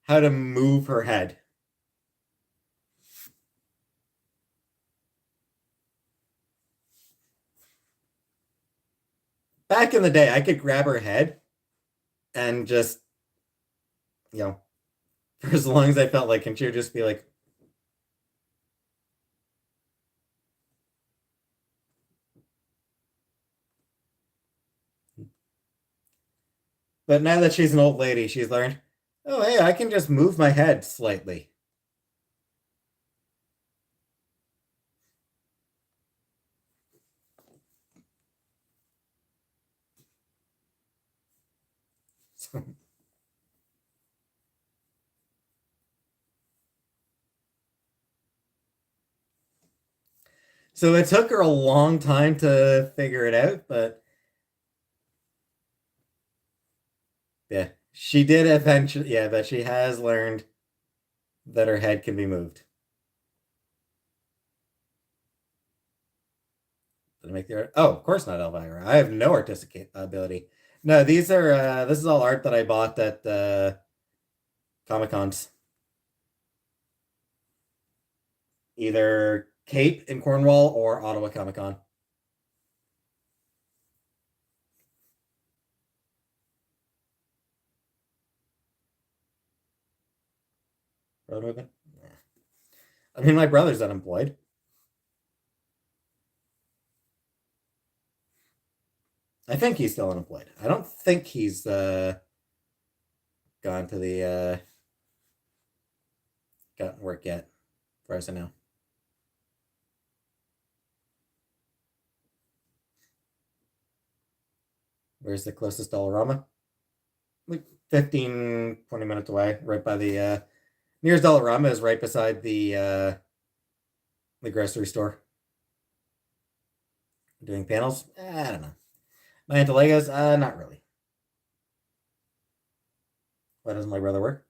how to move her head. Back in the day, I could grab her head and just, for as long as I felt like, and she would just be like, but now that she's an old lady, she's learned, oh, hey, I can just move my head slightly. So it took her a long time to figure it out, but yeah, she did eventually. Yeah, but she has learned that her head can be moved. Did I make the art? Oh, of course not, Elvira. I have no artistic ability. No, these are this is all art that I bought at Comic Cons. Either Cape in Cornwall or Ottawa Comic Con. Road movement? Yeah. I mean, my brother's unemployed. I think he's still unemployed. I don't think he's gone to the gotten work yet, as far as I know. Where's the closest Dollarama? Like 15, 20 minutes away, right by the nearest Dollarama is right beside the grocery store. Doing panels? I don't know. My into Legos? Not really. Why doesn't my brother work?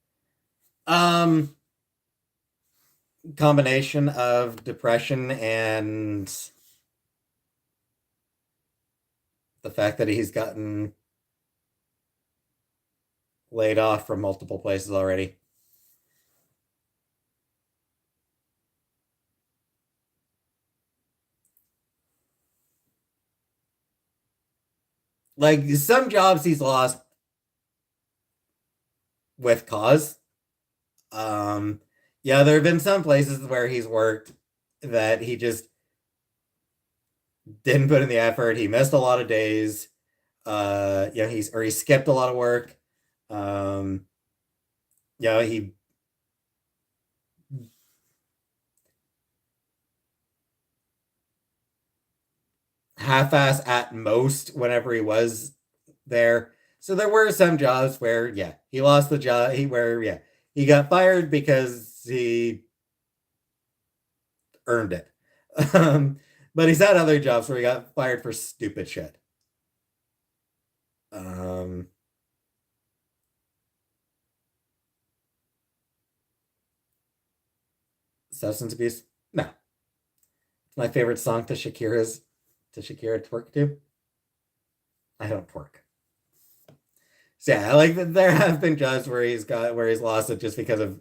Um, Combination of depression and the fact that he's gotten laid off from multiple places already. Like some jobs he's lost with cause. Um, yeah, there have been some places where he's worked that he just didn't put in the effort. He missed a lot of days. He skipped a lot of work. Um, he half-ass at most whenever he was there. So there were some jobs where, yeah, he lost the job. He got fired because he earned it. Um, but he's had other jobs where he got fired for stupid shit. Um, Substance abuse? No. It's my favorite song to Shakira twerk to. I don't twerk. So yeah, like there have been jobs where he's lost it just because of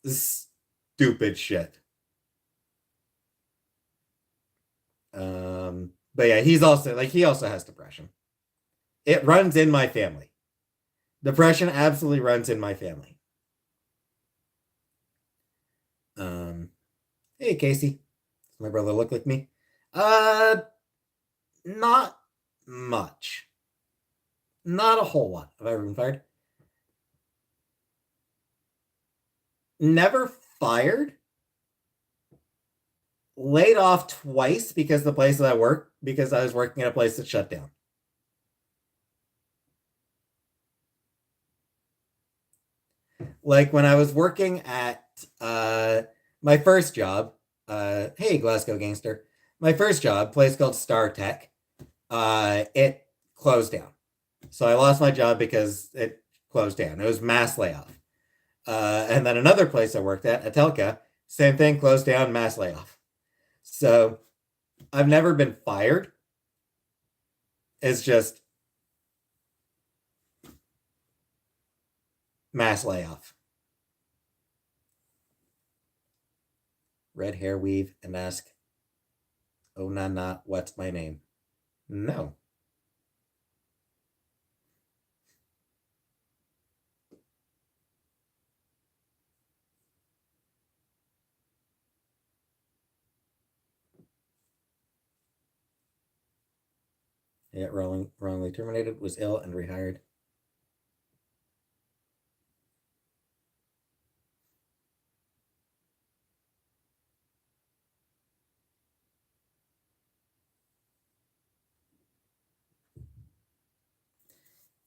stupid shit. But yeah, he also has depression. It runs in my family. Depression absolutely runs in my family. Um, hey Casey, does my brother look like me? Uh, not much. Not a whole lot. Have I ever been fired? Never fired. Laid off twice because the place that I work because I was working at a place that shut down. Like when I was working at my first job, hey Glasgow gangster, my first job, place called Star Tech, it closed down. So I lost my job because it closed down. It was mass layoff. And then another place I worked at, Atelka, same thing, closed down, mass layoff. So I've never been fired. It's just mass layoff. Red hair weave and ask, oh na, what's my name? No. Yeah, wrongly terminated, was ill and rehired.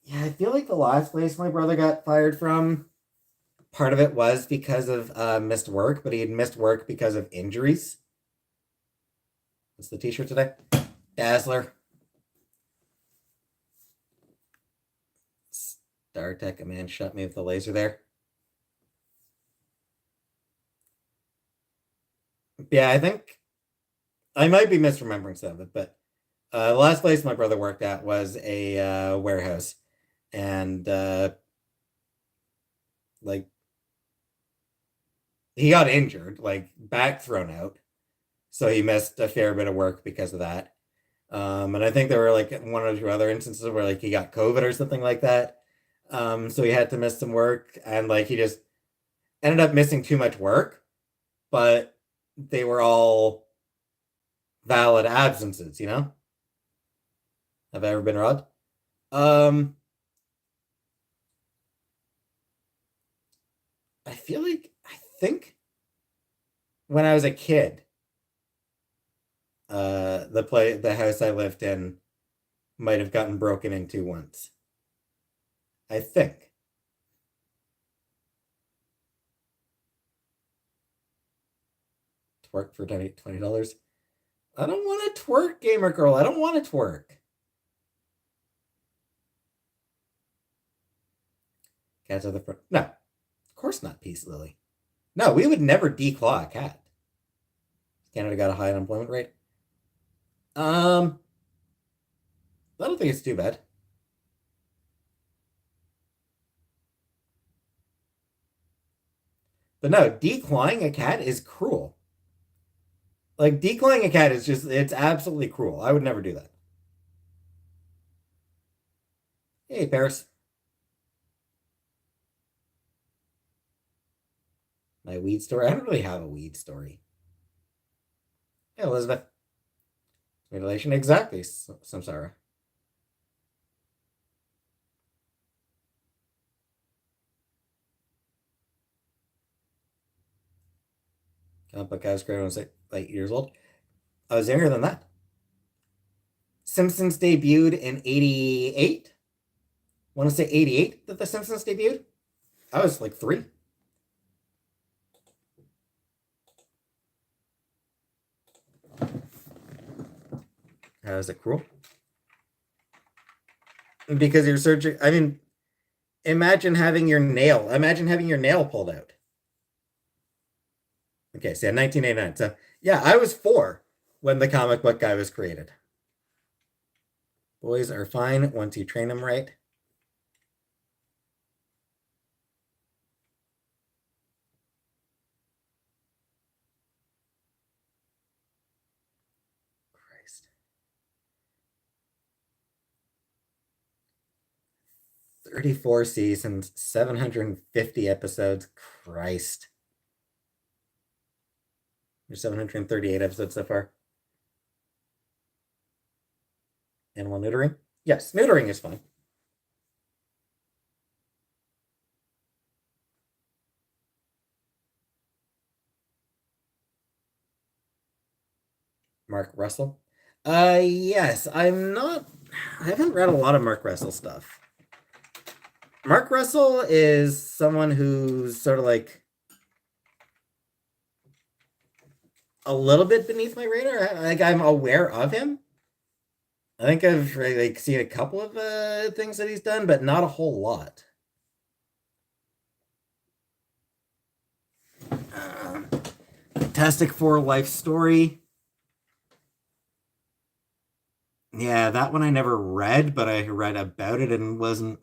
Yeah, I feel like the last place my brother got fired from, part of it was because of missed work, but he had missed work because of injuries. What's the t-shirt today? Dazzler. Star Tech, a man shot me with a laser there. Yeah, I think I might be misremembering some of it, but the last place my brother worked at was a warehouse. And like he got injured, like back thrown out. So he missed a fair bit of work because of that. And I think there were like one or two other instances where like he got COVID or something like that. So he had to miss some work and like he just ended up missing too much work, but they were all valid absences, you know? Have I ever been robbed? Um, I feel like I think when I was a kid, the house I lived in might have gotten broken into once. I think. Twerk for $20. I don't want to twerk, gamer girl. I don't want to twerk. Cats are the front. No, of course not, Peace Lily. No, we would never declaw a cat. Canada got a high unemployment rate. Um, I don't think it's too bad. But no, declawing a cat is cruel. Like declawing a cat is it's absolutely cruel. I would never do that. Hey, Paris. My weed story. I don't really have a weed story. Hey, Elizabeth. Mutilation. Exactly. Samsara. Comic book I was great when I was 8 years old. I was younger than that. Simpsons debuted in 88. I want to say 88 that The Simpsons debuted. I was like 3. How is it cruel? Because you're searching. I mean, Imagine having your nail pulled out. Okay, so yeah, 1989. So yeah, I was 4 when the comic book guy was created. Boys are fine once you train them right. Christ. 34 seasons, 750 episodes. Christ. There's 738 episodes so far. Animal neutering? Yes, neutering is fine. Mark Russell? Yes, I haven't read a lot of Mark Russell stuff. Mark Russell is someone who's sort of like a little bit beneath my radar. Like I'm aware of him. I think I've like seen a couple of things that he's done, but not a whole lot. Um, Fantastic Four Life Story. Yeah, that one I never read, but I read about it and wasn't.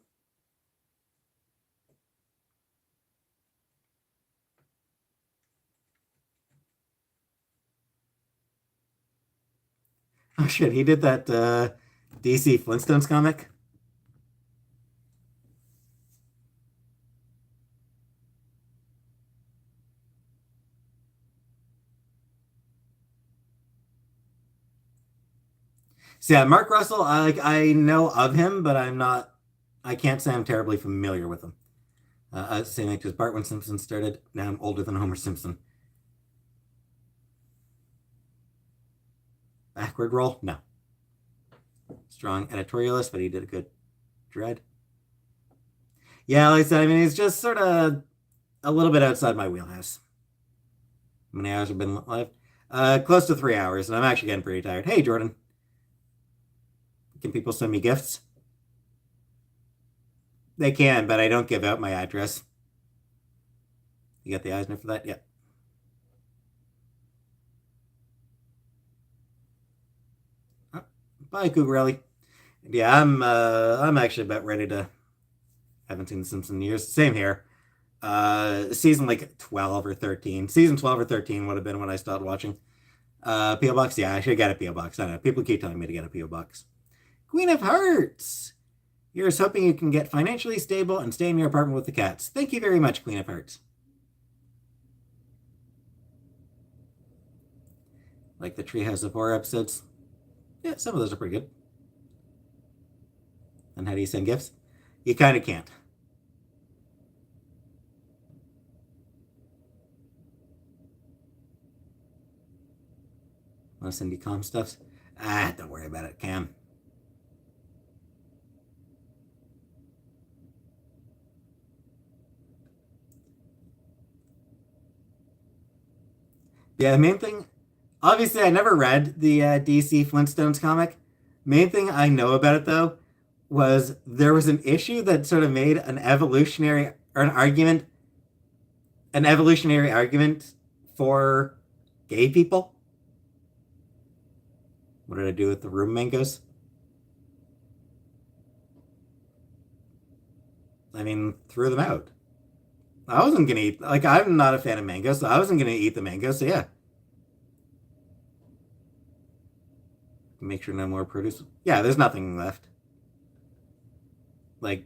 Oh shit, he did that DC Flintstones comic. So yeah, Mark Russell, I know of him, but I can't say I'm terribly familiar with him. Same like as Bart when Simpson started. Now I'm older than Homer Simpson. Backward roll? No. Strong editorialist, but he did a good dread. Yeah, like I said, I mean, it's just sort of a little bit outside my wheelhouse. How many hours have been live? Close to 3 hours, and I'm actually getting pretty tired. Hey, Jordan, can people send me gifts? They can, but I don't give out my address. You got the Eisner for that? Yeah. Oh, bye, Cougarelli. Yeah, I'm actually about ready to. Haven't seen The Simpsons in years. Same here. Season like 12 or 13. Season 12 or 13 would have been when I started watching. P.O. Box? Yeah, I should get a P.O. Box. I know. People keep telling me to get a P.O. Box. Queen of Hearts! Here's hoping you can get financially stable and stay in your apartment with the cats. Thank you very much, Queen of Hearts. Like the Treehouse of Horror episodes. Yeah, some of those are pretty good. And how do you send gifts? You kind of can't. Want to send you calm stuffs? Don't worry about it, Cam. Yeah, the main thing, obviously, I never read the DC Flintstones comic. Main thing I know about it, though, was there was an issue that sort of made an evolutionary argument for gay people. What did I do with the room mangoes? I mean, threw them out. I wasn't gonna eat, like, I'm not a fan of mangoes, so I wasn't gonna eat the mangoes, so yeah. Make sure no more produce. Yeah, there's nothing left. Like,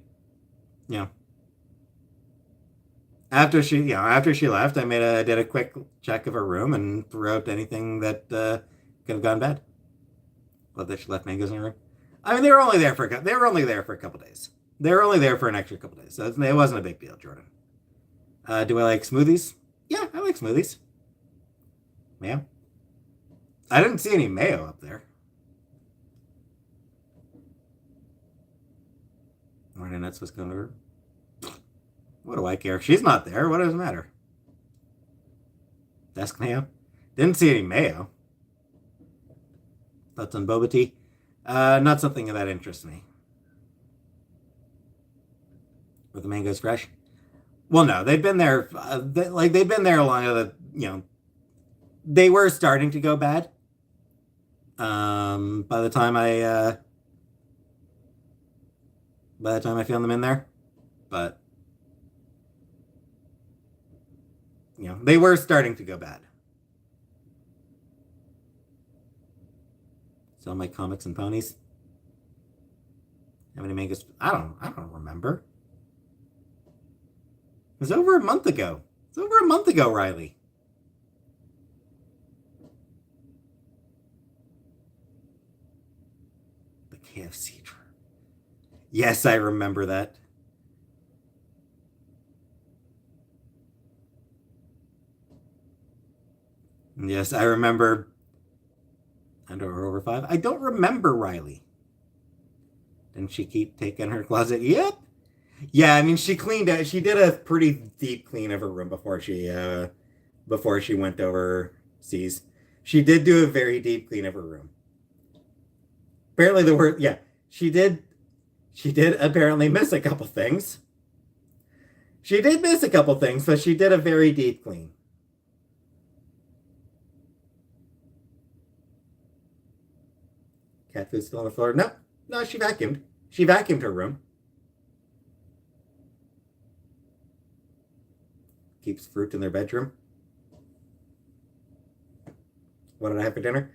you know, after she left, I did a quick check of her room and threw out anything that could have gone bad. Well, that she left mangoes in her room. I mean, they were only there for a couple days. They were only there for an extra couple days, so it wasn't a big deal, Jordan. Do I like smoothies? Yeah, I like smoothies. Mayo. I didn't see any mayo up there. Morning nuts was going over. What do I care? She's not there. What does it matter? Desk mayo. Didn't see any mayo. Thoughts on boba tea? Not something that interests me. Were the mangoes fresh? Well, no, they'd been there. They'd been there longer. They were starting to go bad. By the time I found them in there, but they were starting to go bad. Sell my comics and ponies. How many mangoes? I don't remember. It was over a month ago. It's over a month ago, Riley. The KFC truck. Yes, I remember that. Yes, I remember. Under or over 5. I don't remember Riley. Didn't she keep taking her closet? Yep. Yeah, I mean, she cleaned out. She did a pretty deep clean of her room before she went overseas. She did do a very deep clean of her room. Apparently, the word yeah, she did. She did apparently miss a couple things. She did miss a couple things, but she did a very deep clean. Cat food still on the floor? No, no, she vacuumed. She vacuumed her room. Keeps fruit in their bedroom. What did I have for dinner?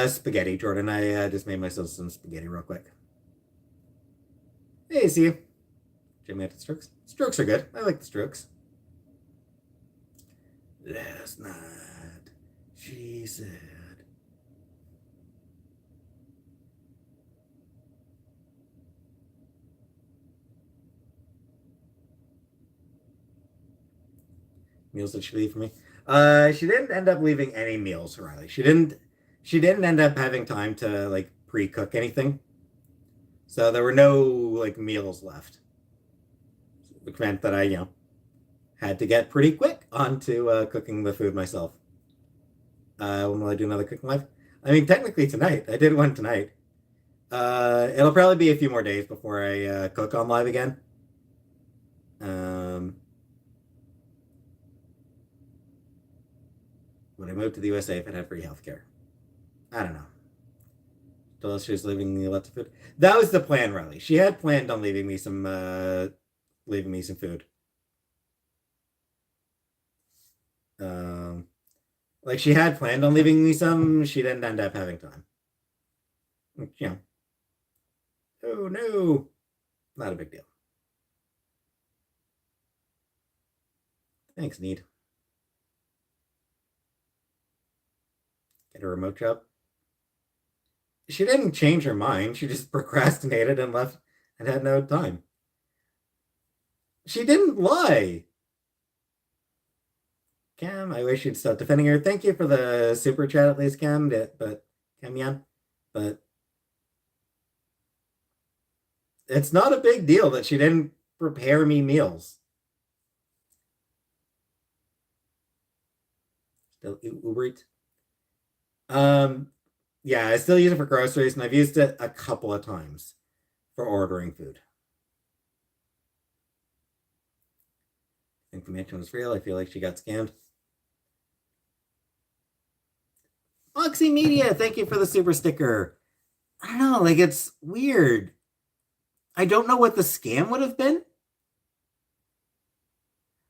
Spaghetti, Jordan. I just made myself some spaghetti real quick. Hey, see you. Jimmy had the strokes. Strokes are good. I like the strokes. Last night, she said. Meals did she leave for me? She didn't end up leaving any meals, Riley. She didn't. She didn't end up having time to like pre-cook anything, so there were no like meals left, which meant that I had to get pretty quick onto cooking the food myself. When will I do another cooking live? I mean, technically tonight. I did one tonight. It'll probably be a few more days before I cook on live again. Would I move to the USA if it had free healthcare? I don't know. Told us she was leaving me lots of food. That was the plan, Riley. She had planned on leaving me some food. Um, like she had planned on leaving me some. She didn't end up having time. You know. Oh no, not a big deal. Thanks, Need. Get a remote job. She didn't change her mind. She just procrastinated and and had no time. She didn't lie. Cam, I wish you'd stop defending her. Thank you for the super chat at least, Cam. But Cam Yan, but it's not a big deal that she didn't prepare me meals. Still Uber Eats. Yeah, I still use it for groceries, and I've used it a couple of times for ordering food. Information was real. I feel like she got scammed. Oxy Media, thank you for the super sticker. I don't know, like it's weird. I don't know what the scam would have been.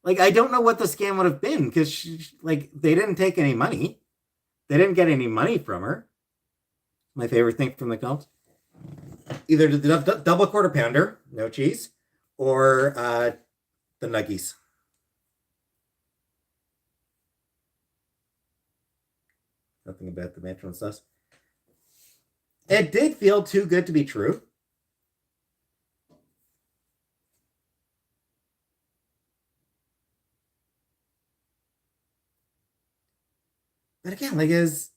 Like I don't know what the scam would have been because like they didn't take any money. They didn't get any money from her. My favorite thing from the comps. Either the double quarter pounder, no cheese, or the nuggies. Nothing about the Metro and sauce. It did feel too good to be true. But again, like is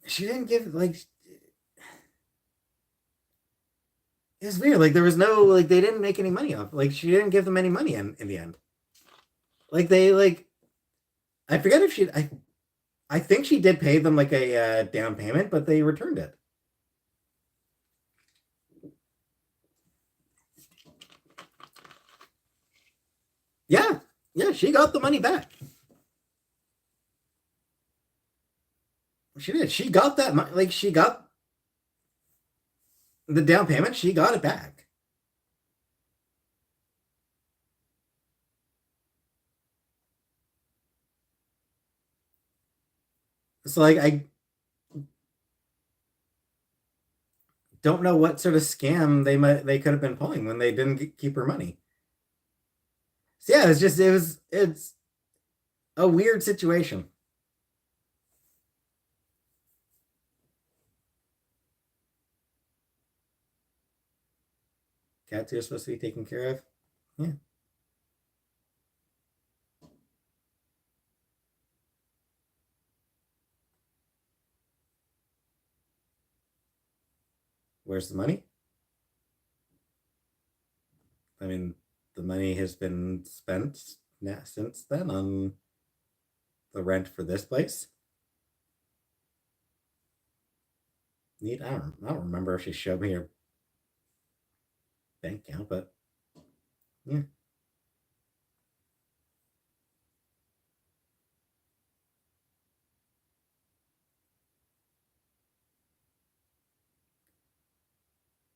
she didn't give like it was weird. Like there was no like they didn't make any money off. Like she didn't give them any money in the end. Like they like I forget if she I think she did pay them like a down payment, but they returned it. Yeah, yeah, she got the money back. She did. She got that money. Like she got the down payment. She got it back. So like I don't know what sort of scam they could have been pulling when they didn't keep her money. So yeah, it's a weird situation. Cats are supposed to be taken care of. Yeah. Where's the money? I mean, the money has been spent now since then on the rent for this place. Neat. I don't remember if she showed me her bank account, but yeah.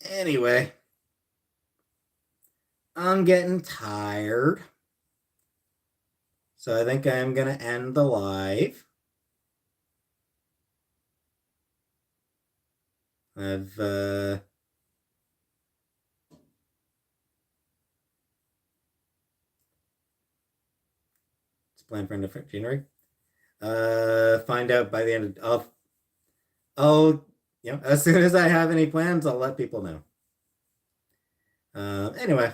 Anyway, I'm getting tired. So I think I'm going to end the live. I've it's planned for end of January. Find out by the end of I'll as soon as I have any plans, I'll let people know. Anyway.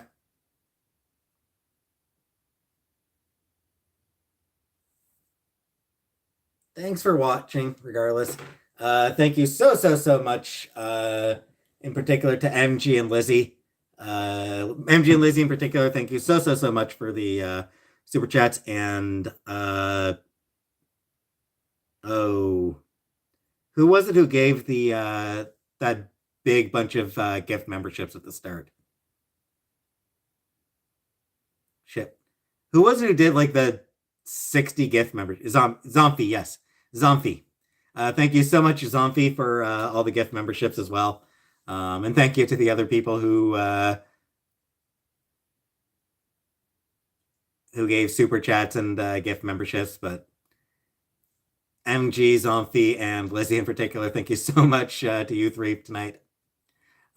Thanks for watching, regardless. Thank you so much, in particular to MG and Lizzie. MG and Lizzie in particular, thank you so much for the super chats. And oh, who was it who gave the that big bunch of gift memberships at the start? Shit. Who was it who did like the 60 gift members? Zomphy, yes. Zomphy. Thank you so much, Zomphy, for all the gift memberships as well. And thank you to the other people who gave super chats and gift memberships. But MG, Zomphy, and Lizzie in particular, thank you so much to you three tonight.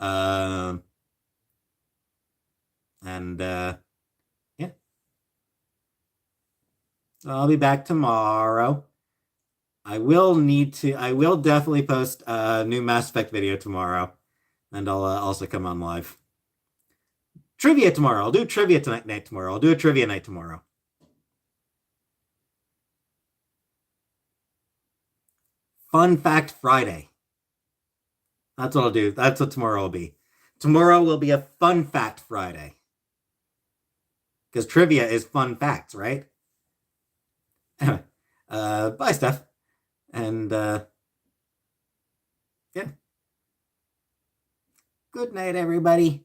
And yeah. So I'll be back tomorrow. I will definitely post a new Mass Effect video tomorrow. And I'll also come on live. Trivia tomorrow. I'll do trivia night tomorrow. I'll do a trivia night tomorrow. Fun Fact Friday. That's what I'll do. That's what tomorrow will be. Tomorrow will be a Fun Fact Friday. Because trivia is fun facts, right? Anyway, bye, Steph. And yeah. Good night, everybody.